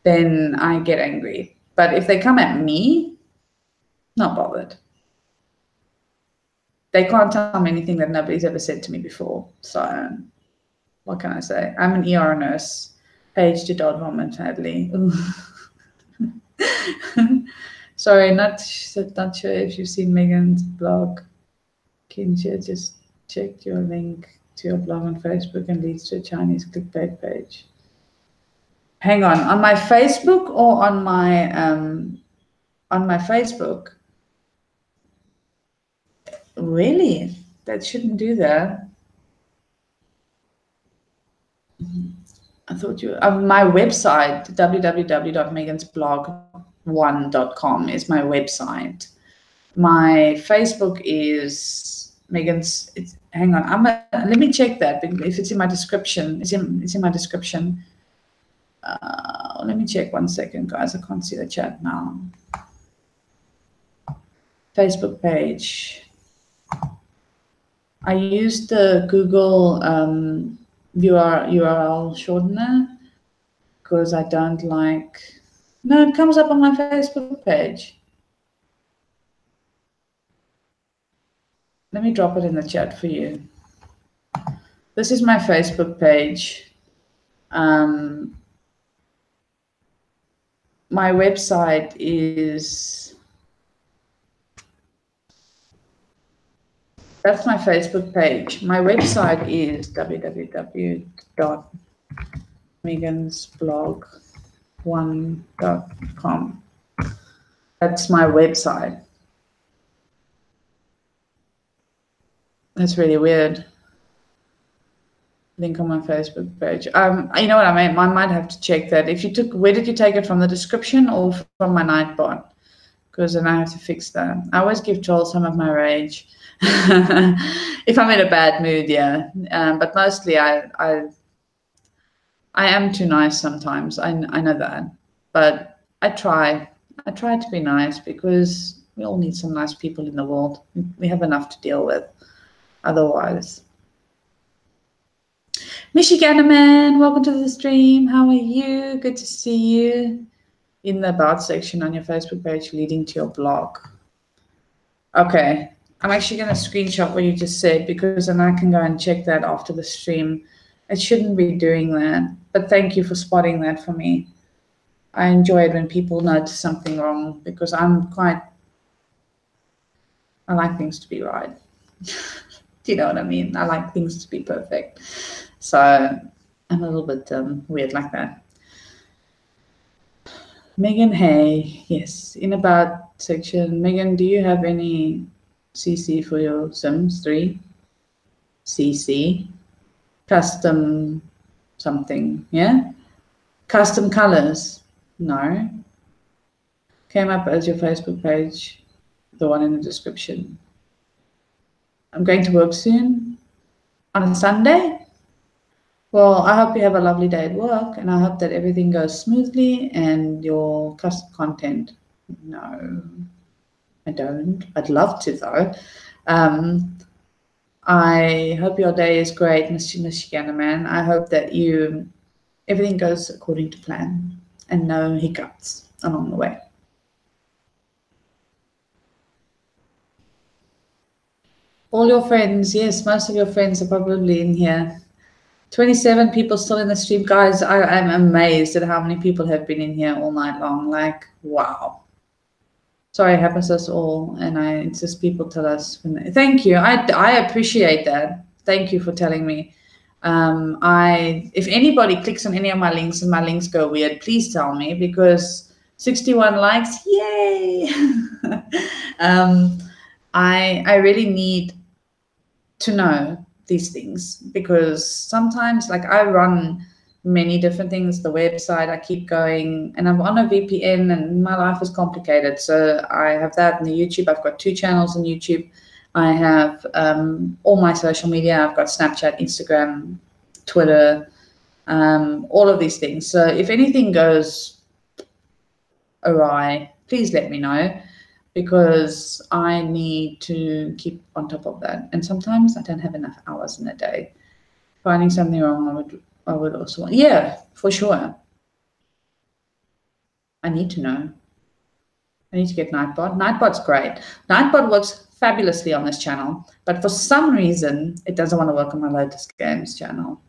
then I get angry. But if they come at me, not bothered. They can't tell me anything that nobody's ever said to me before. So what can I say? I'm an ER nurse. Page to dot vomit, sadly. Sorry, not sure if you've seen Megan's blog. Kinshia just checked your link to your blog on Facebook and leads to a Chinese clickbait page. Hang on my Facebook or on my Facebook? Really? That shouldn't do that. I thought you my website, www.megansblog1.com is my website. My Facebook is Megan's. Hang on, let me check that if it's in my description. It's in my description. Let me check 1 second, guys. I can't see the chat now. Facebook page. I used the Google URL shortener because I don't like. No, it comes up on my Facebook page. Let me drop it in the chat for you. This is my Facebook page. My website is, that's my Facebook page. My website is www.megansblog1.com. That's my website. That's really weird. Link on my Facebook page. You know what I mean? I might have to check that. Where did you take it from, the description or from my Nightbot? Because then I have to fix that. I always give trolls some of my rage. If I'm in a bad mood, yeah. But mostly I am too nice sometimes. I know that. But I try to be nice because we all need some nice people in the world. We have enough to deal with otherwise. Michigan man, welcome to the stream. How are you? Good to see you. In the about section on your Facebook page leading to your blog. Okay, I'm actually going to screenshot what you just said because then I can go and check that after the stream. It shouldn't be doing that, but thank you for spotting that for me. I enjoy it when people notice something wrong because I like things to be right. Do you know what I mean? I like things to be perfect. So I'm a little bit weird like that. Megan, hey, yes, in about section. Megan, do you have any CC for your Sims 3? CC? Custom something, yeah? Custom colors? No. Came up as your Facebook page, the one in the description. I'm going to work soon on a Sunday. Well, I hope you have a lovely day at work, and I hope that everything goes smoothly and your custom content. No, I don't. I'd love to, though. I hope your day is great, Mr. Michigan man. I hope that everything goes according to plan, and no hiccups along the way. All your friends, yes, most of your friends are probably in here. 27 people still in the stream. Guys, I'm amazed at how many people have been in here all night long. Like, wow. Sorry, it happens to us all, and it's just people tell us. Thank you. I appreciate that. Thank you for telling me. If anybody clicks on any of my links and my links go weird, please tell me, because 61 likes, yay! I really need to know these things, because sometimes, like, I run many different things, the website, I keep going, and I'm on a VPN, and my life is complicated. So I have that in the YouTube. I've got 2 channels on YouTube. I have all my social media. I've got Snapchat, Instagram, Twitter, all of these things. So if anything goes awry, please let me know, because I need to keep on top of that. And sometimes I don't have enough hours in a day. Finding something wrong, I would also want. Yeah, for sure. I need to know. I need to get Nightbot. Nightbot's great. Nightbot works fabulously on this channel, but for some reason, it doesn't want to work on my Lotus Games channel.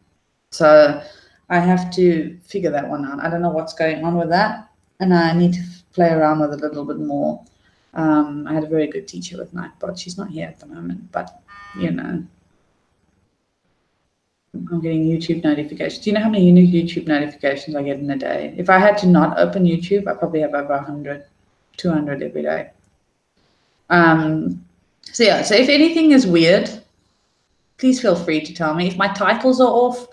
So I have to figure that one out. I don't know what's going on with that, and I need to play around with it a little bit more. I had a very good teacher with Nightbot. She's not here at the moment, but, you know, I'm getting YouTube notifications. Do you know how many unique YouTube notifications I get in a day? If I had to not open YouTube, I probably have over 100, 200 every day. So yeah, so if anything is weird, please feel free to tell me. If my titles are off,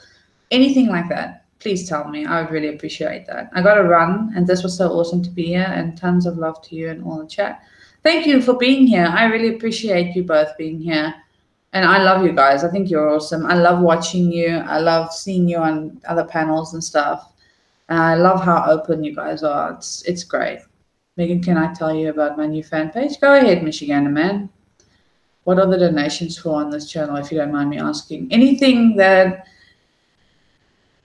anything like that, please tell me. I would really appreciate that. I got to run, and this was so awesome to be here, and tons of love to you and all the chat. Thank you for being here. I really appreciate you both being here. And I love you guys. I think you're awesome. I love watching you. I love seeing you on other panels and stuff. And I love how open you guys are. It's great. Megan, can I tell you about my new fan page? Go ahead, Michigander Man. What are the donations for on this channel, if you don't mind me asking? Anything that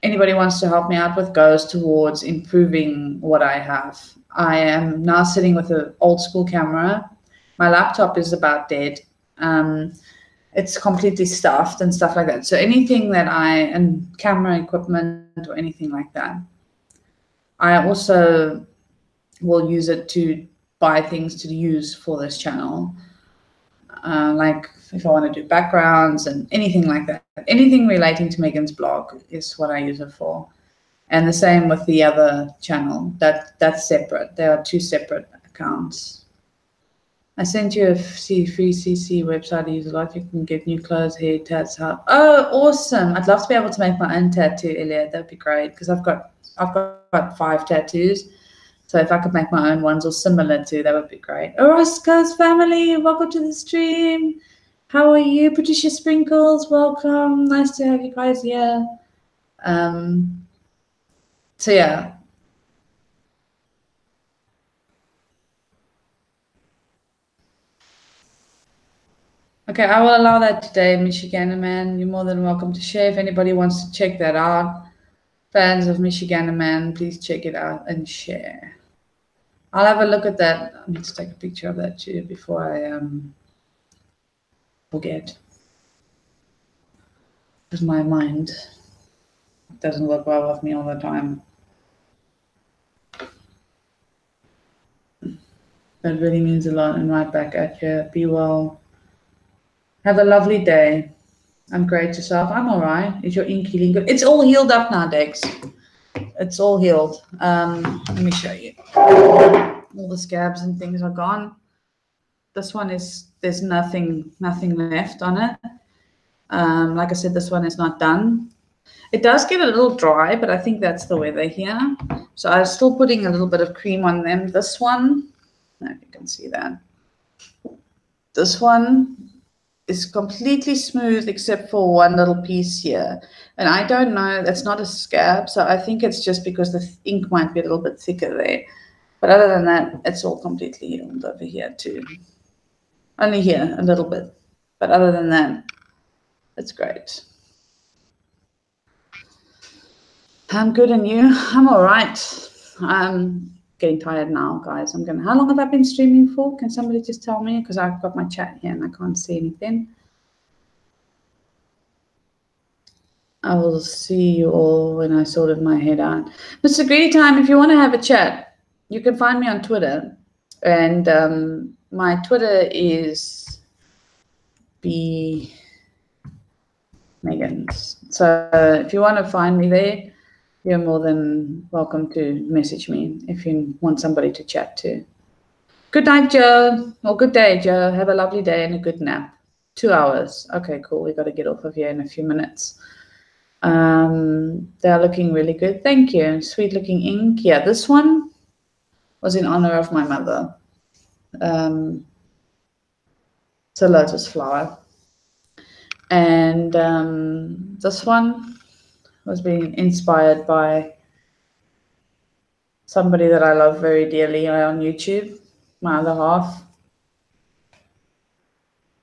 anybody wants to help me out with goes towards improving what I have. I am now sitting with an old school camera. My laptop is about dead. It's completely stuffed and stuff like that. So anything that and camera equipment or anything like that, I also will use it to buy things to use for this channel. Like if I want to do backgrounds and anything like that. Anything relating to Megan's blog is what I use it for. And the same with the other channel. That's separate. There are 2 separate accounts. I sent you a free CC website I use a lot. You can get new clothes, hair, tats. Oh, awesome! I'd love to be able to make my own tattoo, Elliot. That'd be great, because I've got 5 tattoos. So if I could make my own ones or similar to, that would be great. Orozco's family, welcome to the stream. How are you? Patricia Sprinkles, welcome. Nice to have you guys here. So yeah. Okay, I will allow that today, Michigander Man. You're more than welcome to share. If anybody wants to check that out, fans of Michigander Man, please check it out and share. I'll have a look at that. I need to take a picture of that too before I forget. Because my mind doesn't work well with me all the time. That really means a lot, and right back at you. Be well. Have a lovely day. I'm great yourself. I'm all right. Is your ink healing good? It's all healed up now, Dex. It's all healed. Let me show you. All the scabs and things are gone. This one is, there's nothing left on it. Like I said, this one is not done. It does get a little dry, but I think that's the weather here. So I'm still putting a little bit of cream on them. This one, I don't know if you can see that. This one is completely smooth except for one little piece here. And I don't know, that's not a scab, so I think it's just because the ink might be a little bit thicker there. But other than that, it's all completely healed over here too. Only here, a little bit. But other than that, it's great. I'm good, and you? I'm all right. I'm getting tired now, guys. How long have I been streaming for? Can somebody just tell me? Because I've got my chat here and I can't see anything. I will see you all when I sorted my head out. Mr. Greedy Time, if you want to have a chat, you can find me on Twitter. And my Twitter is B Megan's. So if you want to find me there, you're more than welcome to message me if you want somebody to chat to. Good night, Joe. Or good day, Joe. Have a lovely day and a good nap. 2 hours. Okay, cool. We got to get off of here in a few minutes. They're looking really good. Thank you. Sweet looking ink. Yeah, this one was in honor of my mother. It's a lotus flower. And this one was being inspired by somebody that I love very dearly on YouTube, my other half,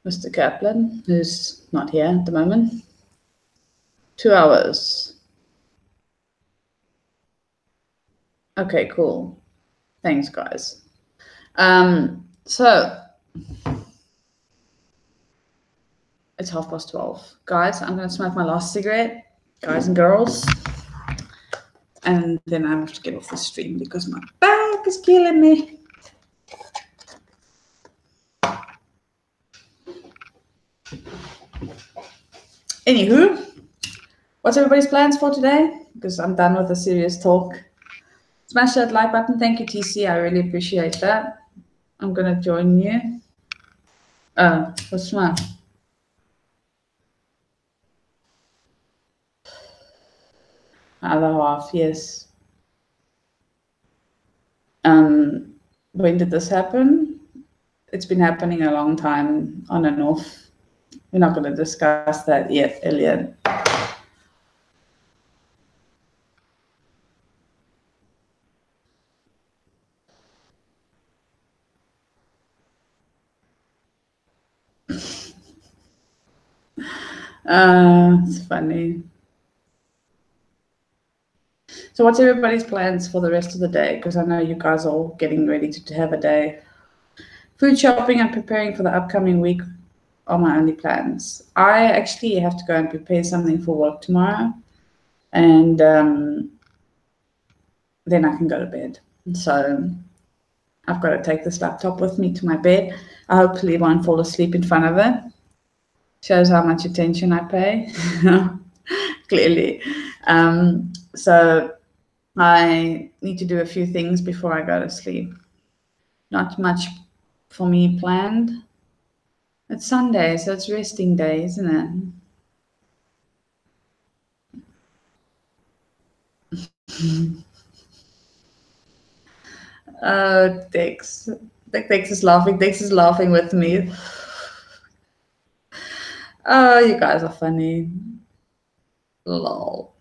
Mr. Kaplan, who's not here at the moment. 2 hours. Okay, cool. Thanks, guys. So it's 12:30. Guys, I'm going to smoke my last cigarette, guys and girls. And then I have to get off the stream because my back is killing me. Anywho, what's everybody's plans for today? Because I'm done with the serious talk. Smash that like button. Thank you, TC. I really appreciate that. I'm going to join you. What's my? Other half, yes. When did this happen? It's been happening a long time, on and off. We're not going to discuss that yet, Elliot. It's funny. So what's everybody's plans for the rest of the day? Because I know you guys are all getting ready to have a day. Food shopping and preparing for the upcoming week are my only plans. I actually have to go and prepare something for work tomorrow. And then I can go to bed. So I've got to take this laptop with me to my bed. I hopefully won't fall asleep in front of it. Shows how much attention I pay, clearly. So I need to do a few things before I go to sleep. Not much for me planned. It's Sunday, so it's resting day, isn't it? Dex. Dex is laughing. Dex is laughing with me. Oh, you guys are funny. Lol.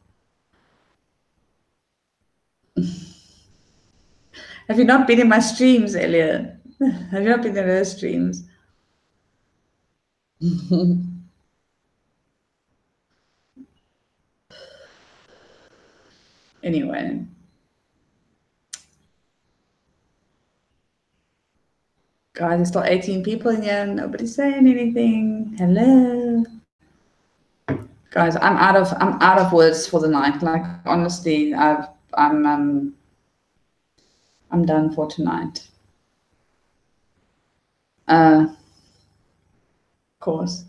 Have you not been in my streams, Elliot? Have you not been in those streams? Anyway. Guys, there's still 18 people in here. Nobody's saying anything. Hello. Guys, I'm out of words for the night. Like, honestly, I'm done for tonight. Of course.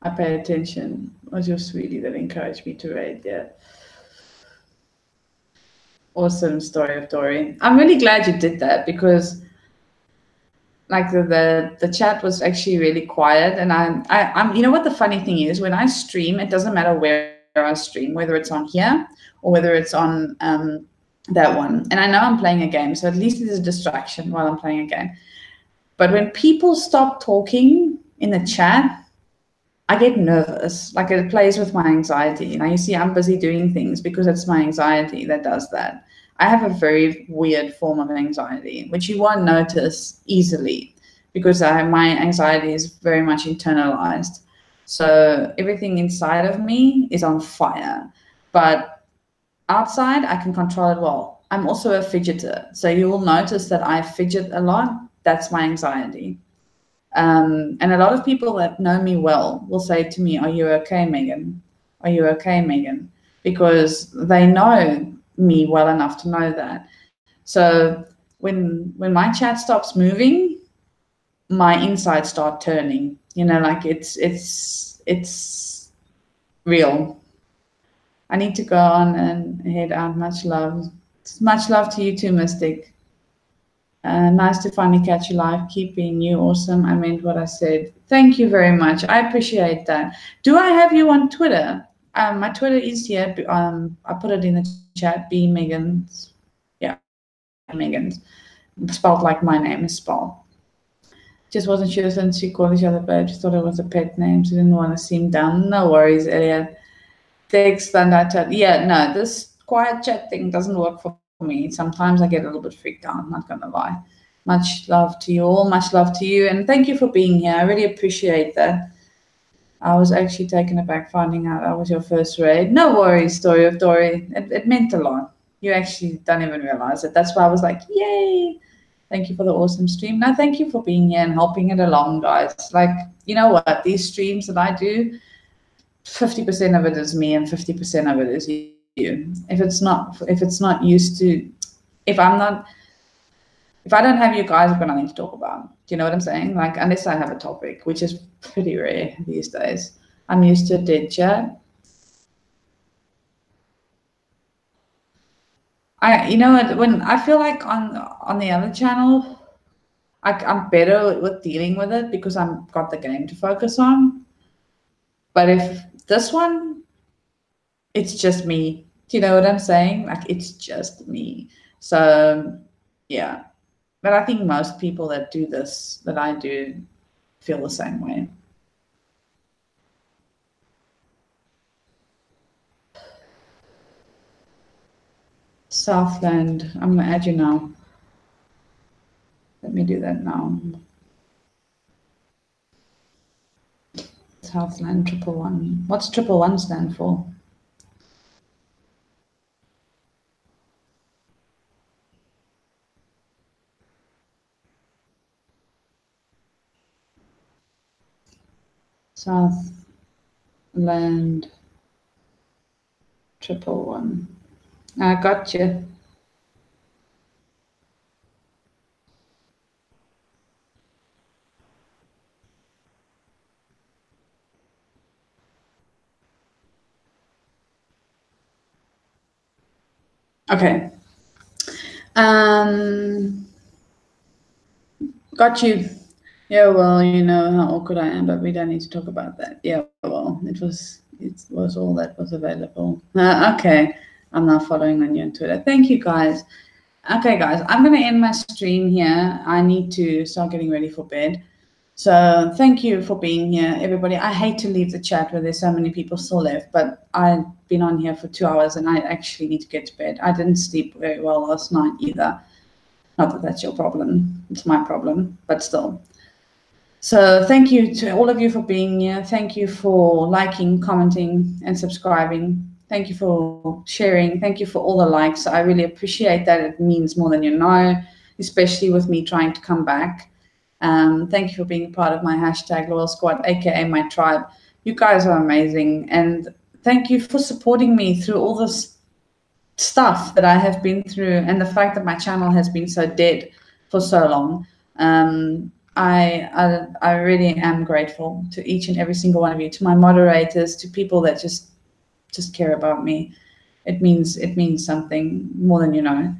I pay attention. It was your sweetie that encouraged me to read, yeah. Awesome story of Dory. I'm really glad you did that because like the chat was actually really quiet, and I'm you know what the funny thing is, when I stream, it doesn't matter where I stream, whether it's on here or whether it's on that one. And I know I'm playing a game, so at least it's a distraction while I'm playing a game. But when people stop talking in the chat, I get nervous. Like, it plays with my anxiety. Now you see I'm busy doing things because it's my anxiety that does that. I have a very weird form of anxiety, which you won't notice easily because my anxiety is very much internalized. So everything inside of me is on fire. But outside, I can control it well. I'm also a fidgeter. So you will notice that I fidget a lot. That's my anxiety. And a lot of people that know me well will say to me, "Are you okay, Megan? Are you okay, Megan?" Because they know me well enough to know that. So when my chat stops moving, my insides start turning. Like it's real. I need to go on and head out. Much love. Much love to you too, Mystic. Nice to finally catch you live. Keep being you. Awesome. I meant what I said. Thank you very much. I appreciate that. Do I have you on Twitter? My Twitter is here. I put it in the chat. B Megan's. Yeah, Megan's. Spelled like my name is spelled. Just wasn't sure since you called each other babes. Thought it was a pet name, so didn't want to seem dumb. No worries, Elliot. Text and I tell. Yeah, no, this quiet chat thing doesn't work for me. Sometimes I get a little bit freaked out. I'm not gonna lie. Much love to you all. Much love to you, and thank you for being here. I really appreciate that. I was actually taken aback finding out I was your first raid. No worries, Story of Dory. It meant a lot. You actually don't even realize it. That's why I was like, yay. Thank you for the awesome stream. No, thank you for being here and helping it along, guys. Like, you know what? These streams that I do, 50% of it is me and 50% of it is you. If it's not used to, if I don't have you guys, I've got nothing to talk about. Do you know what I'm saying? Like, unless I have a topic, which is pretty rare these days. I'm used to a dead chat. You know what? When I feel like on the other channel, I'm better with dealing with it because I've got the game to focus on. But if this one, it's just me. Do you know what I'm saying? Like, it's just me. So, yeah. But I think most people that do this, that I do, feel the same way. Southland. I'm going to add you now. Let me do that now. Southland 111. What's 111 stand for? Southland 111. I got you. Okay. Got you. Yeah, well, you know how awkward I am, but we don't need to talk about that. Yeah, well, it was all that was available. Okay, I'm now following on you on Twitter. Thank you, guys. Okay, guys, I'm going to end my stream here. I need to start getting ready for bed. So thank you for being here, everybody. I hate to leave the chat where there's so many people still left, but I've been on here for 2 hours and I actually need to get to bed. I didn't sleep very well last night either. Not that that's your problem. It's my problem, but still. So thank you to all of you for being here. Thank you for liking, commenting, and subscribing. Thank you for sharing. Thank you for all the likes. I really appreciate that. It means more than you know, especially with me trying to come back. Thank you for being part of my hashtag Loyal Squad, aka my tribe. You guys are amazing. And thank you for supporting me through all this stuff that I have been through and the fact that my channel has been so dead for so long. I really am grateful to each and every single one of you, to my moderators, to people that just care about me. It means something more than you know.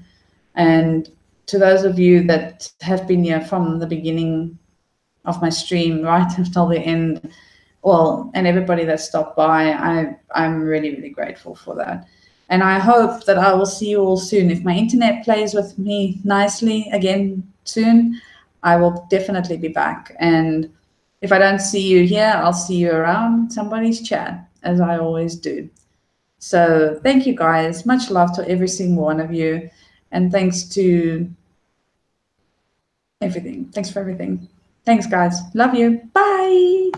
And to those of you that have been here from the beginning of my stream right until the end, well, and everybody that stopped by, I'm really, really grateful for that. And I hope that I will see you all soon. If my internet plays with me nicely again soon, I will definitely be back. And if I don't see you here, I'll see you around somebody's chat, as I always do. So thank you, guys. Much love to every single one of you. And thanks to everything. Thanks for everything. Thanks, guys. Love you. Bye.